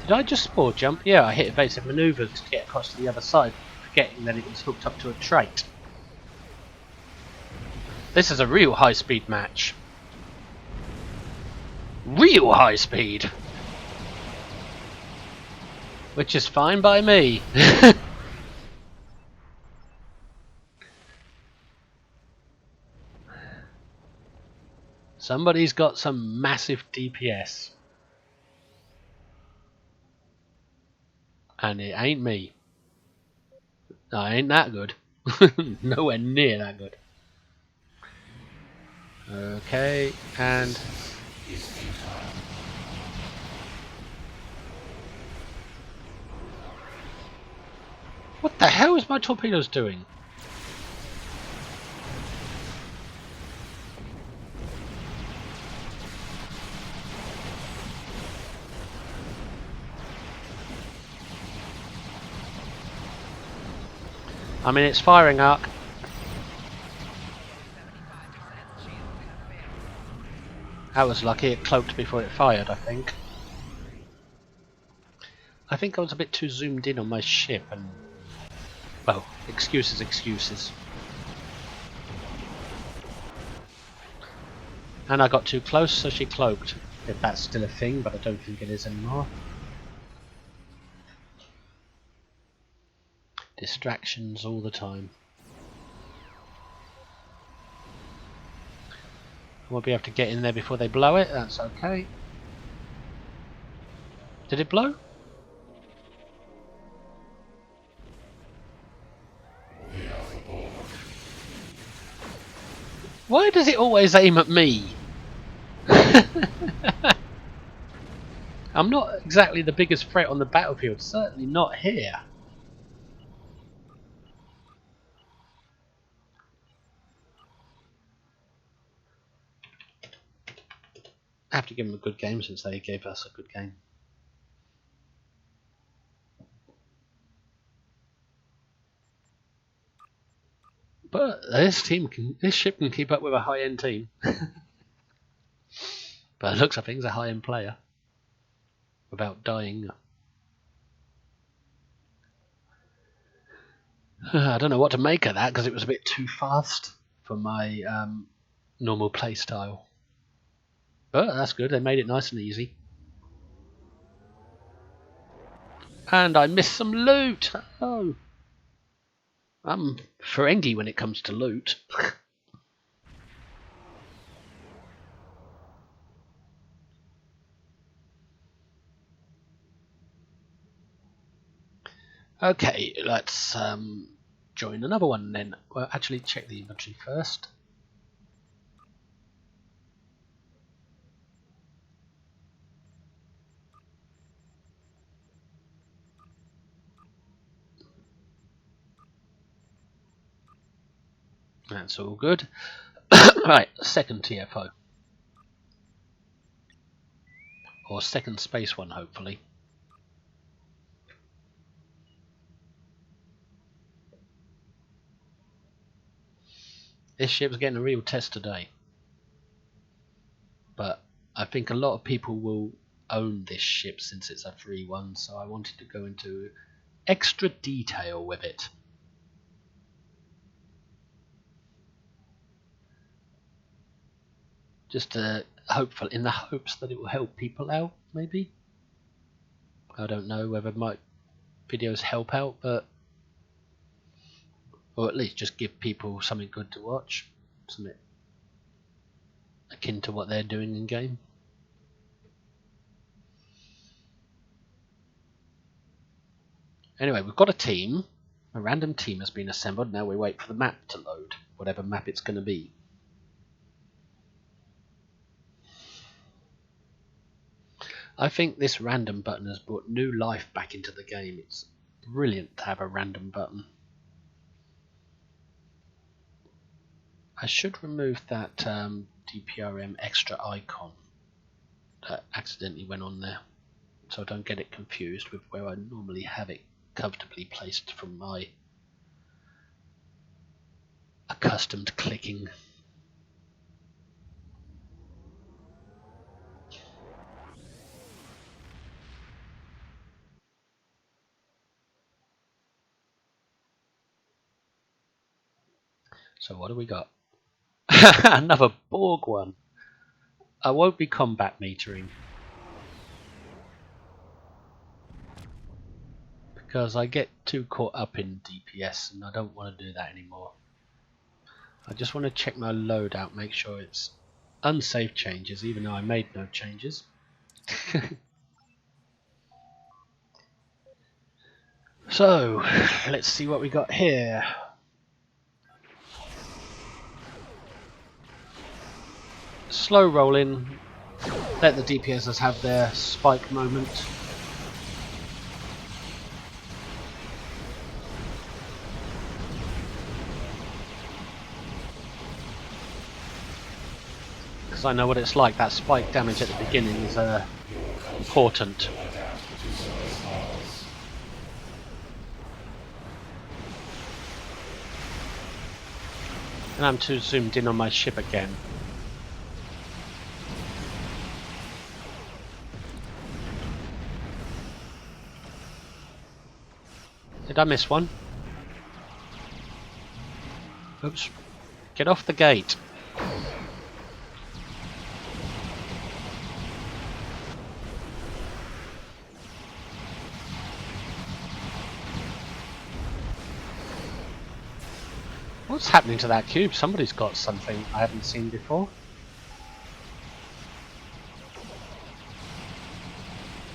[SPEAKER 1] Did I just spore jump? Yeah, I hit evasive manoeuvres to get across to the other side, forgetting that it was hooked up to a trait. This is a real high speed match. Real high speed! Which is fine by me. Somebody's got some massive DPS. And it ain't me. I ain't that good. Nowhere near that good. Okay, and... What the hell is my torpedoes doing? I mean, it's firing arc. That was lucky, it cloaked before it fired, I think. I think I was a bit too zoomed in on my ship and... Well, excuses, excuses. And I got too close, so she cloaked. If that's still a thing, but I don't think it is anymore. Distractions all the time. We'll be able to get in there before they blow it, that's okay. Did it blow? Why does it always aim at me? I'm not exactly the biggest threat on the battlefield, certainly not here. I have to give them a good game since they gave us a good game. But this ship can keep up with a high-end team. But it looks like things a high-end player. Without dying. I don't know what to make of that because it was a bit too fast for my normal play style. But that's good, they made it nice and easy. And I missed some loot! Oh! I'm Ferengi when it comes to loot. Okay, let's join another one then. Well, actually check the inventory first. That's all good. Right, second TFO. Or second space one, hopefully. This ship's getting a real test today. But I think a lot of people will own this ship since it's a free one, so I wanted to go into extra detail with it. Just hopeful, in the hopes that it will help people out, maybe. I don't know whether my videos help out, but or at least just give people something good to watch, something akin to what they're doing in game. Anyway, we've got a team. A random team has been assembled. Now we wait for the map to load, whatever map it's going to be. I think this random button has brought new life back into the game. It's brilliant to have a random button. I should remove that DPRM extra icon that accidentally went on there, so I don't get it confused with where I normally have it comfortably placed from my accustomed clicking. So what do we got? Another Borg one. I won't be combat metering because I get too caught up in DPS and I don't want to do that anymore. I just want to check my loadout, make sure it's unsafe changes, even though I made no changes. So, let's see what we got here. Slow rolling, let the DPSs have their spike moment. Because I know what it's like, that spike damage at the beginning is important. And I'm too zoomed in on my ship again. Did I miss one? Oops. Get off the gate. What's happening to that cube? Somebody's got something I haven't seen before.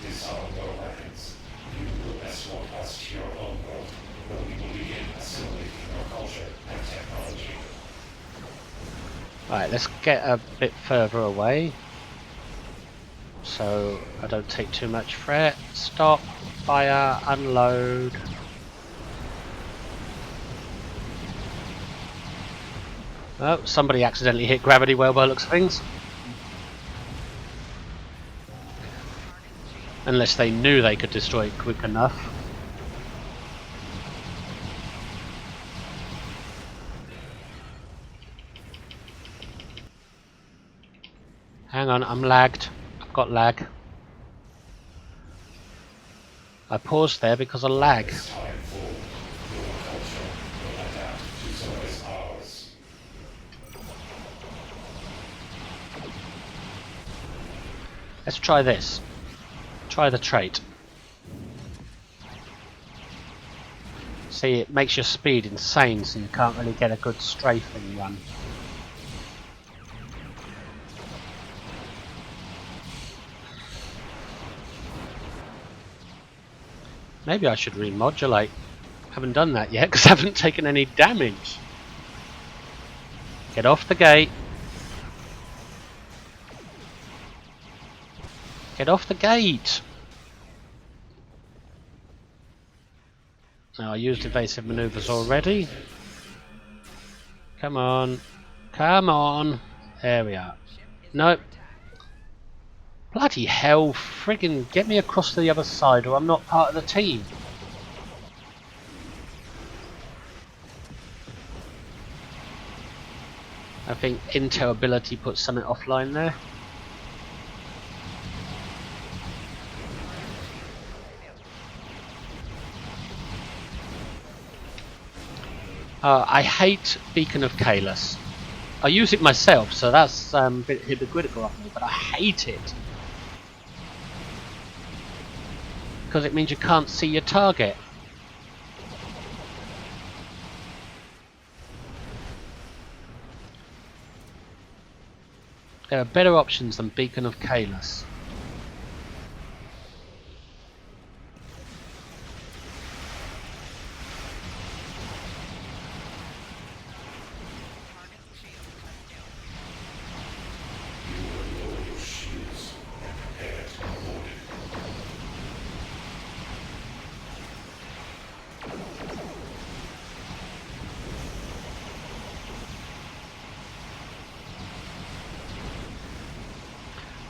[SPEAKER 7] These are no weapons. You will escort us to your own world, where we will begin assimilating your culture and technology.
[SPEAKER 1] Right, let's get a bit further away so I don't take too much threat. Stop, fire, unload. Oh, somebody accidentally hit gravity well by the looks of things. Unless they knew they could destroy it quick enough. Hang on, I'm lagged. I've got lag. I paused there because of lag.
[SPEAKER 7] It's time for your culture will adapt to service ours.
[SPEAKER 1] Let's try this. Try the trait. See, it makes your speed insane, so you can't really get a good strafing run. Maybe I should remodulate. Haven't done that yet because I haven't taken any damage. Get off the gate. Get off the gate. Now I used evasive maneuvers already. Come on. Come on. There we are. Nope. Bloody hell, friggin' get me across to the other side or I'm not part of the team. I think intel ability puts something offline there. I hate Beacon of Kalos. I use it myself, so that's a bit hypocritical of me, but I hate it. Because it means you can't see your target. There are better options than Beacon of Kalos.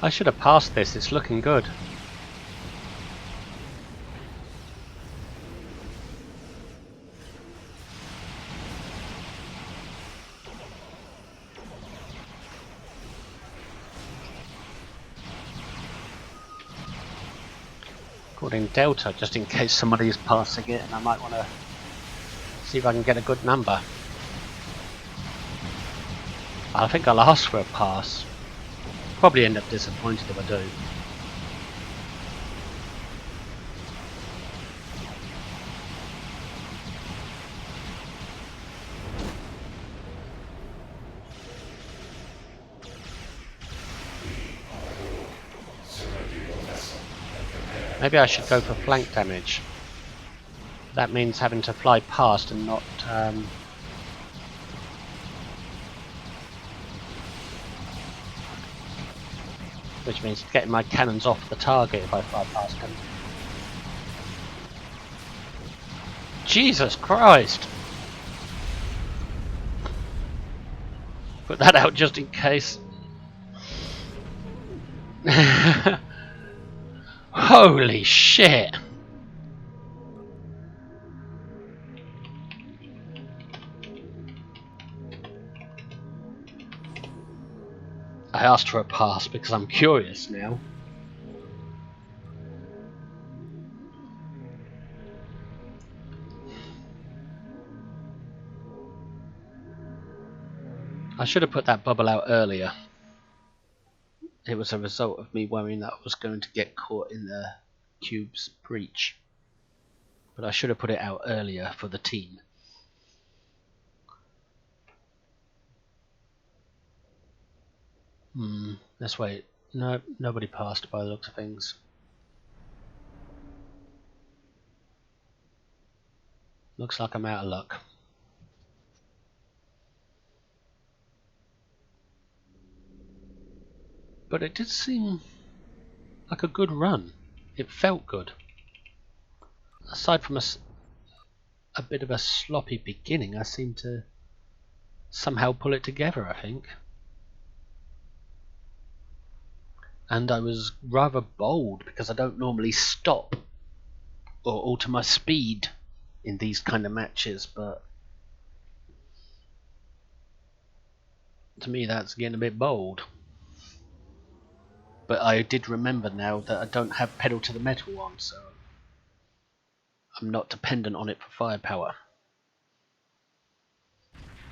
[SPEAKER 1] I should have passed this, it's looking good. According Delta, just in case somebody is passing it, and I might want to see if I can get a good number. I think I'll ask for a pass. Probably end up disappointed if I do. Maybe I should go for flank damage. That means having to fly past and not which means getting my cannons off the target if I fly past them. Jesus Christ! Put that out just in case. Holy shit! I asked for a pass because I'm curious now. I should have put that bubble out earlier. It was a result of me worrying that I was going to get caught in the cube's breach. But I should have put it out earlier for the team. Let's wait. No, nobody passed by the looks of things. Looks like I'm out of luck. But it did seem like a good run. It felt good. Aside from a bit of a sloppy beginning, I seemed to somehow pull it together, I think. And I was rather bold because I don't normally stop or alter my speed in these kind of matches, but to me that's getting a bit bold. But I did remember now that I don't have pedal to the metal on, so I'm not dependent on it for firepower.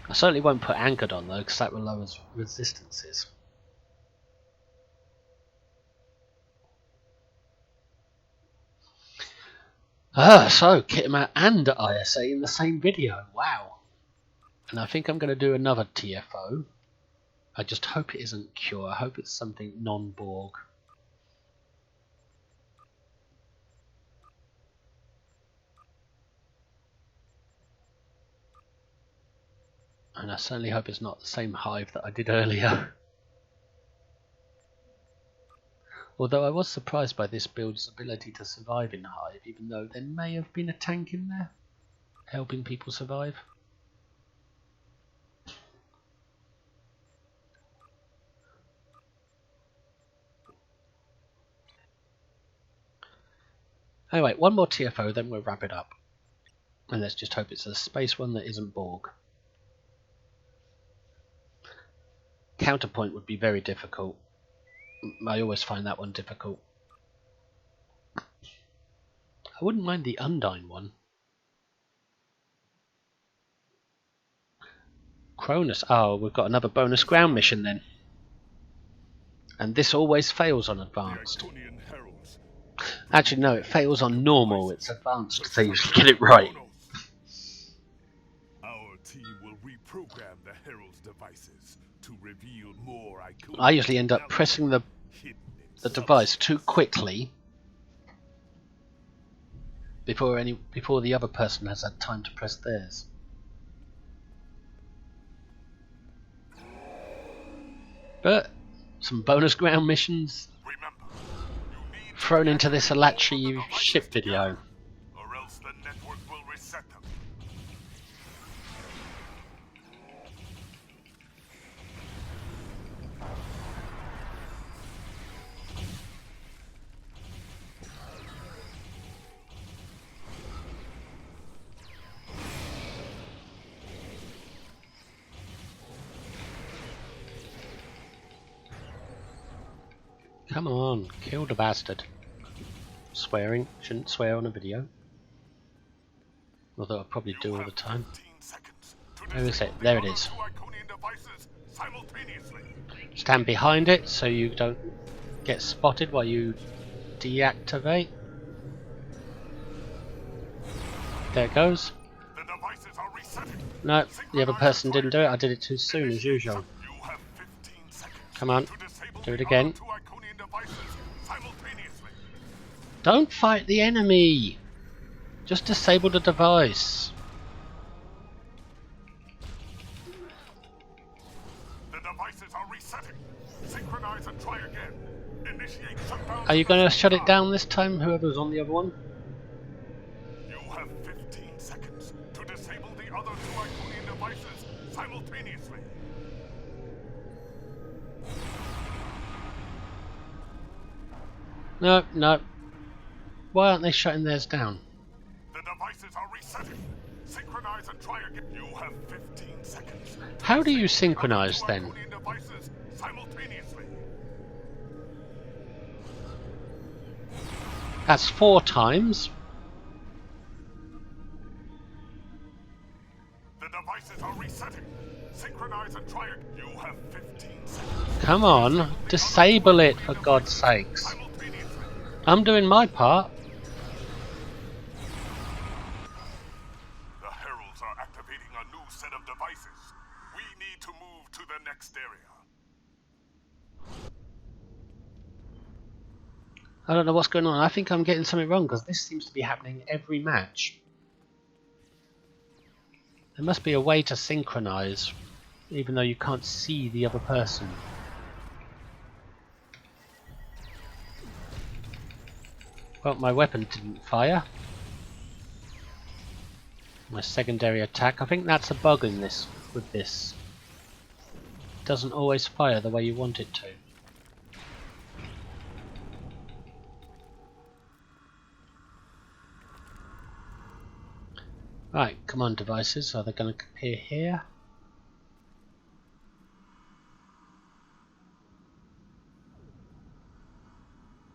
[SPEAKER 1] I certainly won't put anchored on though, because that will lower resistances. So Kittimer and ISA in the same video, wow. And I think I'm going to do another TFO. I just hope it isn't Cure, I hope it's something non-Borg. And I certainly hope it's not the same hive that I did earlier. Although I was surprised by this build's ability to survive in hive, even though there may have been a tank in there helping people survive. Anyway, one more TFO, then we'll wrap it up. And let's just hope it's a space one that isn't Borg. Counterpoint would be very difficult. I always find that one difficult. I wouldn't mind the Undyne one. Cronus. Oh, we've got another bonus ground mission then. And this always fails on advanced. Actually, no, it fails on normal. It's advanced, so you should get it right.
[SPEAKER 2] Our team will reprogram the Herald's devices to reveal more iconic.
[SPEAKER 1] I usually end up pressing the device too quickly before the other person has had time to press theirs. But some bonus ground missions thrown into this Elachi ship video.
[SPEAKER 2] Or else the network will reset them.
[SPEAKER 1] Come on, kill the bastard. Swearing, shouldn't swear on a video. Although I probably do all the time. Where is it? There it is. Stand behind it so you don't get spotted while you deactivate. There it goes. No, the other person didn't do it. I did it too soon as usual. Come on, do it again. Don't fight the enemy! Just disable the device.
[SPEAKER 2] The devices are resetting. Synchronize and try again. Initiate shutdown.
[SPEAKER 1] Are you going to shut it down this time, whoever's on the other one?
[SPEAKER 2] You have 15 seconds to disable the other two Iconian devices simultaneously.
[SPEAKER 1] No, no. Why aren't they shutting theirs down?
[SPEAKER 2] The devices are resetting. Synchronize and try again. You have 15 seconds.
[SPEAKER 1] How do you synchronize then?
[SPEAKER 2] Devices simultaneously.
[SPEAKER 1] That's 4 times.
[SPEAKER 2] The devices are resetting. Synchronize and try again. You have 15 seconds.
[SPEAKER 1] Come on, disable it for God's sakes. I'm doing my part.
[SPEAKER 2] The Heralds are activating a new set of devices. We need to move to the next area.
[SPEAKER 1] I don't know what's going on. I think I'm getting something wrong because this seems to be happening every match. There must be a way to synchronize, even though you can't see the other person. Well, my weapon didn't fire. My secondary attack. I think that's a bug in this. With this, it doesn't always fire the way you want it to. Right, come on, devices. Are they going to appear here?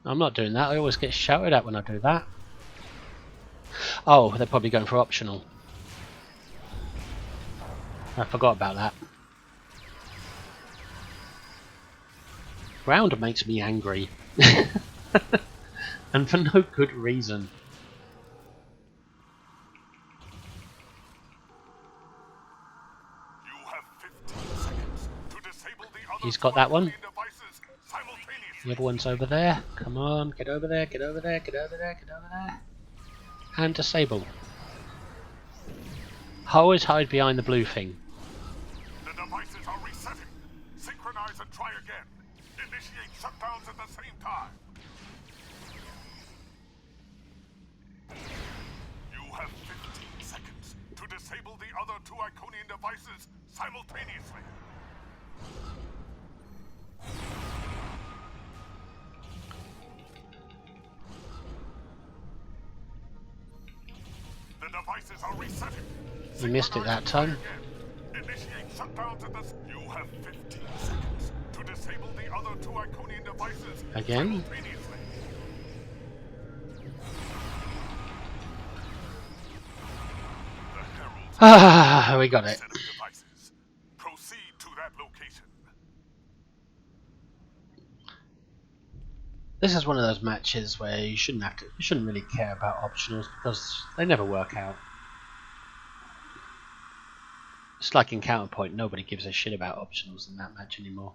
[SPEAKER 1] I'm not doing that. I always get shouted at when I do that. Oh, they're probably going for optional. I forgot about that. Ground makes me angry. And for no good reason.
[SPEAKER 2] You have 15 seconds to disable the other
[SPEAKER 1] He's got that one.
[SPEAKER 2] devices simultaneously.
[SPEAKER 1] The other one's over there. Come on, get over there, get over there, get over there, get over there. And disable. Always hide behind the blue thing.
[SPEAKER 6] devices are resetting. Synchronize and try again. Initiate shutdowns at the same time. You have 15 seconds to disable the other 2 Iconian devices simultaneously. The devices are resetting.
[SPEAKER 1] You missed it that time.
[SPEAKER 6] Initiate shutdowns at the... You have 15 seconds to disable the other 2 Iconian devices
[SPEAKER 1] Again?
[SPEAKER 6] simultaneously. The heralds
[SPEAKER 1] Ah, we got it.
[SPEAKER 6] set of devices. Proceed to that location.
[SPEAKER 1] This is one of those matches where you shouldn't really care about optionals because they never work out. It's like in Counterpoint, nobody gives a shit about optionals in that match anymore.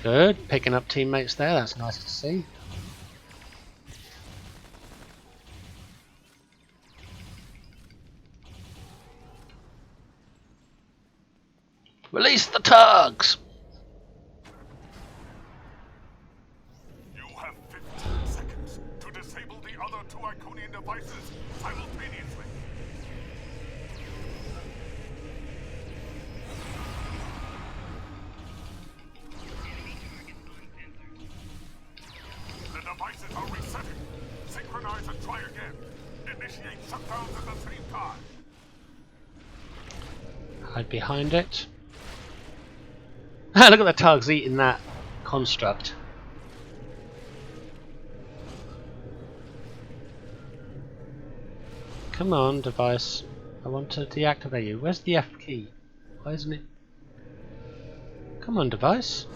[SPEAKER 1] Good, picking up teammates there, that's nice to see. Release the tugs!
[SPEAKER 6] You have 15 seconds to disable the other 2 Iconian devices simultaneously. The devices are resetting. Synchronize and try again. Initiate shutdowns at the same time.
[SPEAKER 1] Hide behind it. Look at the tugs eating that construct. Come on, device. I want to deactivate you. Where's the F key? Why isn't it? Come on, device.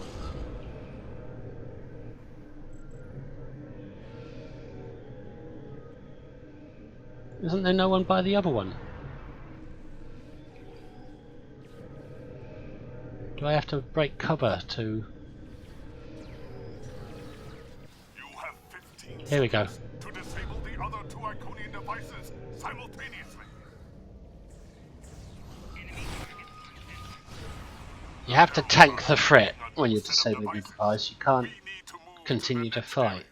[SPEAKER 1] Isn't there no one by the other one? Do I have to break cover to...
[SPEAKER 6] You have 15
[SPEAKER 1] Here we go.
[SPEAKER 6] seconds to disable the other 2 Iconian devices simultaneously.
[SPEAKER 1] You have to tank the threat when you're disabling the device. You can't continue to fight.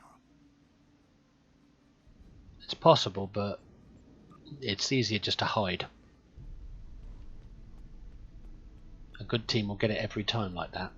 [SPEAKER 1] It's possible, but it's easier just to hide. A good team will get it every time like that.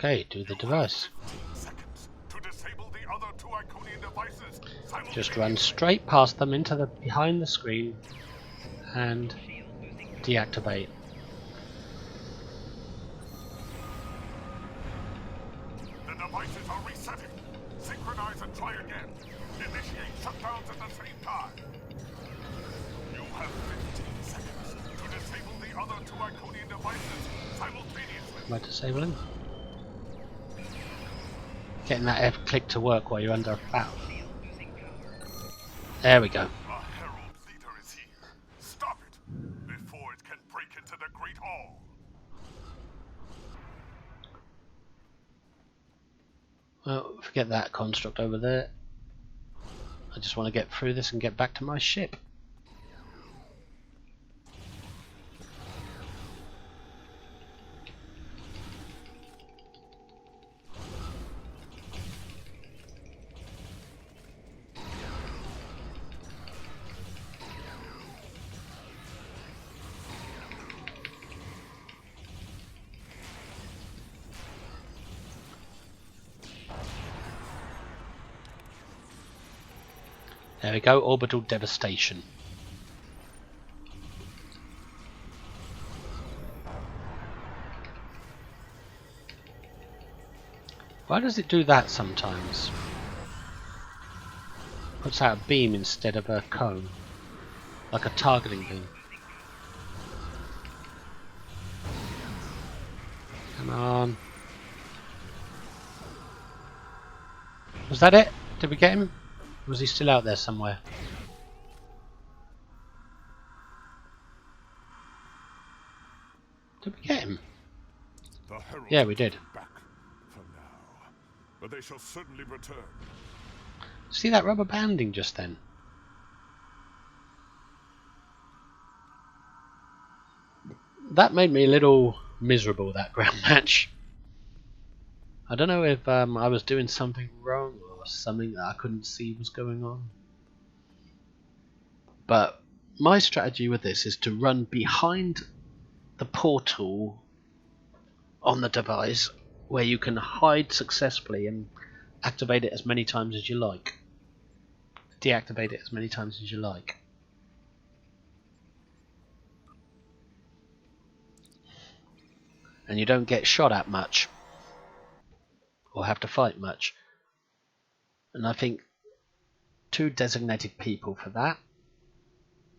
[SPEAKER 1] Okay, do the device.
[SPEAKER 6] To disable the other 2 Iconian devices
[SPEAKER 1] Just run straight past them into the behind the screen and deactivate.
[SPEAKER 6] The devices are resetting. Synchronize and try again. Initiate shutdowns at the same time. You have 15 seconds to disable the other 2 Iconian devices simultaneously.
[SPEAKER 1] Am I disabling? Getting that F click to work while you're under battle. There we go.
[SPEAKER 6] A herald leader is here. Stop it before it can break into the Great Hall.
[SPEAKER 1] Well, forget that construct over there. I just want to get through this and get back to my ship. There we go, orbital devastation. Why does it do that sometimes? Puts out a beam instead of a cone. Like a targeting beam. Come on. Was that it? Did we get him? Or was he still out there somewhere? Did we get him?
[SPEAKER 6] The heralds
[SPEAKER 1] Yeah, we did.
[SPEAKER 6] are back for now, but they shall certainly return.
[SPEAKER 1] See that rubber banding just then? That made me a little miserable, that ground match. I don't know if I was doing something wrong or something that I couldn't see was going on. But my strategy with this is to run behind the portal on the device where you can hide successfully and activate it as many times as you like. Deactivate it as many times as you like. And you don't get shot at much or have to fight much. And I think 2 designated people for that,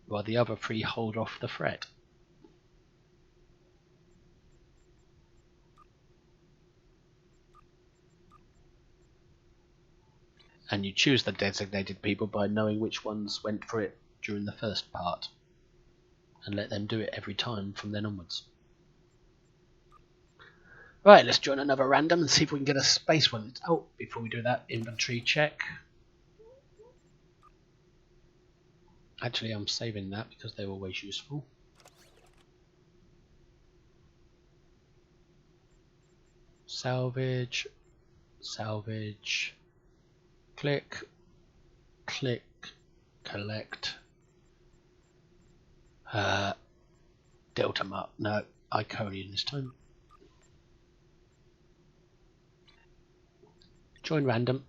[SPEAKER 1] while the other 3 hold off the threat. And you choose the designated people by knowing which ones went for it during the first part, and let them do it every time from then onwards. Right, let's join another random and see if we can get a space one. Oh, before we do that, inventory check. Actually, I'm saving that because they're always useful. Salvage, salvage, click, click, collect. Delta mark, no, Iconian this time. Join random.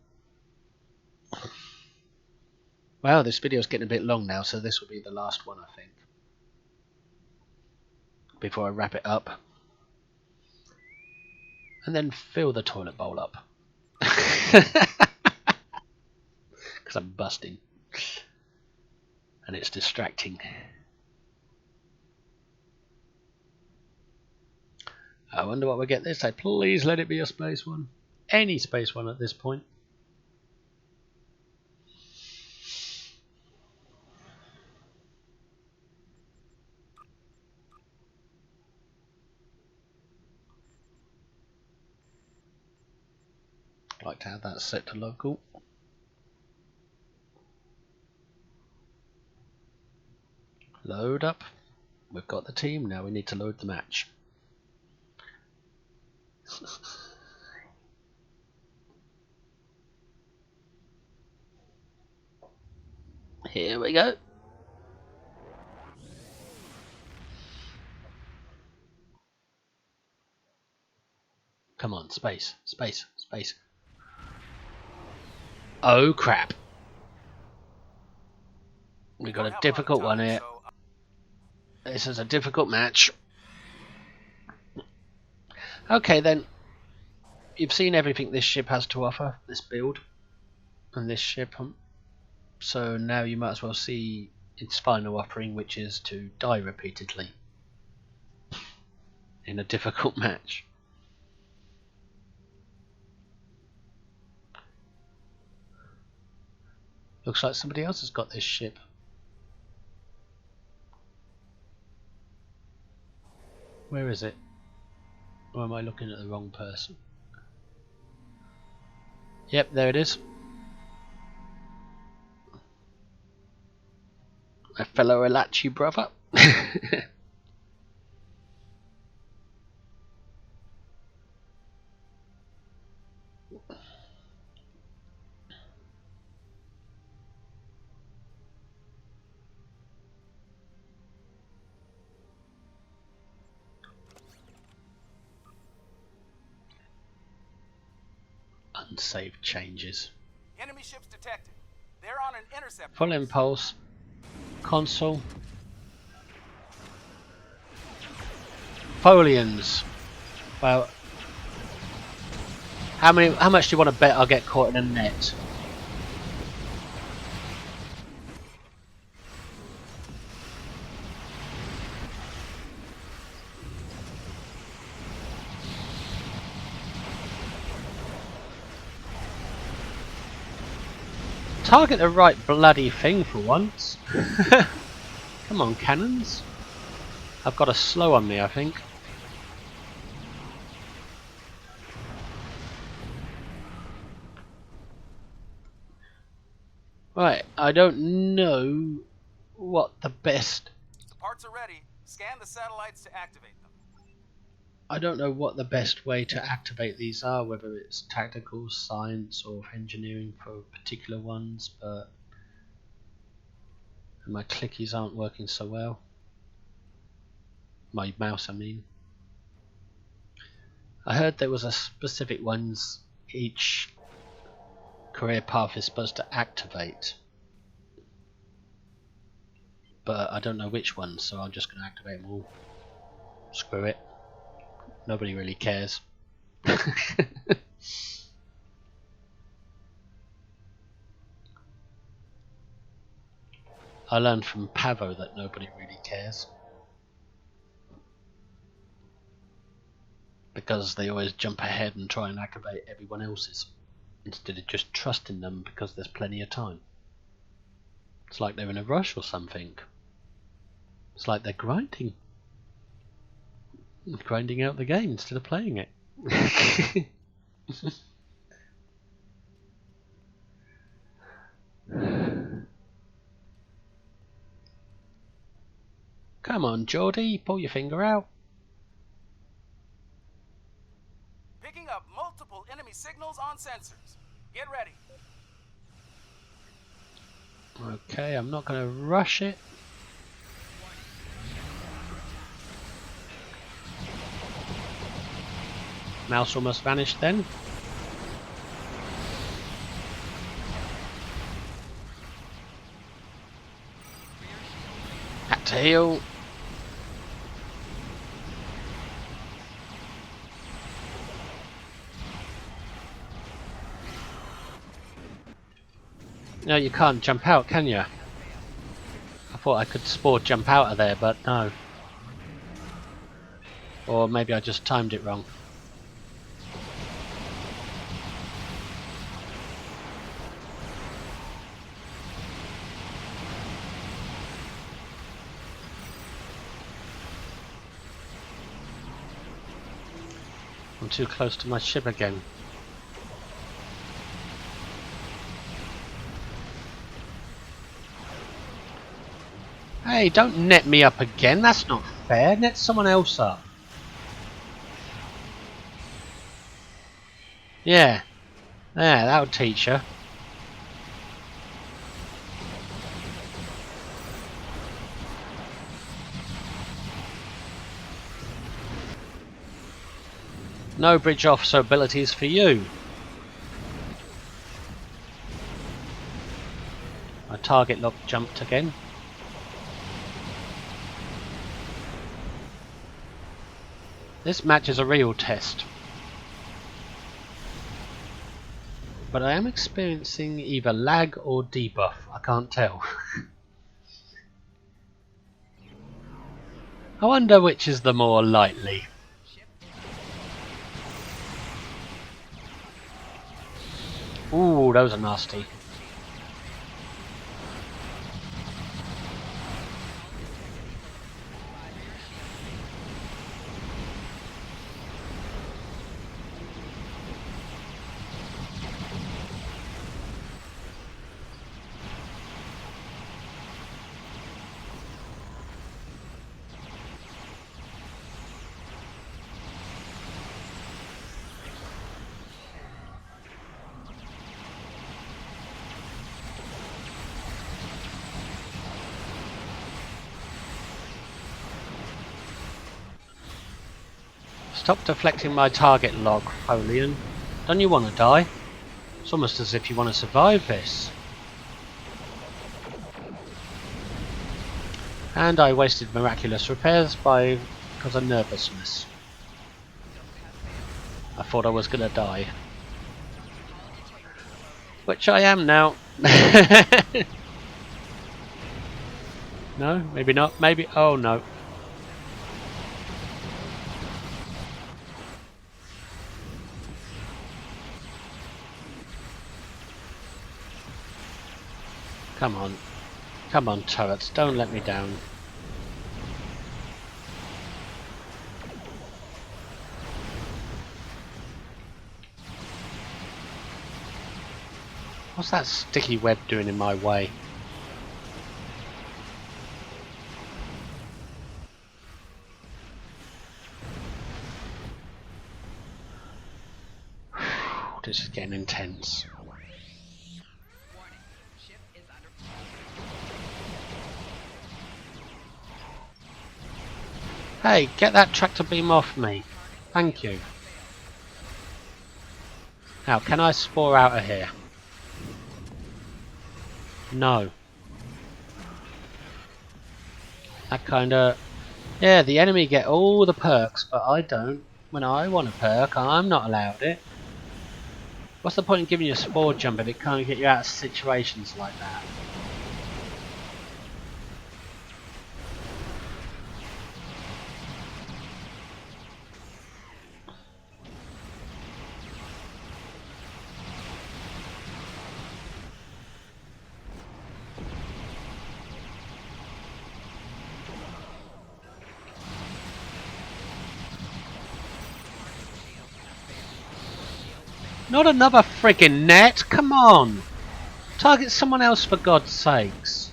[SPEAKER 1] Wow, this video is getting a bit long now, so this will be the last one, I think. Before I wrap it up. And then fill the toilet bowl up. Because I'm busting. And it's distracting. I wonder what we get this time. Please let it be a space one. Any space one at this point. Like to have that set to local. Load up. We've got the team, now we need to load the match. Here we go. Come on, space, space, space. Oh crap. We got a difficult one here. This is a difficult match. Okay then. You've seen everything this ship has to offer, this build, and this ship. So now you might as well see its final offering, which is to die repeatedly in a difficult match. Looks like somebody else has got this ship. Where is it? Or am I looking at the wrong person? Yep, there it is. My fellow Elachi brother. Unsaved changes.
[SPEAKER 8] Enemy ships detected. They're on an intercept.
[SPEAKER 1] Full impulse. Console. Folians. Well, how much do you want to bet I'll get caught in a net? target the right bloody thing for once. Come on, cannons. I've got a slow on me, I think. Right, I don't know what the best...
[SPEAKER 8] The parts are ready. Scan the satellites to activate them.
[SPEAKER 1] I don't know what the best way to activate these are, whether it's tactical, science, or engineering for particular ones, but my clickies aren't working so well. My mouse, I mean. I heard there was a specific ones each career path is supposed to activate, but I don't know which ones, so I'm just going to activate them all. Screw it. Nobody really cares. I learned from Pavo that nobody really cares, because they always jump ahead and try and activate everyone else's instead of just trusting them because there's plenty of time. It's like they're in a rush or something. It's like they're grinding out the game instead of playing it. Come on, Geordie, pull your finger out.
[SPEAKER 8] Picking up multiple enemy signals on sensors. Get ready.
[SPEAKER 1] Okay, I'm not going to rush it. Mouse almost vanished then. Had to heal. No, you can't jump out, can you? I thought I could jump out of there, but no. Or maybe I just timed it wrong. I'm too close to my ship again. Hey, don't net me up again, that's not fair. Net someone else up. Yeah. There, that'll teach her. No bridge officer abilities for you. My target lock jumped again. This match is a real test. But I am experiencing either lag or debuff, I can't tell. I wonder which is the more likely. Ooh, those are nasty. Stop deflecting my target log, Polian. Don't you want to die? It's almost as if you want to survive this. And I wasted miraculous repairs because of nervousness. I thought I was going to die. Which I am now. No, maybe not. Maybe. Oh no. Come on. Come on, turrets, don't let me down. What's that sticky web doing in my way? This is getting intense. Hey, get that tractor beam off me. Thank you. Now, can I spore out of here? No. That kinda... Yeah, the enemy get all the perks, but I don't. When I want a perk, I'm not allowed it. What's the point in giving you a spore jump if it can't get you out of situations like that? Not another friggin' net! Come on! Target someone else for God's sakes!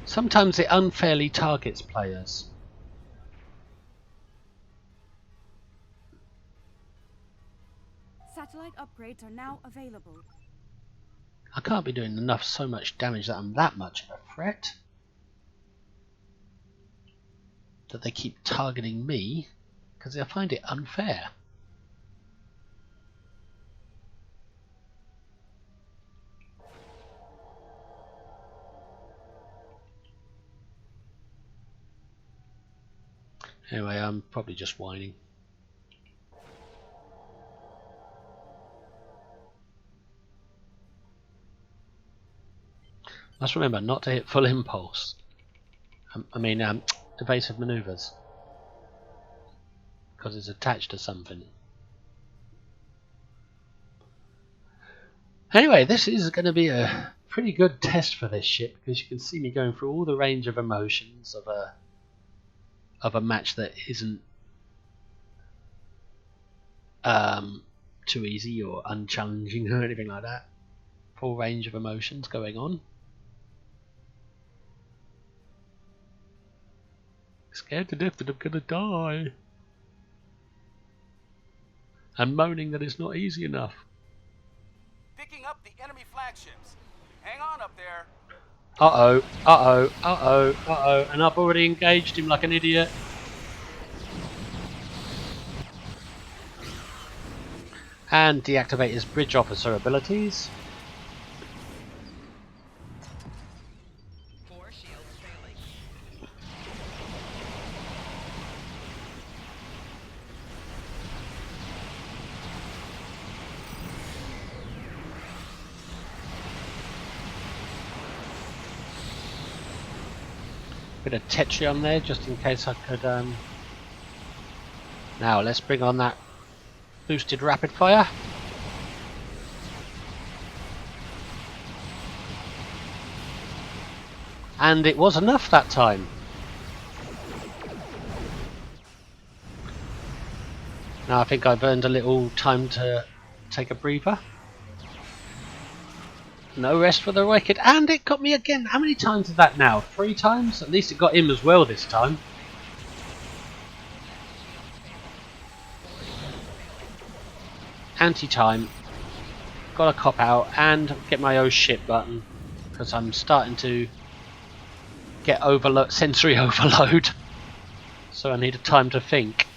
[SPEAKER 1] Sometimes it unfairly targets players.
[SPEAKER 9] Satellite upgrades are now available.
[SPEAKER 1] I can't be doing enough so much damage that I'm that much of a threat. That they keep targeting me because I find it unfair. Anyway, I'm probably just whining. Must remember not to hit full impulse. Evasive maneuvers. Because it's attached to something. Anyway, this is going to be a pretty good test for this ship because you can see me going through all the range of emotions of a match that isn't too easy or unchallenging or anything like that. Full range of emotions going on. Scared to death that I'm gonna die. And moaning that it's not easy enough.
[SPEAKER 8] Picking up the enemy flagships. Hang on up there.
[SPEAKER 1] Uh-oh, uh-oh, uh-oh, uh-oh, and I've already engaged him like an idiot. And deactivate his bridge officer abilities. Bit of Tetri on there just in case I could Now let's bring on that boosted rapid fire. And it was enough that time. Now I think I've earned a little time to take a breather. No rest for the wicked, and it got me again. How many times is that now? 3 times? At least it got him as well this time. Anti-time. Got to cop out and get my own ship button because I'm starting to get sensory overload. So I need a time to think.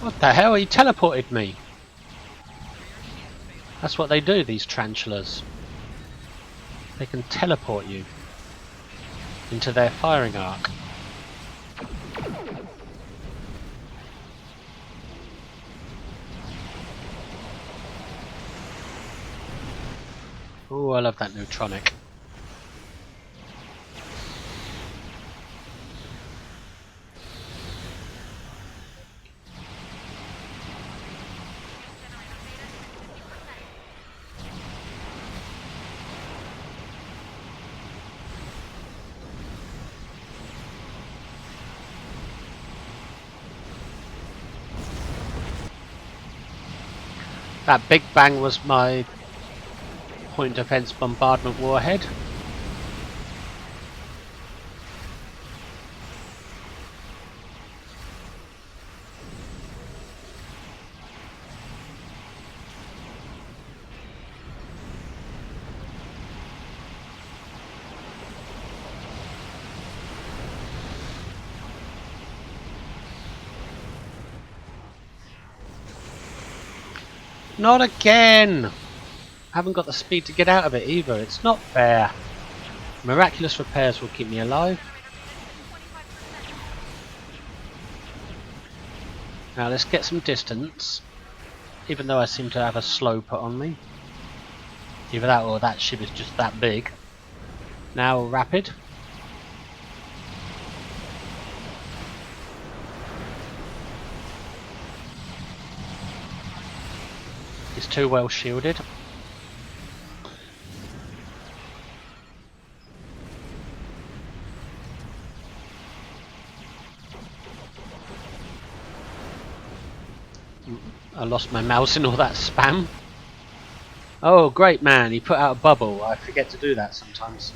[SPEAKER 1] What the hell? He teleported me. That's what they do, these tarantulas. They can teleport you into their firing arc. Oh, I love that neutronic. That big bang was my point defense bombardment warhead. Not again! I haven't got the speed to get out of it either. It's not fair. Miraculous repairs will keep me alive. Now let's get some distance. Even though I seem to have a slow put on me. Either that or that ship is just that big. Now rapid. It's too well shielded. I lost my mouse in all that spam. Oh great man, he put out a bubble. I forget to do that sometimes.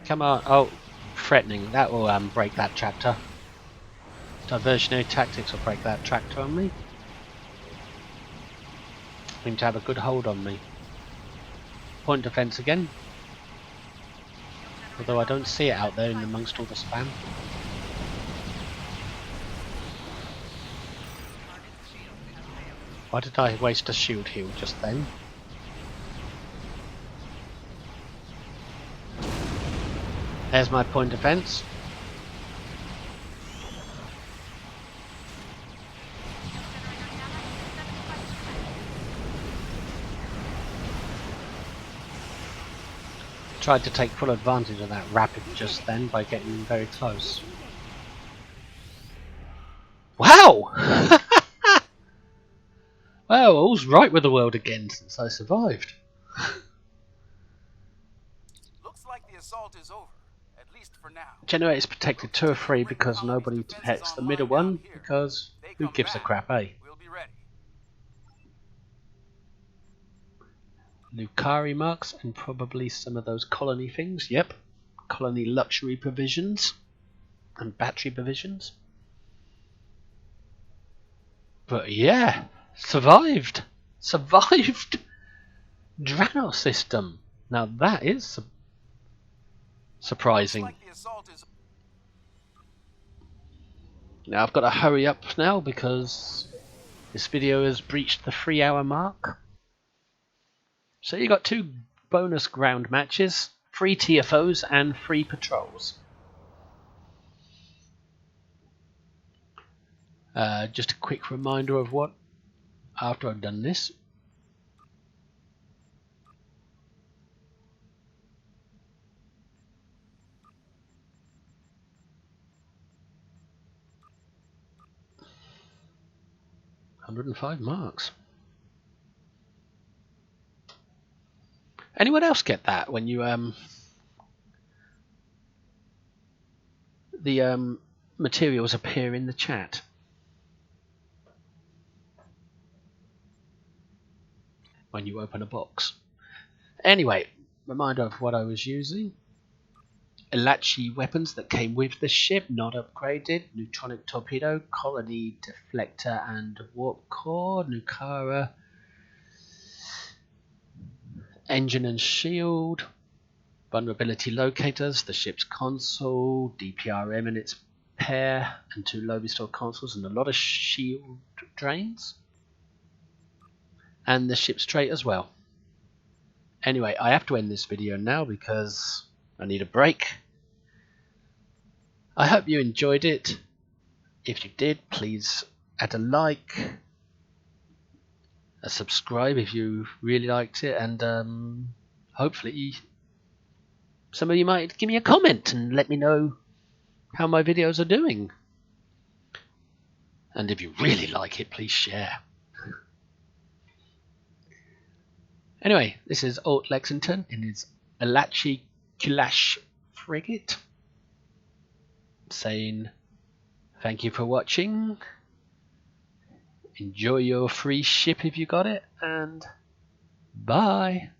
[SPEAKER 1] Come on, oh, threatening, that will break that tractor. Diversionary tactics will break that tractor on me. Seem to have a good hold on me. Point defense again. Although I don't see it out there in amongst all the spam. Why did I waste a shield heal just then? There's my point defense. Tried to take full advantage of that rapid just then by getting very close. Wow! Well, all's right with the world again since I survived.
[SPEAKER 8] Looks like the assault is over, at least for now.
[SPEAKER 1] Generator's protected 2 or 3 because nobody pets the middle one, because who gives a crap, eh?
[SPEAKER 8] We'll be ready.
[SPEAKER 1] Lucari marks and probably some of those colony things, yep. Colony luxury provisions and battery provisions. But yeah, survived! Survived! Draenor system! Now that is surprising.
[SPEAKER 8] Looks like the assault is...
[SPEAKER 1] Now I've got to hurry up now because this video has breached the 3-hour mark. So you got 2 bonus ground matches, 3 TFOs and 3 patrols. Just a quick reminder of what, after I've done this, $105 marks. Anyone else get that when you the materials appear in the chat? When you open a box. Anyway, reminder of what I was using. Elachi weapons that came with the ship, not upgraded. Neutronic torpedo, colony deflector and warp core. Nukara engine and shield, vulnerability locators, the ship's console, DPRM and its pair, and 2 low restore consoles, and a lot of shield drains, and the ship's trait as well. Anyway, I have to end this video now because I need a break. I hope you enjoyed it. If you did, please add a like, a subscribe if you really liked it, and hopefully some of you might give me a comment and let me know how my videos are doing. And if you really like it, please share. Anyway, this is Alt Lexington in his Elachi Qulash Frigate, saying thank you for watching, enjoy your free ship if you got it, and bye.